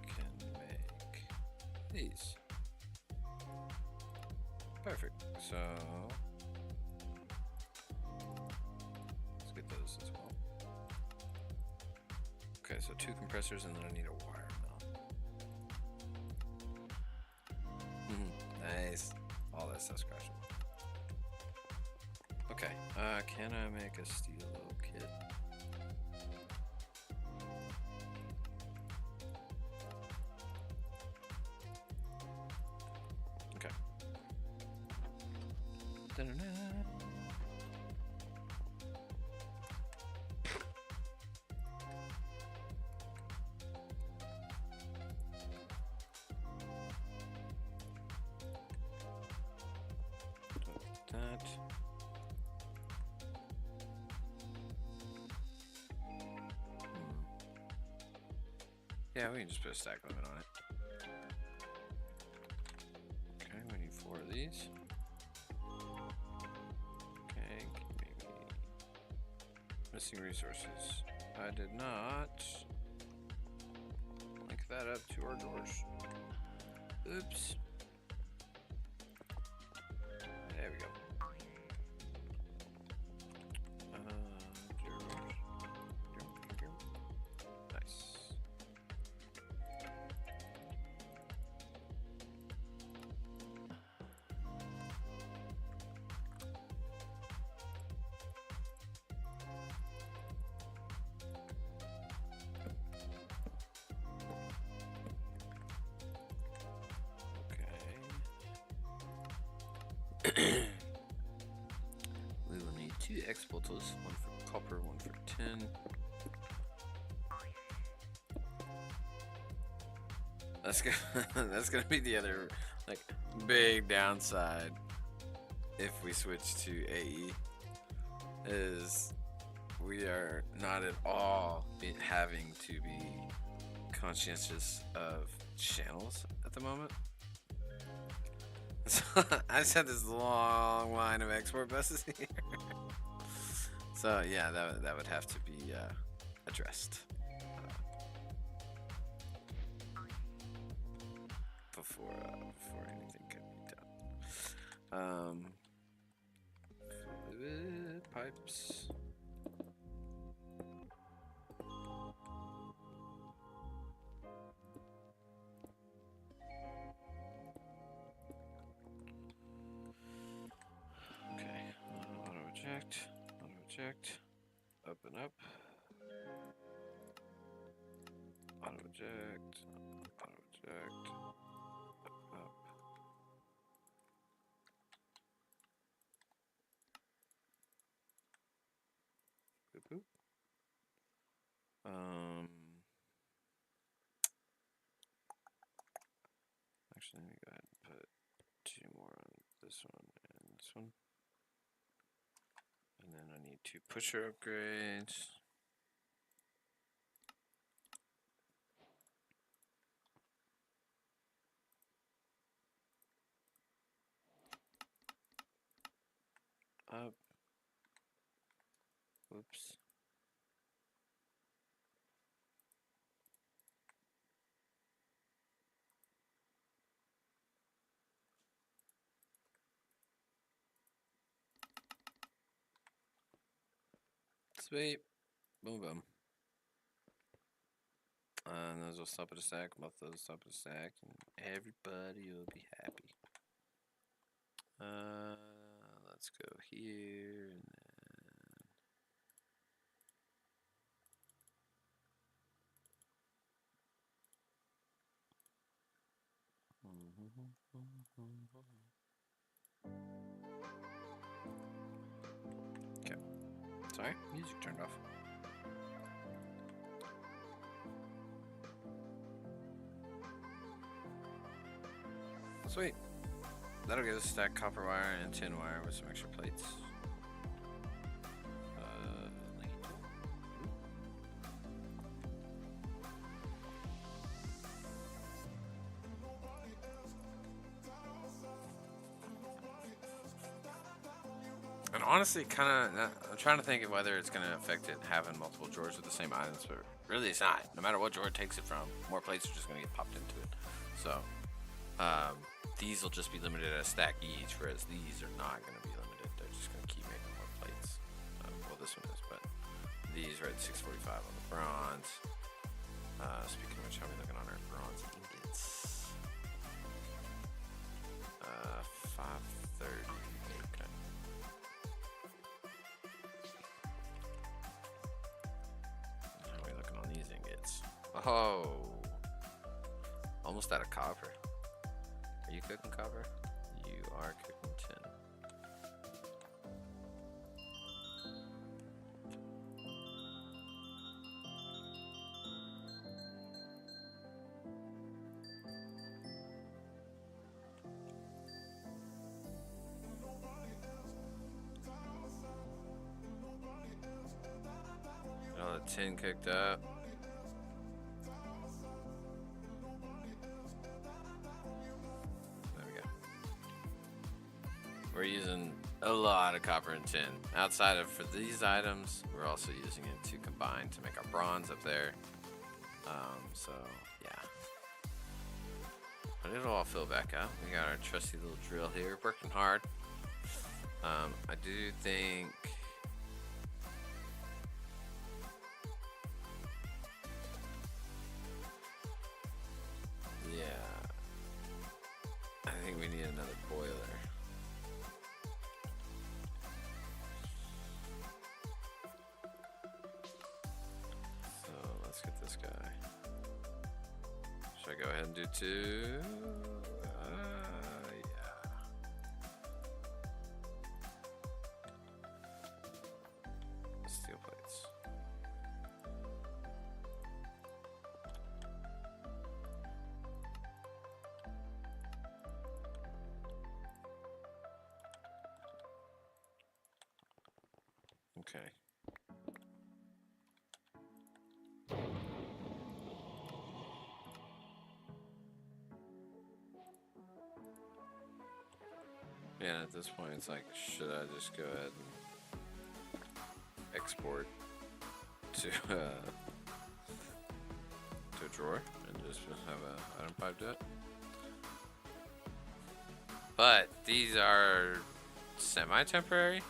can make these. Perfect. So let's get those as well. Okay, so 2 compressors, and then I need a wire mill. Nice. All that stuff's crashing. Okay, can I make a steel kit? Okay. Da-da-da. That. Yeah, we can just put a stack limit on it. Okay, we need 4 of these. Okay, maybe missing resources. I did not link that up to our doors. Oops. There we go. Nice. We will need 2 explosives, 1 for copper, 1 for tin. That's gonna be the other like big downside if we switch to AE is we are not at all having to be conscientious of channels at the moment. So I just had this long line of export buses here. So yeah, that would have to be addressed before anything can be done. Pipes. Auto eject, up and up. Auto eject. Auto eject. Up. Boop, boop. Actually, let me go ahead and put 2 more on this one and this one. And then I need 2 pusher upgrades. Up. Whoops. Sweet. Boom, boom. And those will stop at a stack. Both those stop at a stack. And everybody will be happy. Let's go here. And okay. Sorry, music turned off. Sweet. That'll get us a stack copper wire and tin wire with some extra plates. And honestly, kind of, I'm trying to think of whether it's going to affect it having multiple drawers with the same items, but really it's not. No matter what drawer it takes it from, more plates are just going to get popped into it. So, these will just be limited at a stack each, whereas these are not going to be limited. They're just going to keep making more plates. Well, this one is, but these are at 645 on the bronze. Speaking of which, how are we looking on our bronze ingots? 530. Okay. How are we looking on these ingots? Oh, almost out of copper. Are you cooking copper? You are cooking tin. Oh, the tin cooked up. We're using a lot of copper and tin. Outside of for these items, we're also using it to combine to make our bronze up there. So yeah. But it'll all fill back up. We got our trusty little drill here, working hard. I do think I think we need another boiler. So let's get this guy. Should I go ahead and do 2? Yeah. Steel plates. Okay. Yeah, at this point it's like, should I just go ahead and export to a drawer and just have a item pipe do it? But these are semi-temporary.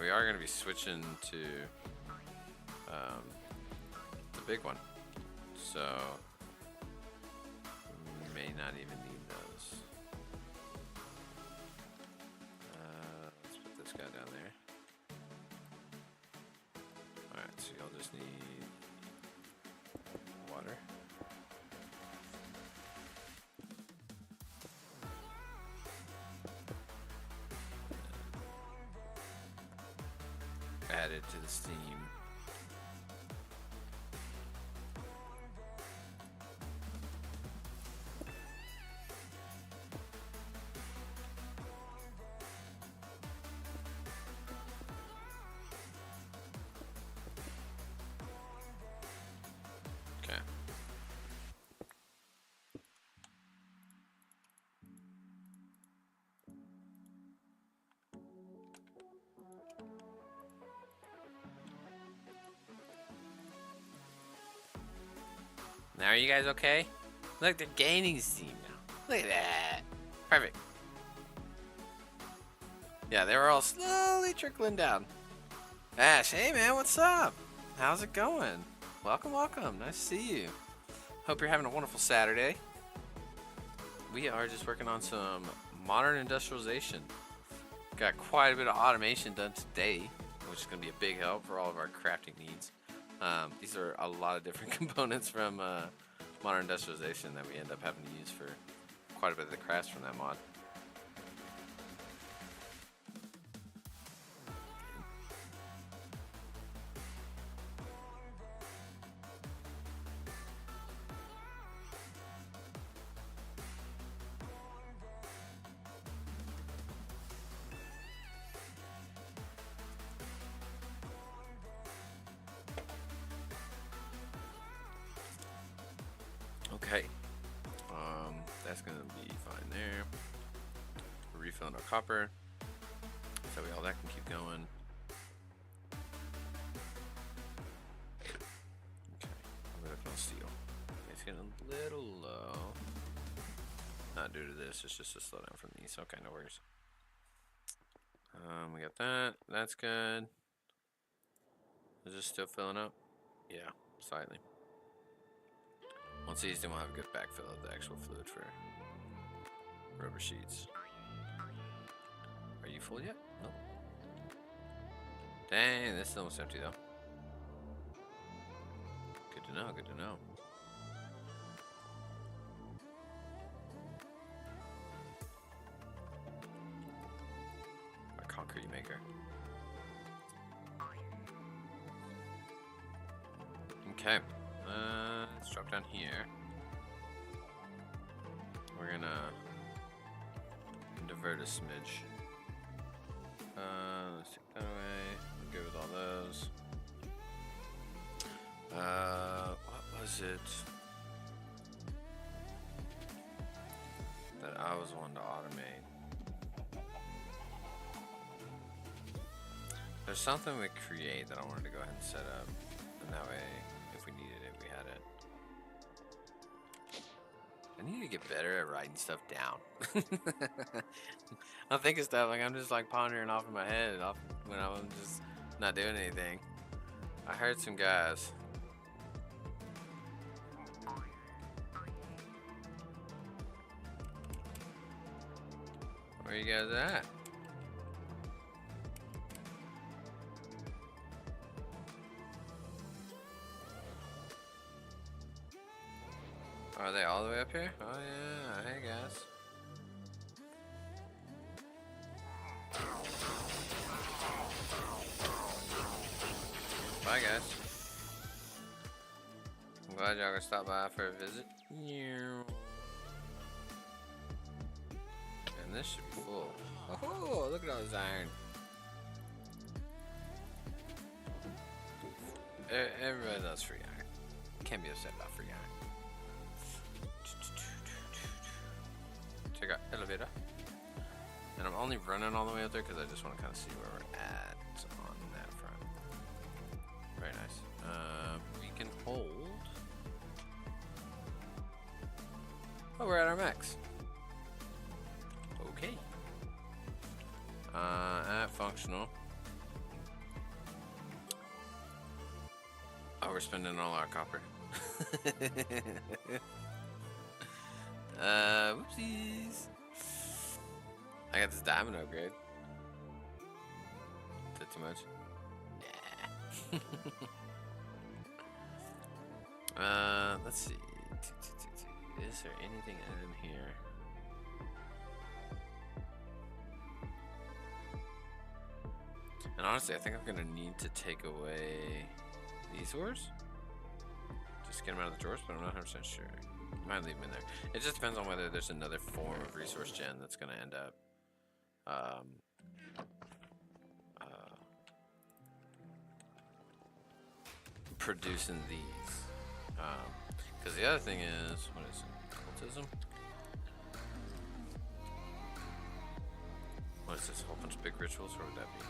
We are going to be switching to the big one, so we may not even need those. Let's put this guy down there. Alright, so you'll just need water. added to the Steam. Okay. Now, are you guys okay? Look, they're gaining steam now. Look at that. Perfect. Yeah, they were all slowly trickling down. Ash, hey man, what's up? How's it going? Welcome, welcome. Nice to see you. Hope you're having a wonderful Saturday. We are just working on some modern industrialization. Got quite a bit of automation done today, which is going to be a big help for all of our crafting needs. These are a lot of different components from modern industrialization that we end up having to use for quite a bit of the crafts from that mod. Okay, that's gonna be fine there. We're refilling our copper, so all that can keep going. Okay, we're looking on steel. It's getting a little low. Not due to this, it's just a slowdown from these. Okay, no worries. We got that. That's good. Is this still filling up? Yeah, slightly. Once these, then we'll have a good backfill of the actual fluid for rubber sheets. Are you full yet? Nope. Dang, this is almost empty though. Good to know, good to know. Our concrete maker. Okay. Let's drop down here. We're gonna divert a smidge. Let's take that away. I'm good with all those. What was it that I was wanting to automate? There's something with create that I wanted to go ahead and set up, and that way, if we needed it, we had it. I need to get better at writing stuff down. I'm thinking stuff like I'm just like pondering off in my head when I'm just not doing anything. I heard some guys. Where you guys at? Are they all the way up here? Oh yeah, hey guys. Bye guys. I'm glad y'all gonna stop by for a visit. And this should be full. Oh, look at all this iron. Everybody loves free iron. Can't be upset about free iron. Check out elevator. And I'm only running all the way up there because I just want to kind of see where we're at on that front. Very nice. We can hold. Oh, we're at our max. Okay. At functional. Oh, we're spending all our copper. Whoopsies. I got this diamond upgrade. Is that too much? Yeah. Let's see. Is there anything in here? And honestly, I think I'm gonna need to take away these ores. Just get them out of the drawers, but I'm not 100% sure. Might leave them in there. It just depends on whether there's another form of resource gen that's gonna end up producing these. Because the other thing is, what is it? Cultism? What is this? A whole bunch of big rituals? Or would that be?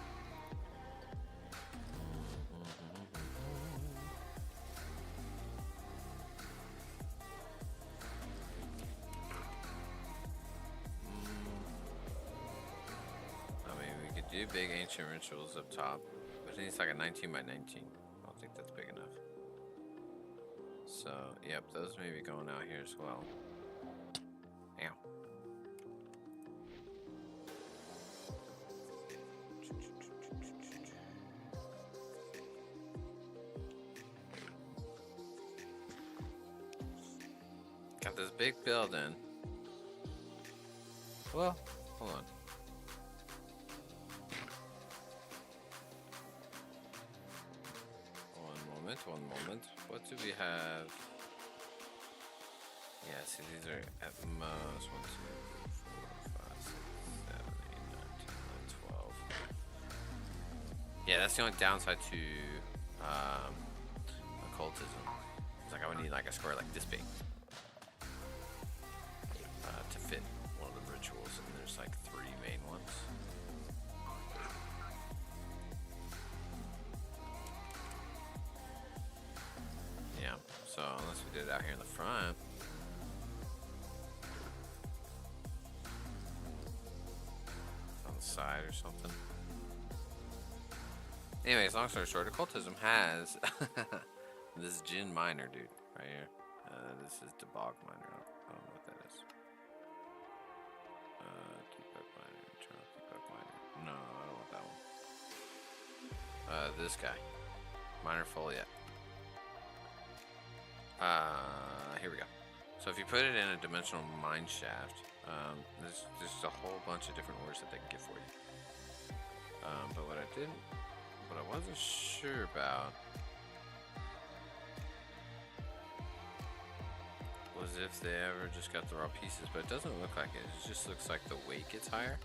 I mean, we could do big ancient rituals up top, but it needs like a 19 by 19. I don't think that's big enough. So, yep, those may be going out here as well. Ow. Got this big building. Well, hold on. One moment. What do we have? Yeah, see, these are at most 1, 2, 3, 4, 5, 6, 7, 8, 9, 10, 11, 12. Yeah, that's the only downside to occultism. It's like I would need like a square like this big to fit one of the rituals, and there's like 3 main ones. So unless we did it out here in the front. On the side or something. Anyways, long story short, occultism has this Jinn miner dude right here. This is the bog miner. I don't know what that is. Keep up miner, internal keep up miner. No, I don't want that one. This guy. Miner foliate. Here we go. So if you put it in a dimensional mine shaft, there's just a whole bunch of different ores that they can get for you. But what I wasn't sure about was if they ever just got the raw pieces, but it doesn't look like it. It just looks like the weight gets higher.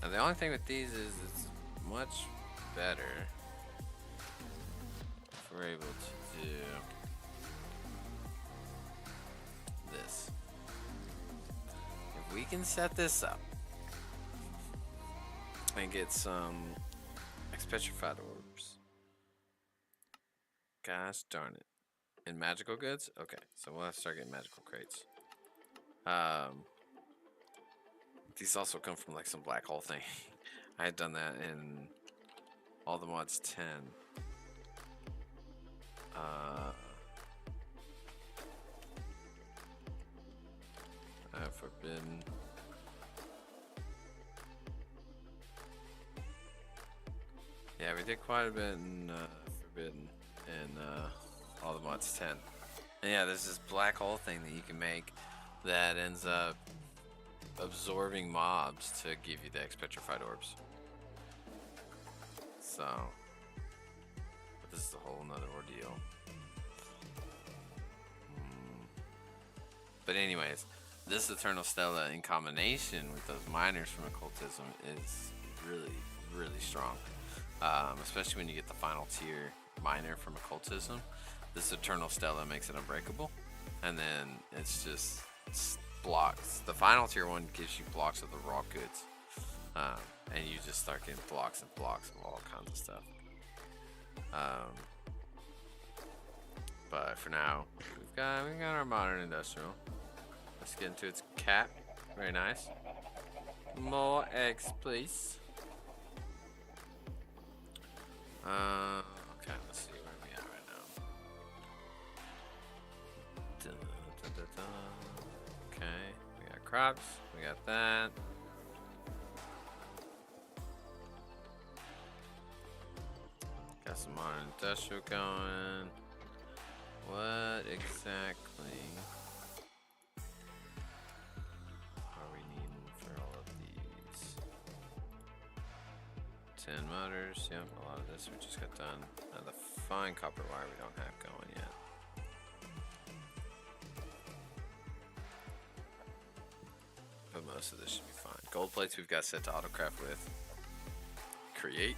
Now the only thing with these is it's much better if we're able to do this. If we can set this up and get some expetrified orbs. Gosh darn it. And magical goods? Okay, so we'll have to start getting magical crates. These also come from like some black hole thing. I had done that in all the mods 10. Forbidden. Yeah, we did quite a bit in Forbidden and all the mods 10. And yeah, there's this black hole thing that you can make that ends up absorbing mobs to give you the expetrified orbs. So, but this is a whole nother ordeal. But anyways, this Eternal Stella in combination with those miners from occultism is really, really strong. Especially when you get the final tier miner from occultism. This Eternal Stella makes it unbreakable. And then it's just blocks. The final tier one gives you blocks of the raw goods. And you just start getting blocks and blocks of all kinds of stuff. But for now, we've got our modern industrial. Let's get into its cap. Very nice. More eggs, please. Okay, let's see where we at right now. Okay, we got crops. We got that. Got got some modern industrial going. What exactly are we needing for all of these? 10 motors, yep, a lot of this we just got done. Now the fine copper wire we don't have going yet. But most of this should be fine. Gold plates we've got set to autocraft with. Create.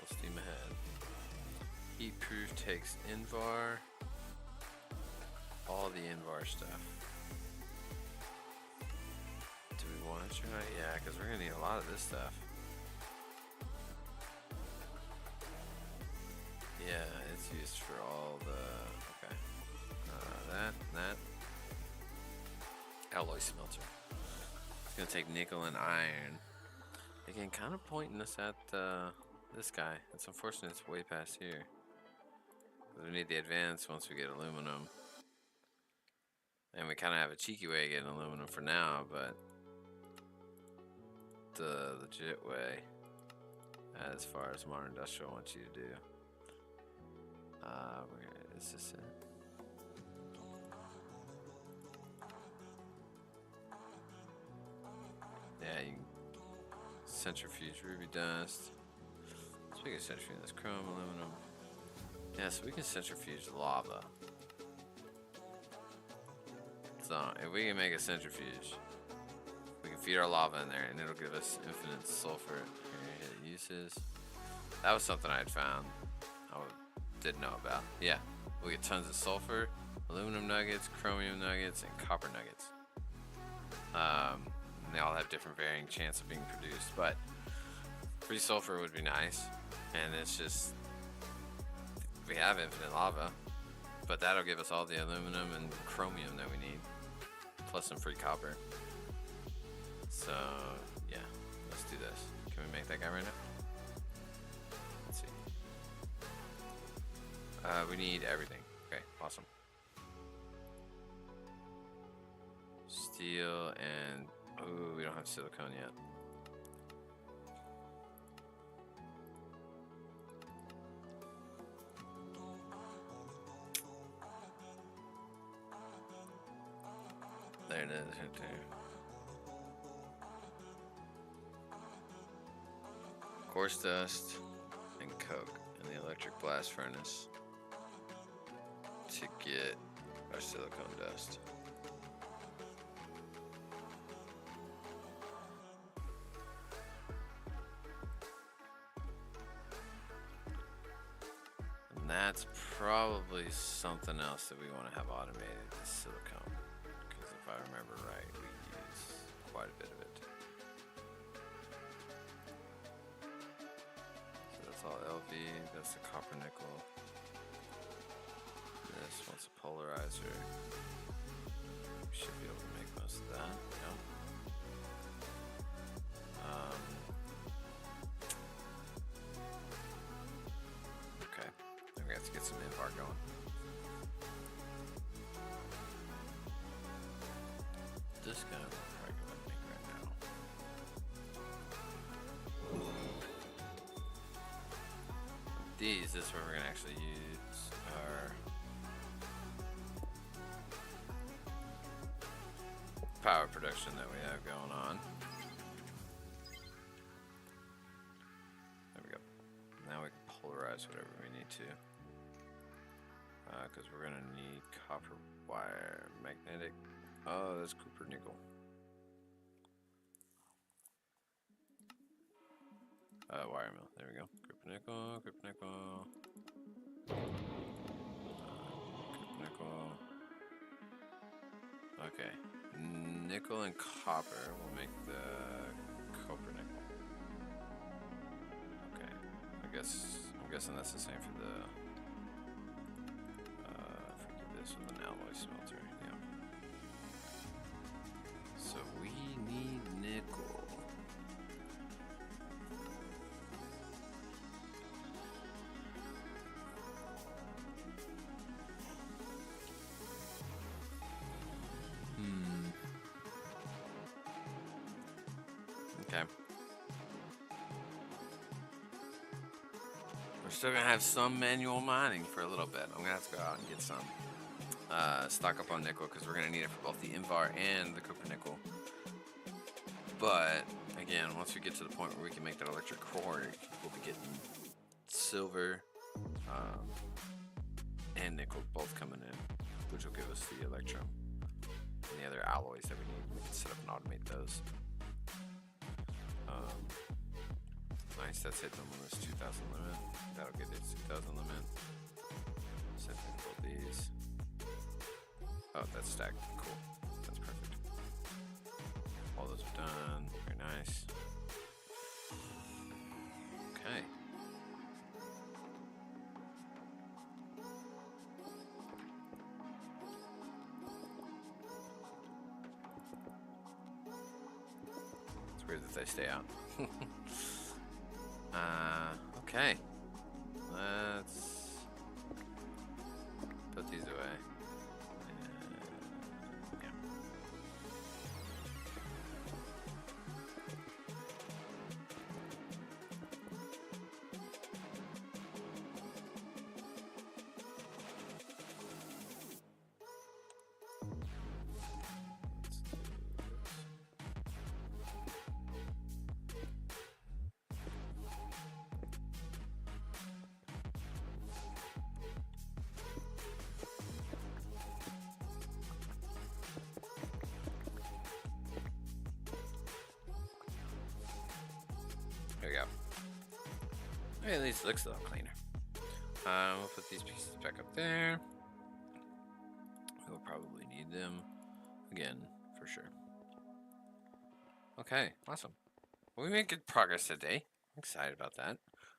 Steam ahead. Heat proof takes Invar. All the Invar stuff. Do we want to try? Yeah, because we're gonna need a lot of this stuff. Yeah, it's used for all the. Okay. That. Alloy smelter. It's gonna take nickel and iron. Again, kind of pointing us at this guy. It's unfortunate it's way past here. We need the advance once we get aluminum. And we kind of have a cheeky way of getting aluminum for now, but the legit way, as far as modern industrial wants you to do. Where is this it? Yeah, you can centrifuge ruby dust. Speaking of centrifuge, this chrome, aluminum. Yeah, so we can centrifuge lava. So if we can make a centrifuge, we can feed our lava in there and it'll give us infinite sulfur. Here, hit uses. That was something I had found. Didn't know about. Yeah, we get tons of sulfur, aluminum nuggets, chromium nuggets, and copper nuggets. And they all have different varying chance of being produced, but free sulfur would be nice. And it's just, we have infinite lava, but that'll give us all the aluminum and chromium that we need, plus some free copper. So yeah, let's do this. Can we make that guy right now? Let's see. We need everything. Okay, awesome. Steel and, ooh, we don't have silicone yet. There it is, right there. Coarse dust and coke in the electric blast furnace to get our silicone dust. And that's probably something else that we want to have automated, is silicone. Because if I remember right, we use quite a bit of it. So that's all LV, that's the copper nickel. This one's a polarizer. We should be able to make most of that. Yep. Okay, then we have to get some invar going. This guy we're probably gonna make right now. This is where we're gonna actually use our power production that we have going on. There we go. Now we can polarize whatever we need to. Because we're going to need copper wire, magnetic. Oh, that's copper nickel. Wire mill. There we go. Copper nickel, copper nickel. Copper nickel. Okay. Nickel and copper will make the copper nickel. Okay, I'm guessing that's the same for the if we do this with an alloy smelter. Yeah. So we need nickel. Okay. We're still gonna have some manual mining for a little bit. I'm gonna have to go out and get some. Stock up on nickel because we're gonna need it for both the Invar and the copper nickel. But again, once we get to the point where we can make that electric core, we'll be getting silver and nickel both coming in, which will give us the electrum and the other alloys that we need. We can set up and automate those. Nice, that's hitting them on this 2,000 limit. That'll get its 2,000 limit. Set thing build these. Oh, that's stacked. Cool. That's perfect. All those are done. Very nice. Okay. It's weird that they stay out. Okay. Let's put these away. Yeah. There we go. Okay, at least it looks a little cleaner. We'll put these pieces back up there. We'll probably need them again for sure. Okay, awesome. Well, we made good progress today. I'm excited about that.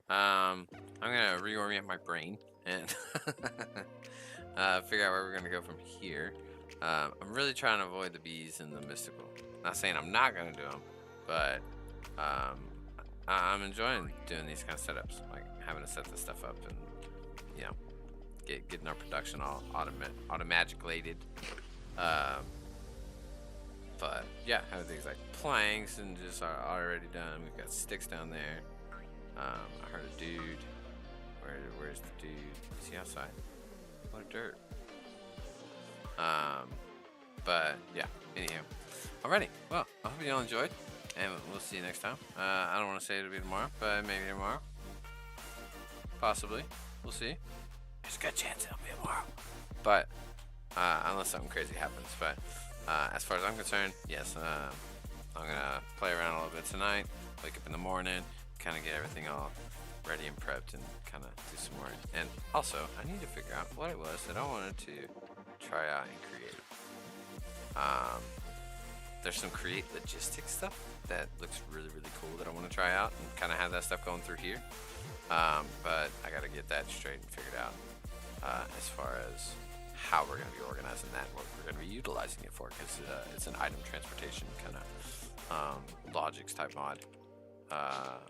I'm gonna reorient my brain and figure out where we're gonna go from here. I'm really trying to avoid the bees and the mystical. Not saying I'm not gonna do them, but I'm enjoying doing these kind of setups, like having to set this stuff up and, you know, getting our production all automagiclated. But yeah, having things like planks and just are already done. We've got sticks down there. I heard a dude. Where's the dude? Is he outside? What a dirt. But yeah, anyhow. Alrighty, well, I hope you all enjoyed, and we'll see you next time. I don't want to say it'll be tomorrow, but maybe tomorrow. Possibly. We'll see. There's a good chance it'll be tomorrow. But, unless something crazy happens. But, as far as I'm concerned, yes, I'm going to play around a little bit tonight, wake up in the morning, kind of get everything all ready and prepped, and kind of do some more. And also, I need to figure out what it was that I wanted to try out and create. There's some create logistics stuff that looks really, really cool that I want to try out and kind of have that stuff going through here. But I got to get that straight and figured out as far as how we're going to be organizing that, what we're going to be utilizing it for, because it's an item transportation kind of logics type mod.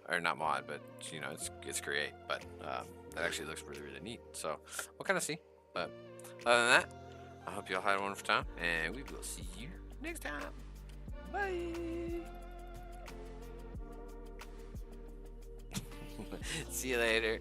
Or not mod, but you know, it's create. But that actually looks really, really neat. So we'll kind of see. But other than that, I hope you all had a wonderful time, and we will see you next time. Bye. See you later.